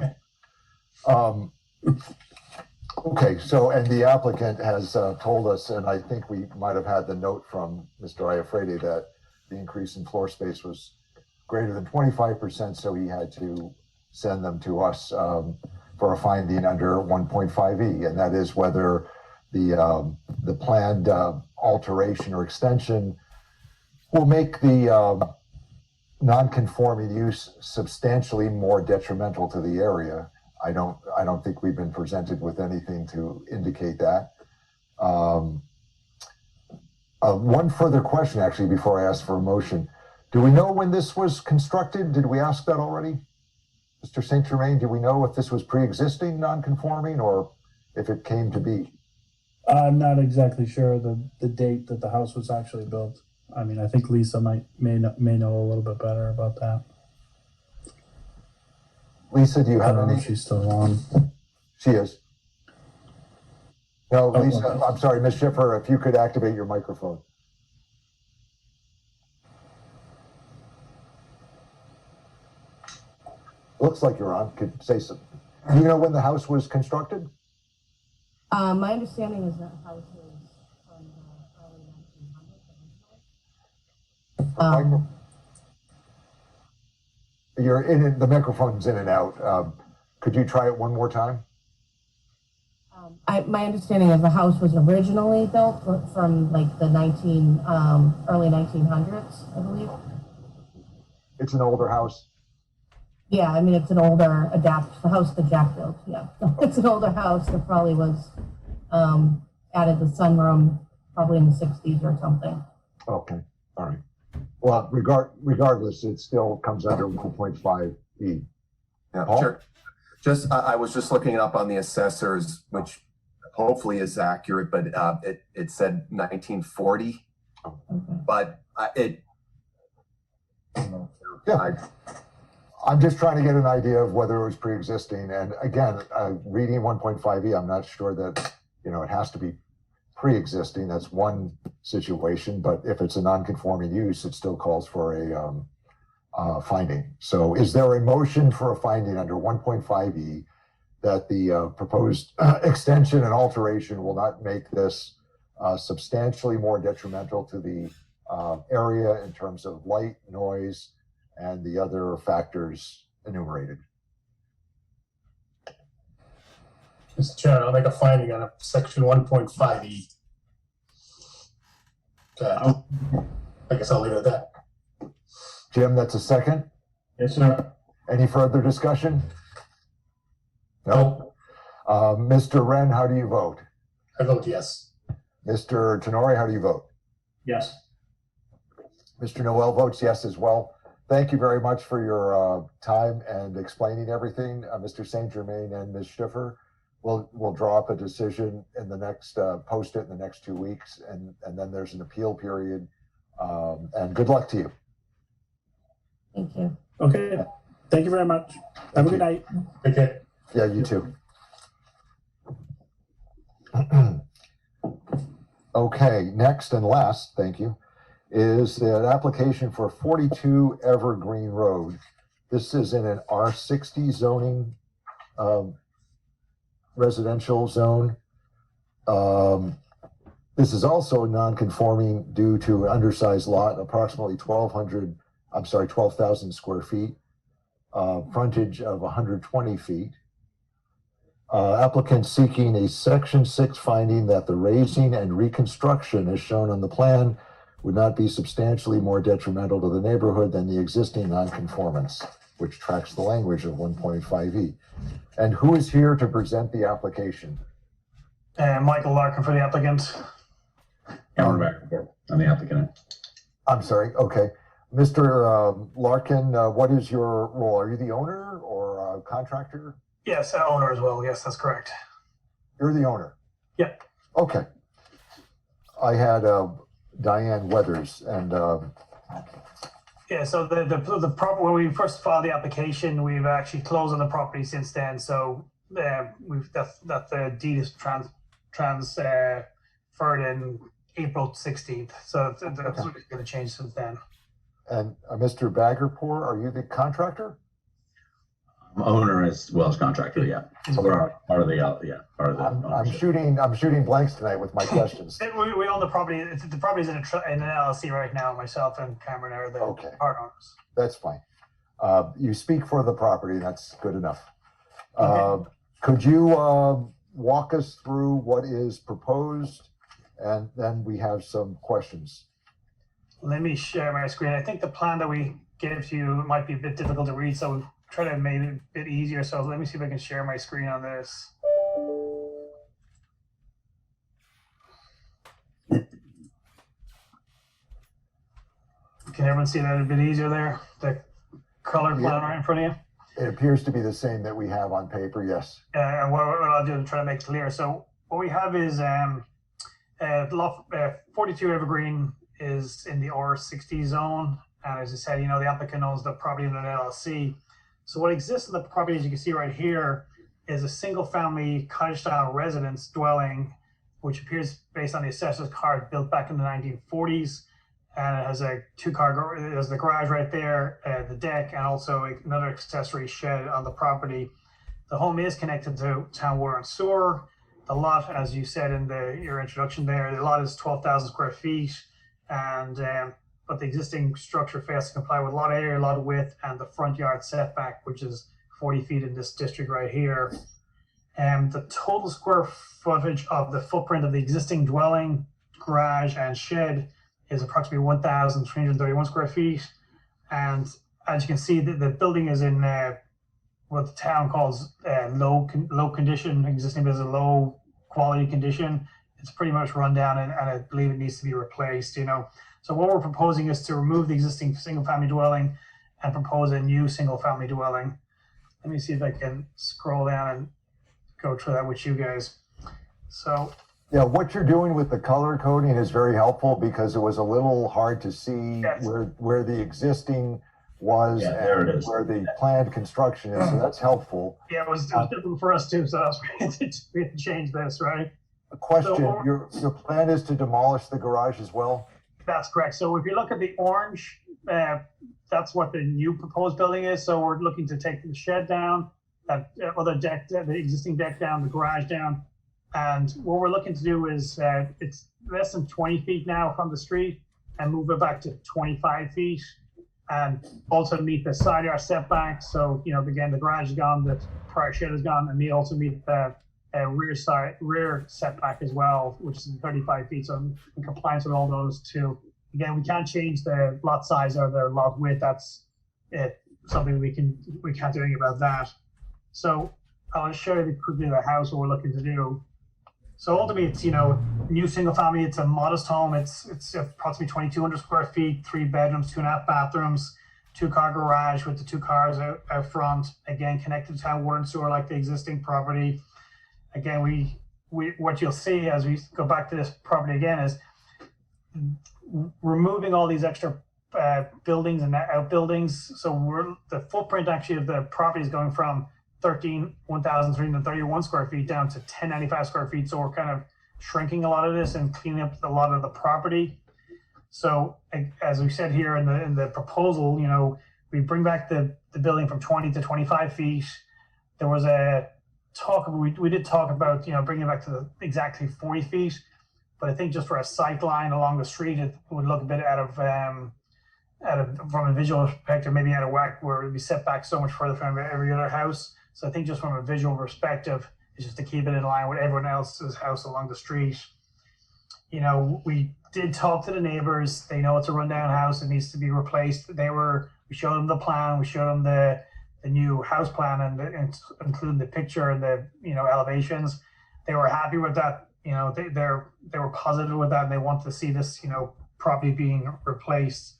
Okay, so, and the applicant has told us, and I think we might have had the note from Mr. Iafredi that the increase in floor space was greater than 25%, so he had to send them to us for a finding under 1.5E, and that is whether the planned alteration or extension will make the non-conforming use substantially more detrimental to the area. I don't think we've been presented with anything to indicate that. One further question, actually, before I ask for a motion. Do we know when this was constructed? Did we ask that already? Mr. St. Germain, do we know if this was pre-existing non-conforming or if it came to be? I'm not exactly sure the date that the house was actually built. I mean, I think Lisa may know a little bit better about that. Lisa, do you I have don't know any? if she's still on. She is. No, Oh, Lisa, okay. I'm sorry, Ms. Schiffer, if you could activate your microphone. Looks like you're on. Could say something. Do you know when the house was constructed? My understanding is that the house is from the early 1900s. You're in it, the microphone's in and out. Could you try it one more time? My understanding is the house was originally built from like the early 1900s, I believe. It's an older house. Yeah, I mean, it's an older the house that Jack built, yeah. It's an older house that probably was added the sunroom probably in the 60s or something. Okay, all right. Well, regardless, it still comes under 1.5E. Yeah, Paul? sure. I was just looking it up on the assessors, which hopefully is accurate, but it said 1940, but I'm just trying to get an idea of whether it was pre-existing. And again, reading 1.5E, I'm not sure that, it has to be pre-existing. That's one situation. But if it's a non-conforming use, it still calls for a finding. So is there a motion for a finding under 1.5E that the proposed extension and alteration will not make this substantially more detrimental to the area in terms of light, noise, and the other factors enumerated? Mr. Chairman, I'll make a finding on section 1.5E. Okay. I guess I'll leave it at that. Jim, that's a second? Yes, sir. Any further discussion? No. Mr. Wren, how do you vote? I vote yes. Mr. Tenori, how do you vote? Yes. Mr. Noel votes yes as well. Thank you very much for your time and explaining everything. Mr. St. Germain and Ms. Schiffer, we'll draw up a decision in the next, post it in the next 2 weeks, and then there's an appeal period. And good luck to you. Thank you. Okay. Thank you very much. Have a good night. Okay. Yeah, you too. Okay, next and last, thank you, is an application for 42 Evergreen Road. This is in an R60 zoning residential zone. This is also non-conforming due to an undersized lot, approximately 12,000 square feet, frontage of 120 feet. Applicant seeking a section 6 finding that the raising and reconstruction as shown on the plan would not be substantially more detrimental to the neighborhood than the existing nonconformance, which tracks the language of 1.5E. And who is here to present the application? Michael Larkin for the applicant. Alan Rappaport, I'm the applicant. I'm sorry, okay. Mr. Larkin, what is your role? Are you the owner or a contractor? Yes, owner as well. Yes, that's correct. You're the owner? Yep. Okay. I had Diane Weathers and Yeah, so the proper when we first filed the application, we've actually closed on the property since then. So that the deed is transferred in April 16th. So that's going to change since then. And Mr. Baggerpour, are you the contractor? I'm owner as well as contractor, yeah. So we're part of the I'm shooting blanks tonight with my questions. We own the property. The property's in an LLC right now. Myself and Cameron are the part owners. That's fine. You speak for the property. That's good enough. Could you walk us through what is proposed? And then we have some questions. Let me share my screen. I think the plan that we gave to you might be a bit difficult to read, so we've tried to make it a bit easier. So let me see if I can share my screen on this. Can everyone see that a bit easier there? The color plan right in front of you? It appears to be the same that we have on paper, yes. And what I'll do to try to make it clear. So what we have is lot 42 Evergreen is in the R60 zone, and as I said, the applicant owns the property in an LLC. So what exists in the property, as you can see right here, is a single-family cottage-style residence dwelling, which appears based on the assessor's card built back in the 1940s, and it has a two-car. There's the garage right there, the deck, and also another accessory shed on the property. The home is connected to town water and sewer. The lot, as you said in your introduction there, the lot is 12,000 square feet, and but the existing structure fails to comply with lot area, lot width, and the front yard setback, which is 40 feet in this district right here. And the total square footage of the footprint of the existing dwelling, garage, and shed is approximately 1,331 square feet. And as you can see, the building is in what the town calls low condition. Existing is a low quality condition. It's pretty much run down, and I believe it needs to be replaced. So what we're proposing is to remove the existing single family dwelling and propose a new single family dwelling. Let me see if I can scroll down and go through that with you guys. So yeah, what you're doing with the color coding is very helpful because it was a little hard to see where the existing was and where the planned construction is. So that's helpful. Yeah, it was different for us too. So that's we had to change this, right? A question: So, your plan is to demolish the garage as well? That's correct. So if you look at the orange, that's what the new proposed building is. So we're looking to take the shed down, that other deck, the existing deck down, the garage down. And what we're looking to do is it's less than 20 feet now from the street and move it back to 25 feet and also meet the side yard setback. So, again, the garage is gone, the prior shed is gone, and we also meet the rear setback as well, which is 35 feet. So in compliance with all those two. Again, we can't change the lot size or the lot width. That's something we can't do anything about that. So I'll show you quickly the house, what we're looking to do. So ultimately, it's new single family. It's a modest home. It's approximately 2,200 square feet, 3 bedrooms, 2.5 bathrooms, 2-car garage with the 2 cars out front. Again, connected to town water and sewer like the existing property. Again, we what you'll see as we go back to this property again is removing all these extra buildings and outbuildings. So the footprint actually of the property is going from 1,331 square feet down to 1,095 square feet. So we're kind of shrinking a lot of this and cleaning up a lot of the property. So as we said here in the proposal, we bring back the building from 20 to 25 feet. There was a talk, we did talk about, bringing it back to exactly 40 feet, but I think just for a sight line along the street, it would look a bit from a visual perspective, maybe out of whack, where it would be set back so much further from every other house. So I think just from a visual perspective, it's just to keep it in line with everyone else's house along the street. We did talk to the neighbors. They know it's a rundown house. It needs to be replaced. We showed them the plan. We showed them the new house plan and including the picture and the elevations. They were happy with that. They were positive with that, and they want to see this property being replaced.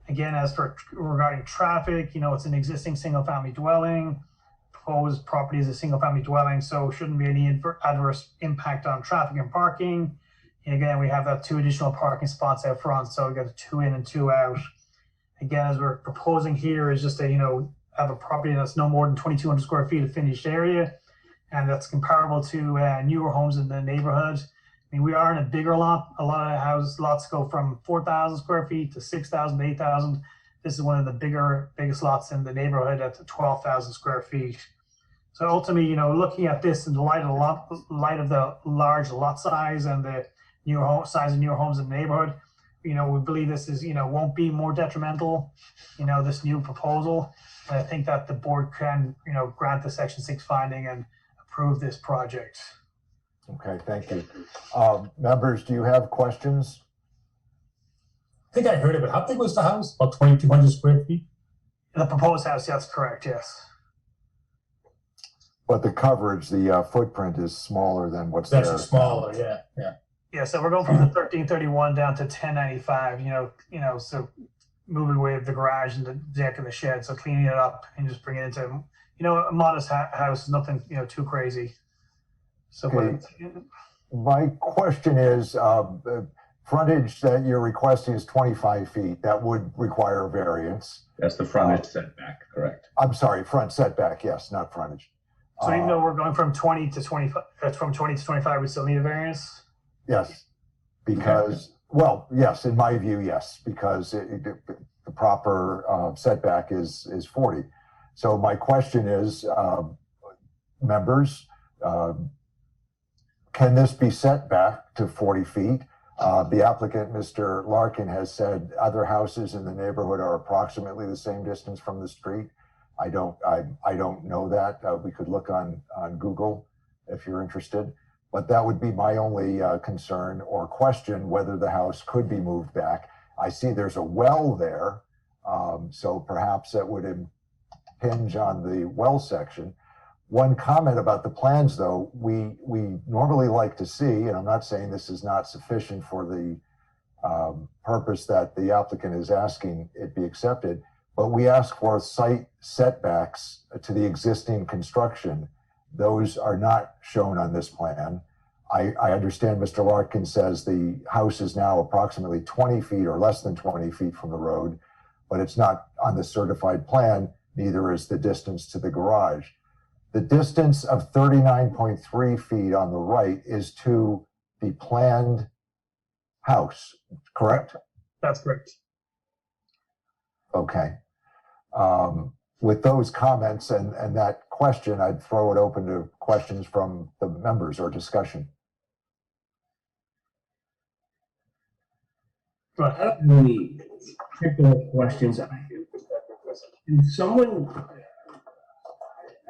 Again, as for regarding traffic, it's an existing single family dwelling. Proposed property is a single family dwelling, so shouldn't be any adverse impact on traffic and parking. And again, we have that 2 additional parking spots out front, so we got 2 in and 2 out. Again, as we're proposing here is just have a property that's no more than 2,200 square feet of finished area, and that's comparable to newer homes in the neighborhood. I mean, we are in a bigger lot. A lot of lots go from 4,000 square feet to 6,000 to 8,000. This is one of the biggest lots in the neighborhood at 12,000 square feet. So ultimately, looking at this in the light of the large lot size and the size of newer homes in the neighborhood, we believe this is, won't be more detrimental, this new proposal. And I think that the board can, grant the Section 6 finding and approve this project. Okay, thank you. Members, do you have questions? I think I heard of it. How big was the house? About 2,200 square feet? The proposed house, that's correct, yes. But the coverage, the footprint is smaller than what's there. That's smaller, yeah. Yeah, so we're going from the 1,331 down to 1,095, so moving away with the garage and the deck and the shed, so cleaning it up and just bringing it into, a modest house, nothing, too crazy. So, Okay. My question is, frontage that you're requesting is 25 feet. That would require a variance. That's the frontage setback, correct? I'm sorry, front setback, yes, not frontage. So even though we're going from 20 to 25, from 20 to 25, we still need a variance? Yes, because, well, yes, in my view, yes, because the proper setback is 40. So my question is, members, can this be set back to 40 feet? The applicant, Mr. Larkin, has said other houses in the neighborhood are approximately the same distance from the street. I don't know that. We could look on Google if you're interested, but that would be my only concern or question, whether the house could be moved back. I see there's a well there, so perhaps that would impinge on the well section. One comment about the plans, though, we normally like to see, and I'm not saying this is not sufficient for the purpose that the applicant is asking it be accepted, but we ask for site setbacks to the existing construction. Those are not shown on this plan. I understand Mr. Larkin says the house is now approximately 20 feet or less than 20 feet from the road, but it's not on the certified plan, neither is the distance to the garage. The distance of 39.3 feet on the right is to the planned house, correct? That's correct. Okay. With those comments and that question, I'd throw it open to questions from the members or discussion. I don't have any particular questions. Can someone,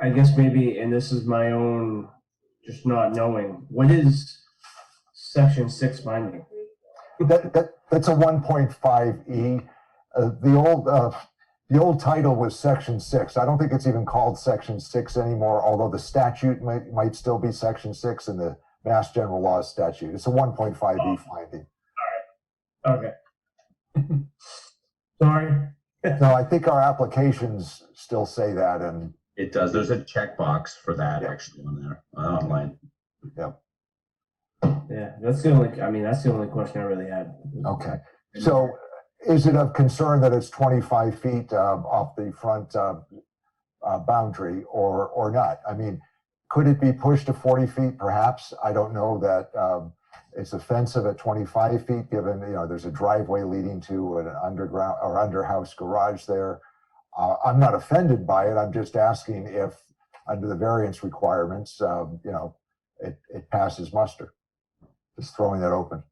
I guess maybe, and this is my own just not knowing, what is section 6 binding? That's a 1.5E. The old title was section 6. I don't think it's even called section 6 anymore, although the statute might still be section 6 in the Mass General Laws statute. It's a 1.5E finding. All right. Okay. Sorry. No, I think our applications still say that, and It does. There's a checkbox for that actually on there, online. Yep. Yeah, that's the only question I really had. Okay. So is it of concern that it's 25 feet off the front boundary or not? I mean, could it be pushed to 40 feet? Perhaps. I don't know that it's offensive at 25 feet, given, there's a driveway leading to an underground or underhouse garage there. I'm not offended by it. I'm just asking if, under the variance requirements, it passes muster. Just throwing that open.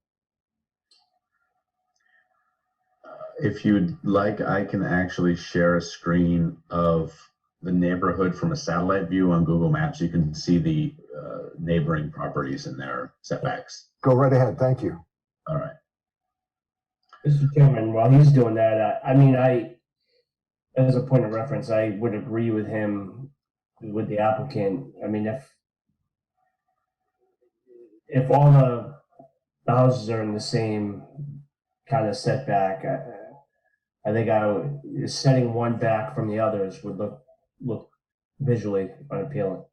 If you'd like, I can actually share a screen of the neighborhood from a satellite view on Google Maps. You can see the neighboring properties and their setbacks. Go right ahead. Thank you. All right. Mr. Chairman, while he's doing that, as a point of reference, I would agree with him, with the applicant. I mean, if all the houses are in the same kind of setback, I think setting one back from the others would look visually unappealing.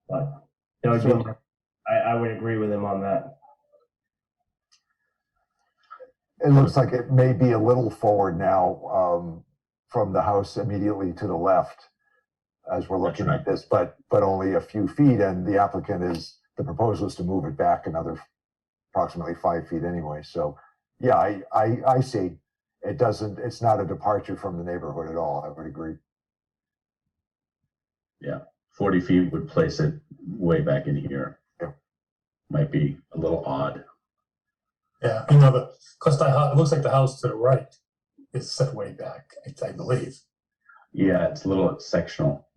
But that would be, I would agree with him on that. It looks like it may be a little forward now from the house immediately to the left as we're looking at this, but only a few feet, and the proposal is to move it back another approximately 5 feet anyway. So yeah, I see. It's not a departure from the neighborhood at all. I would agree. Yeah, 40 feet would place it way back in here. Yeah. Might be a little odd. Yeah, it looks like the house to the right is set way back, I believe. Yeah, it's a little sectional.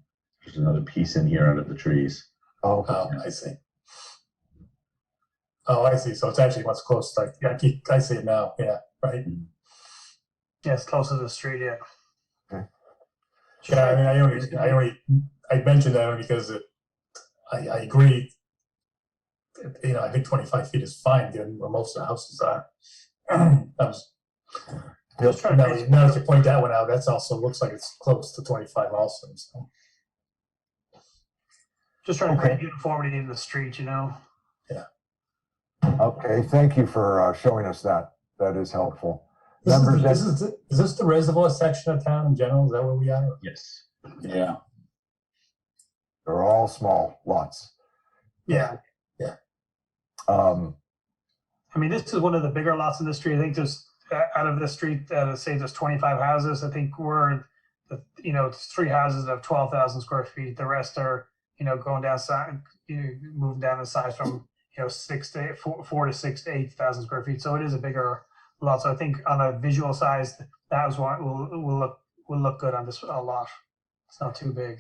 There's another piece in here under the trees. Oh, I see. Oh, I see. So it's actually much closer. I see it now. Yeah, right. Yeah, it's closer to the street, yeah. Okay. Yeah, I mentioned that only because I agree. I think 25 feet is fine given where most of the houses are. Now that you point that one out, that also looks like it's close to 25 also. So. Just trying to create uniformity in the street, Yeah. Okay, thank you for showing us that. That is helpful. Is Members, this the reservoir section of town in general? Is that where we are? Yes. Yeah. they're all small lots. Yeah. Um, I mean, this is one of the bigger lots in the street. I think there's out of the street, say there's 25 houses. I think we're, it's 3 houses of 12,000 square feet. The rest are, going down side, moving down in size from, 4 to 6 to 8,000 square feet. So it is a bigger lot. So I think on a visual size, that was what will look good on this lot. It's not too big.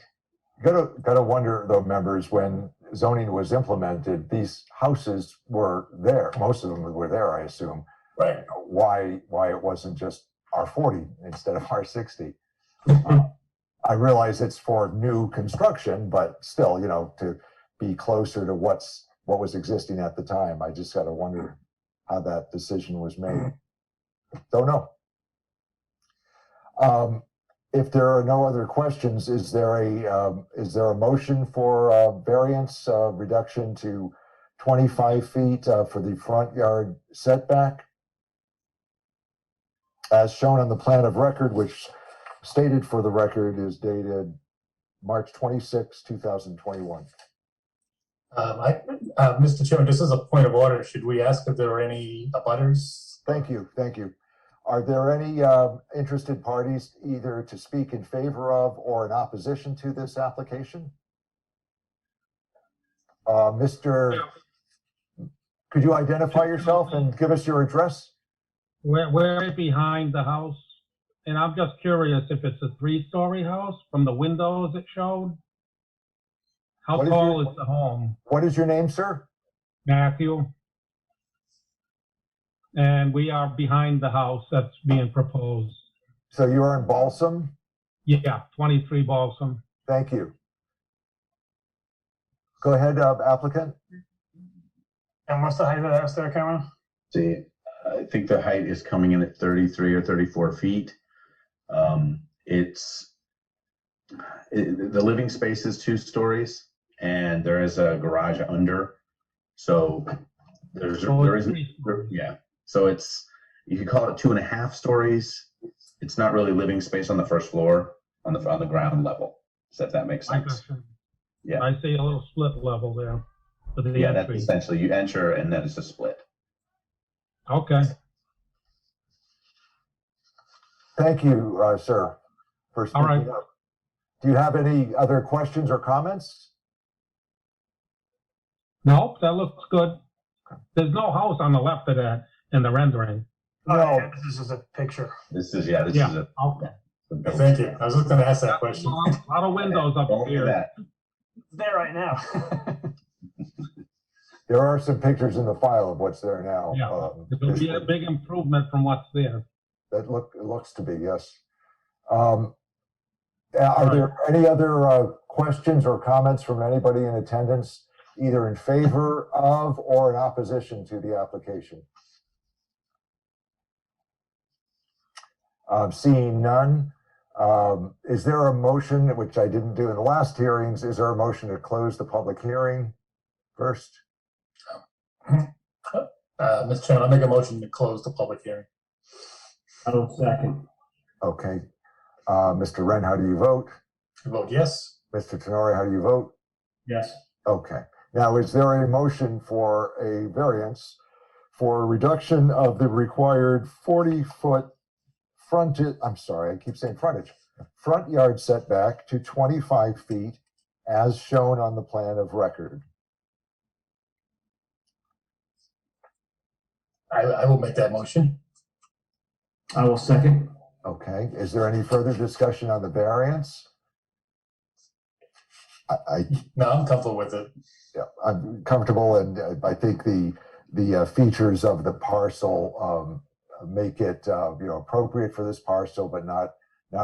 gotta wonder though, members, when zoning was implemented, these houses were there. Most of them were there, I assume. Right. Why it wasn't just R40 instead of R60? I realize it's for new construction, but still, to be closer to what was existing at the time. I just gotta wonder how that decision was made. Don't know. If there are no other questions, is there a motion for variance reduction to 25 feet for the front yard setback, as shown on the plan of record, which stated for the record is dated March 26, 2021. Mr. Chairman, just as a point of order, should we ask if there are any abutters? Thank you. Are there any interested parties either to speak in favor of or in opposition to this application? Mr. Could you identify yourself and give us your address? We're right behind the house, and I'm just curious if it's a 3-story house from the windows it showed. How tall is the home? What is your name, sir? Matthew. And we are behind the house that's being proposed. So you are in Balsam? Yeah, 23 Balsam. Thank you. Go ahead, applicant. And what's the height of the house there, Cameron? See, I think the height is coming in at 33 or 34 feet. The living space is 2 stories, and there is a garage under. So So you could call it 2.5 stories. It's not really living space on the first floor, on the ground level. So if that makes sense. Yeah. I see a little split level there for the Yeah, that's entry. essentially you enter and then it's a split. Okay. Thank you, sir, for speaking All right. up. Do you have any other questions or comments? No, that looks good. There's no house on the left of that in the rendering. Oh, yeah, this is a picture. This is a Okay. Thank you. I was just going to ask that question. A lot of windows up here. It's there right now. There are some pictures in the file of what's there now. Yeah, it'll be a big improvement from what's there. It looks to be, yes. Are there any other questions or comments from anybody in attendance, either in favor of or in opposition to the application? Seeing none, is there a motion, which I didn't do in the last hearings, is there a motion to close the public hearing first? Mr. Chairman, I'll make a motion to close the public hearing. I will second. Okay. Mr. Wren, how do you vote? I vote yes. Mr. Tenori, how do you vote? Yes. Okay. Now, is there a motion for a variance for a reduction of the required 40-foot frontage, I'm sorry, I keep saying frontage, front yard setback to 25 feet as shown on the plan of record? I will make that motion. I will second. Okay. Is there any further discussion on the variance? No, I'm comfortable with it. Yeah, I'm comfortable, and I think the features of the parcel make it appropriate for this parcel, but not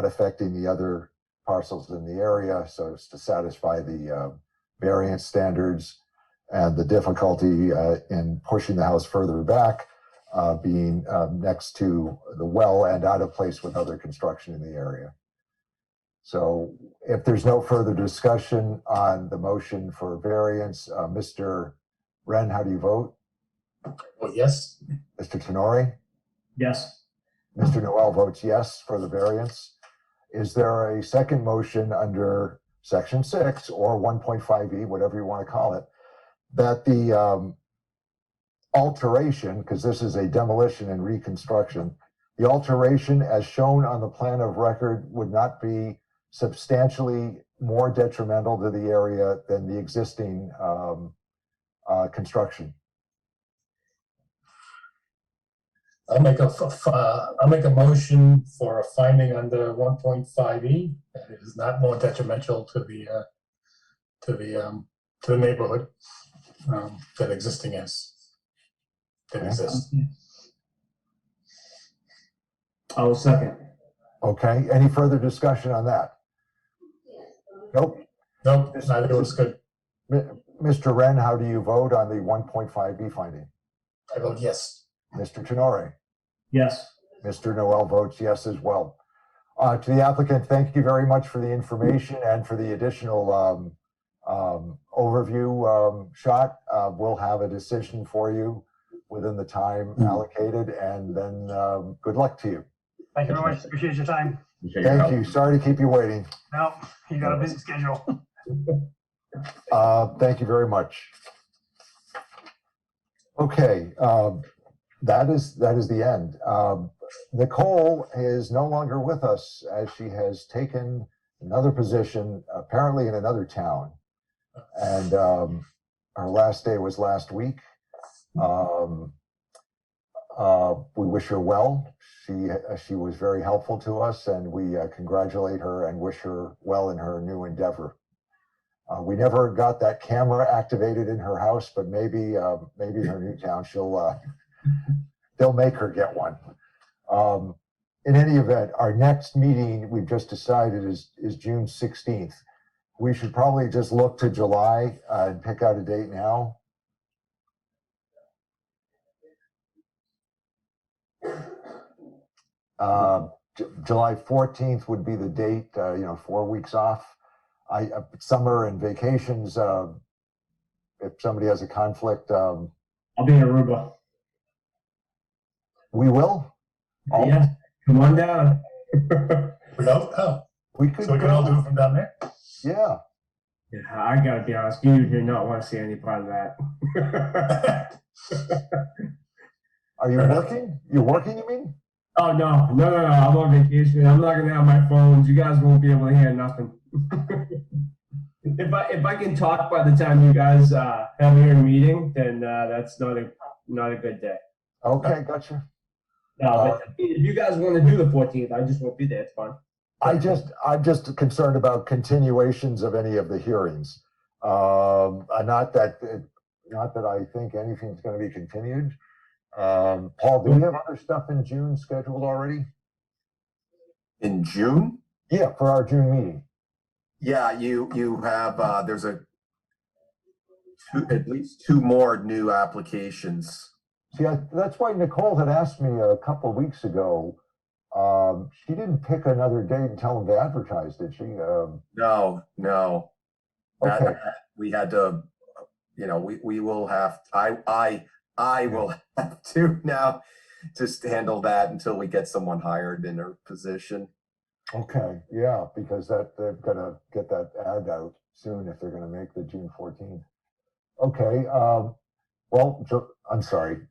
affecting the other parcels in the area, so as to satisfy the variance standards, and the difficulty in pushing the house further back, being next to the well and out of place with other construction in the area. So if there's no further discussion on the motion for variance, Mr. Wren, how do you vote? Oh, yes. Mr. Tenori? Yes. Mr. Noel votes yes for the variance. Is there a second motion under section 6 or 1.5e, whatever you want to call it, that the alteration, because this is a demolition and reconstruction, the alteration as shown on the plan of record would not be substantially more detrimental to the area than the existing construction? I'll make a motion for a finding under 1.5e that it is not more detrimental to the neighborhood than existing is. That exists. I will second. Okay, any further discussion on that? Nope. Nope, neither looks good. Mr. Wren, how do you vote on the 1.5b finding? I vote yes. Mr. Tenori? Yes. Mr. Noel votes yes as well. To the applicant, thank you very much for the information and for the additional overview shot. We'll have a decision for you within the time allocated, and then good luck to you. Thank you very much. Appreciate your time. Thank you. Sorry to keep you waiting. No, you got a busy schedule. Thank you very much. Okay, that is the end. Nicole is no longer with us as she has taken another position, apparently in another town. And her last day was last week. We wish her well. She was very helpful to us, and we congratulate her and wish her well in her new endeavor. We never got that camera activated in her house, but maybe in her new town they'll make her get one. In any event, our next meeting we've just decided is June 16th. We should probably just look to July and pick out a date now. July 14th would be the date, 4 weeks off. Summer and vacations, if somebody has a conflict. I'll be in Aruba. We will? Yeah, come on down. We all, oh, we could. So we can all do it from down there? Yeah. Yeah, I gotta be honest, you do not want to see any part of that. Are you working? You're working, you mean? Oh, no. I'm on vacation. I'm not gonna have my phones. You guys won't be able to hear nothing. If I can talk by the time you guys have your meeting, then that's not a good day. Okay, gotcha. No, but if you guys want to do the 14th, I just won't be there. It's fine. I'm just concerned about continuations of any of the hearings. Not that I think anything's going to be continued. Paul, do we have other stuff in June scheduled already? In June? Yeah, for our June meeting. Yeah, you have there's at least 2 more new applications. See, that's why Nicole had asked me a couple of weeks ago. She didn't pick another date and tell them to advertise, did she? No. Okay. We had to, we will have, I will have to now just handle that until we get someone hired in her position. Okay, yeah, because they've got to get that ad out soon if they're going to make the June 14th. Okay, well, I'm sorry,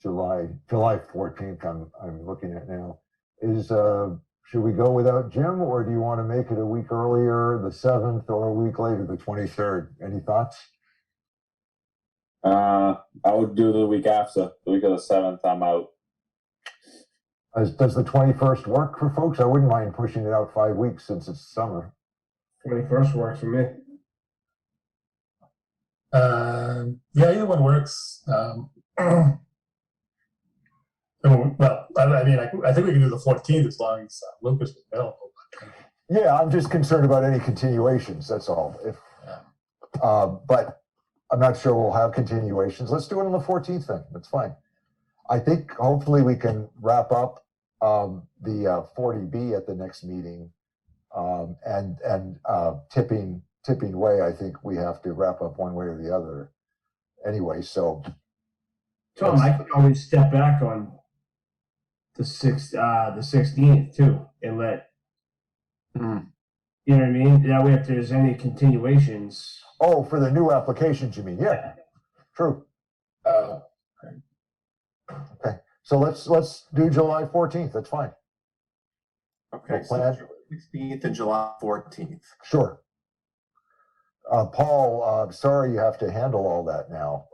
July 14th. I'm looking at now. Should we go without Jim, or do you want to make it a week earlier, the 7th, or a week later, the 23rd? Any thoughts? I would do the week after, the week of the 7th. I'm out. Does the 21st work for folks? I wouldn't mind pushing it out 5 weeks since it's summer. 21st works for me. Yeah, either one works. Well, I mean, I think we can do the 14th as long as Lucas is available. Yeah, I'm just concerned about any continuations. That's all. But I'm not sure we'll have continuations. Let's do it on the 14th then. That's fine. I think hopefully we can wrap up the 40B at the next meeting, and tipping way. I think we have to wrap up one way or the other. Anyway, so Tom, I could always step back on the 16th too, and let, you know what I mean? That way, if there's any continuations. Oh, for the new applications, you mean? Yeah, true. Okay, so let's do July 14th. That's fine. Okay, so Plan. July 16th and July 14th. Sure. Paul, sorry you have to handle all that now.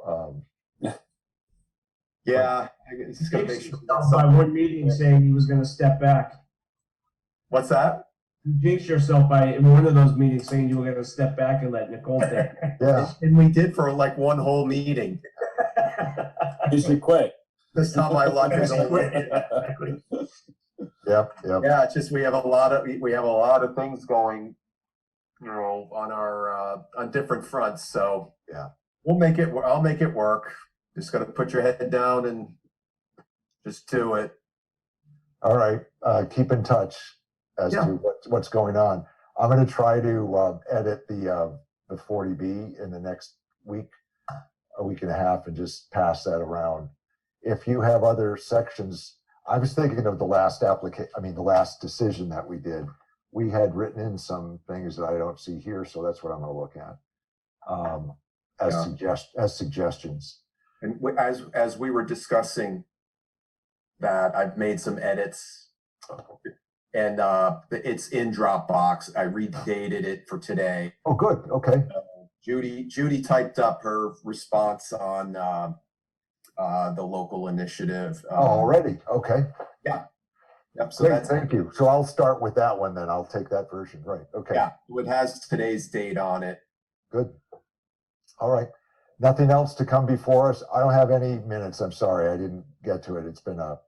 Yeah, I just gotta make sure. By one meeting saying he was going to step back. What's that? You jinxed yourself by in one of those meetings saying you were going to step back and let Nicole take. Yeah. And we did for like one whole meeting. You should quit. This time my luck is Yep. Yeah, it's just we have a lot of things going, you know, on our on different fronts. So yeah, I'll make it work. Just gotta put your head down and just do it. All right. Keep in touch as to what's going on. I'm going to try to edit the 40B in the next week, a week and a half, and just pass that around. If you have other sections, I was thinking of the last the last decision that we did. We had written in some things that I don't see here, so that's what I'm going to look at as suggestions. And as we were discussing that, I've made some edits, and it's in Dropbox. I redated it for today. Oh, good. Okay. Judy typed up her response on the local initiative. Already. Okay. Yeah. Yep. So Great, that's thank you. So I'll start with that one then. I'll take that version. Right. Okay. Yeah. It has today's date on it. Good. All right. Nothing else to come before us. I don't have any minutes. I'm sorry. I didn't get to it. It's been a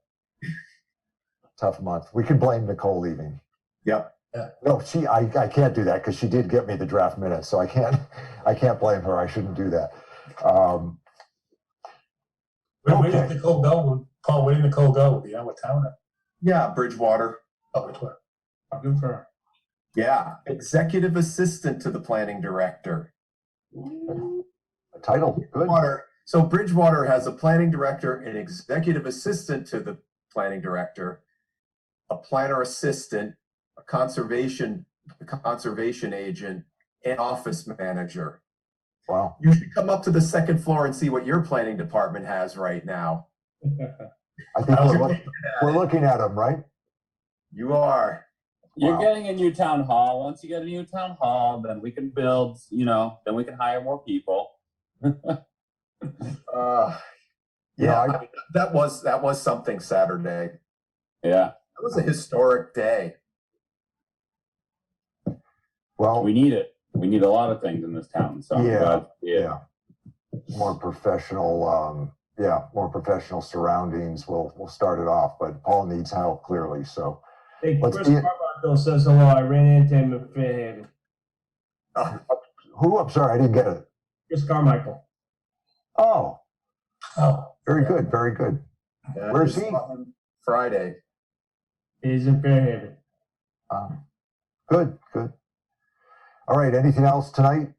tough month. We can blame Nicole leaving. Yep. No, I can't do that because she did get me the draft minutes. So I can't blame her. I shouldn't do that. Where did Nicole go? Paul, where did Nicole go? Yeah, what town? Yeah, Bridgewater. Oh, Bridgewater. Good for her. Yeah, executive assistant to the planning director. A title, good. Bridgewater. So Bridgewater has a planning director, an executive assistant to the planning director, a planner assistant, a conservation agent, and office manager. Wow. You should come up to the second floor and see what your planning department has right now. I think we're looking at them, right? You are. You're Wow. getting a new town hall. Once you get a new town hall, then we can build, then we can hire more people. Yeah, that was something Saturday. Yeah. That was a historic day. Well, we need it. We need a lot of things in this town. So yeah. More professional, more professional surroundings. We'll start it off, but Paul needs help clearly. So Hey, Chris Carmichael says hello. I ran into him in Fairhaven. Who? I'm sorry, I didn't get it. Chris Carmichael. Oh, very good, very good. Yeah, Where's just he? on Friday. He's in Fairhaven. Good. All right, anything else tonight?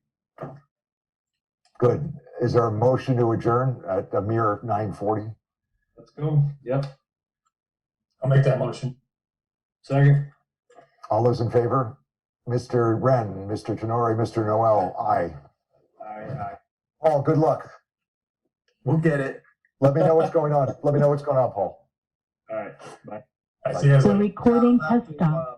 Good. Is there a motion to adjourn at a mere 9:40? Let's go. Yep. I'll make that motion. Second. All those in favor? Mr. Wren, Mr. Tenori, Mr. Noel, aye. Aye. Paul, good luck. We'll get it. Let me know what's going on. Paul. All right. Bye. I see you guys The later. recording has stopped.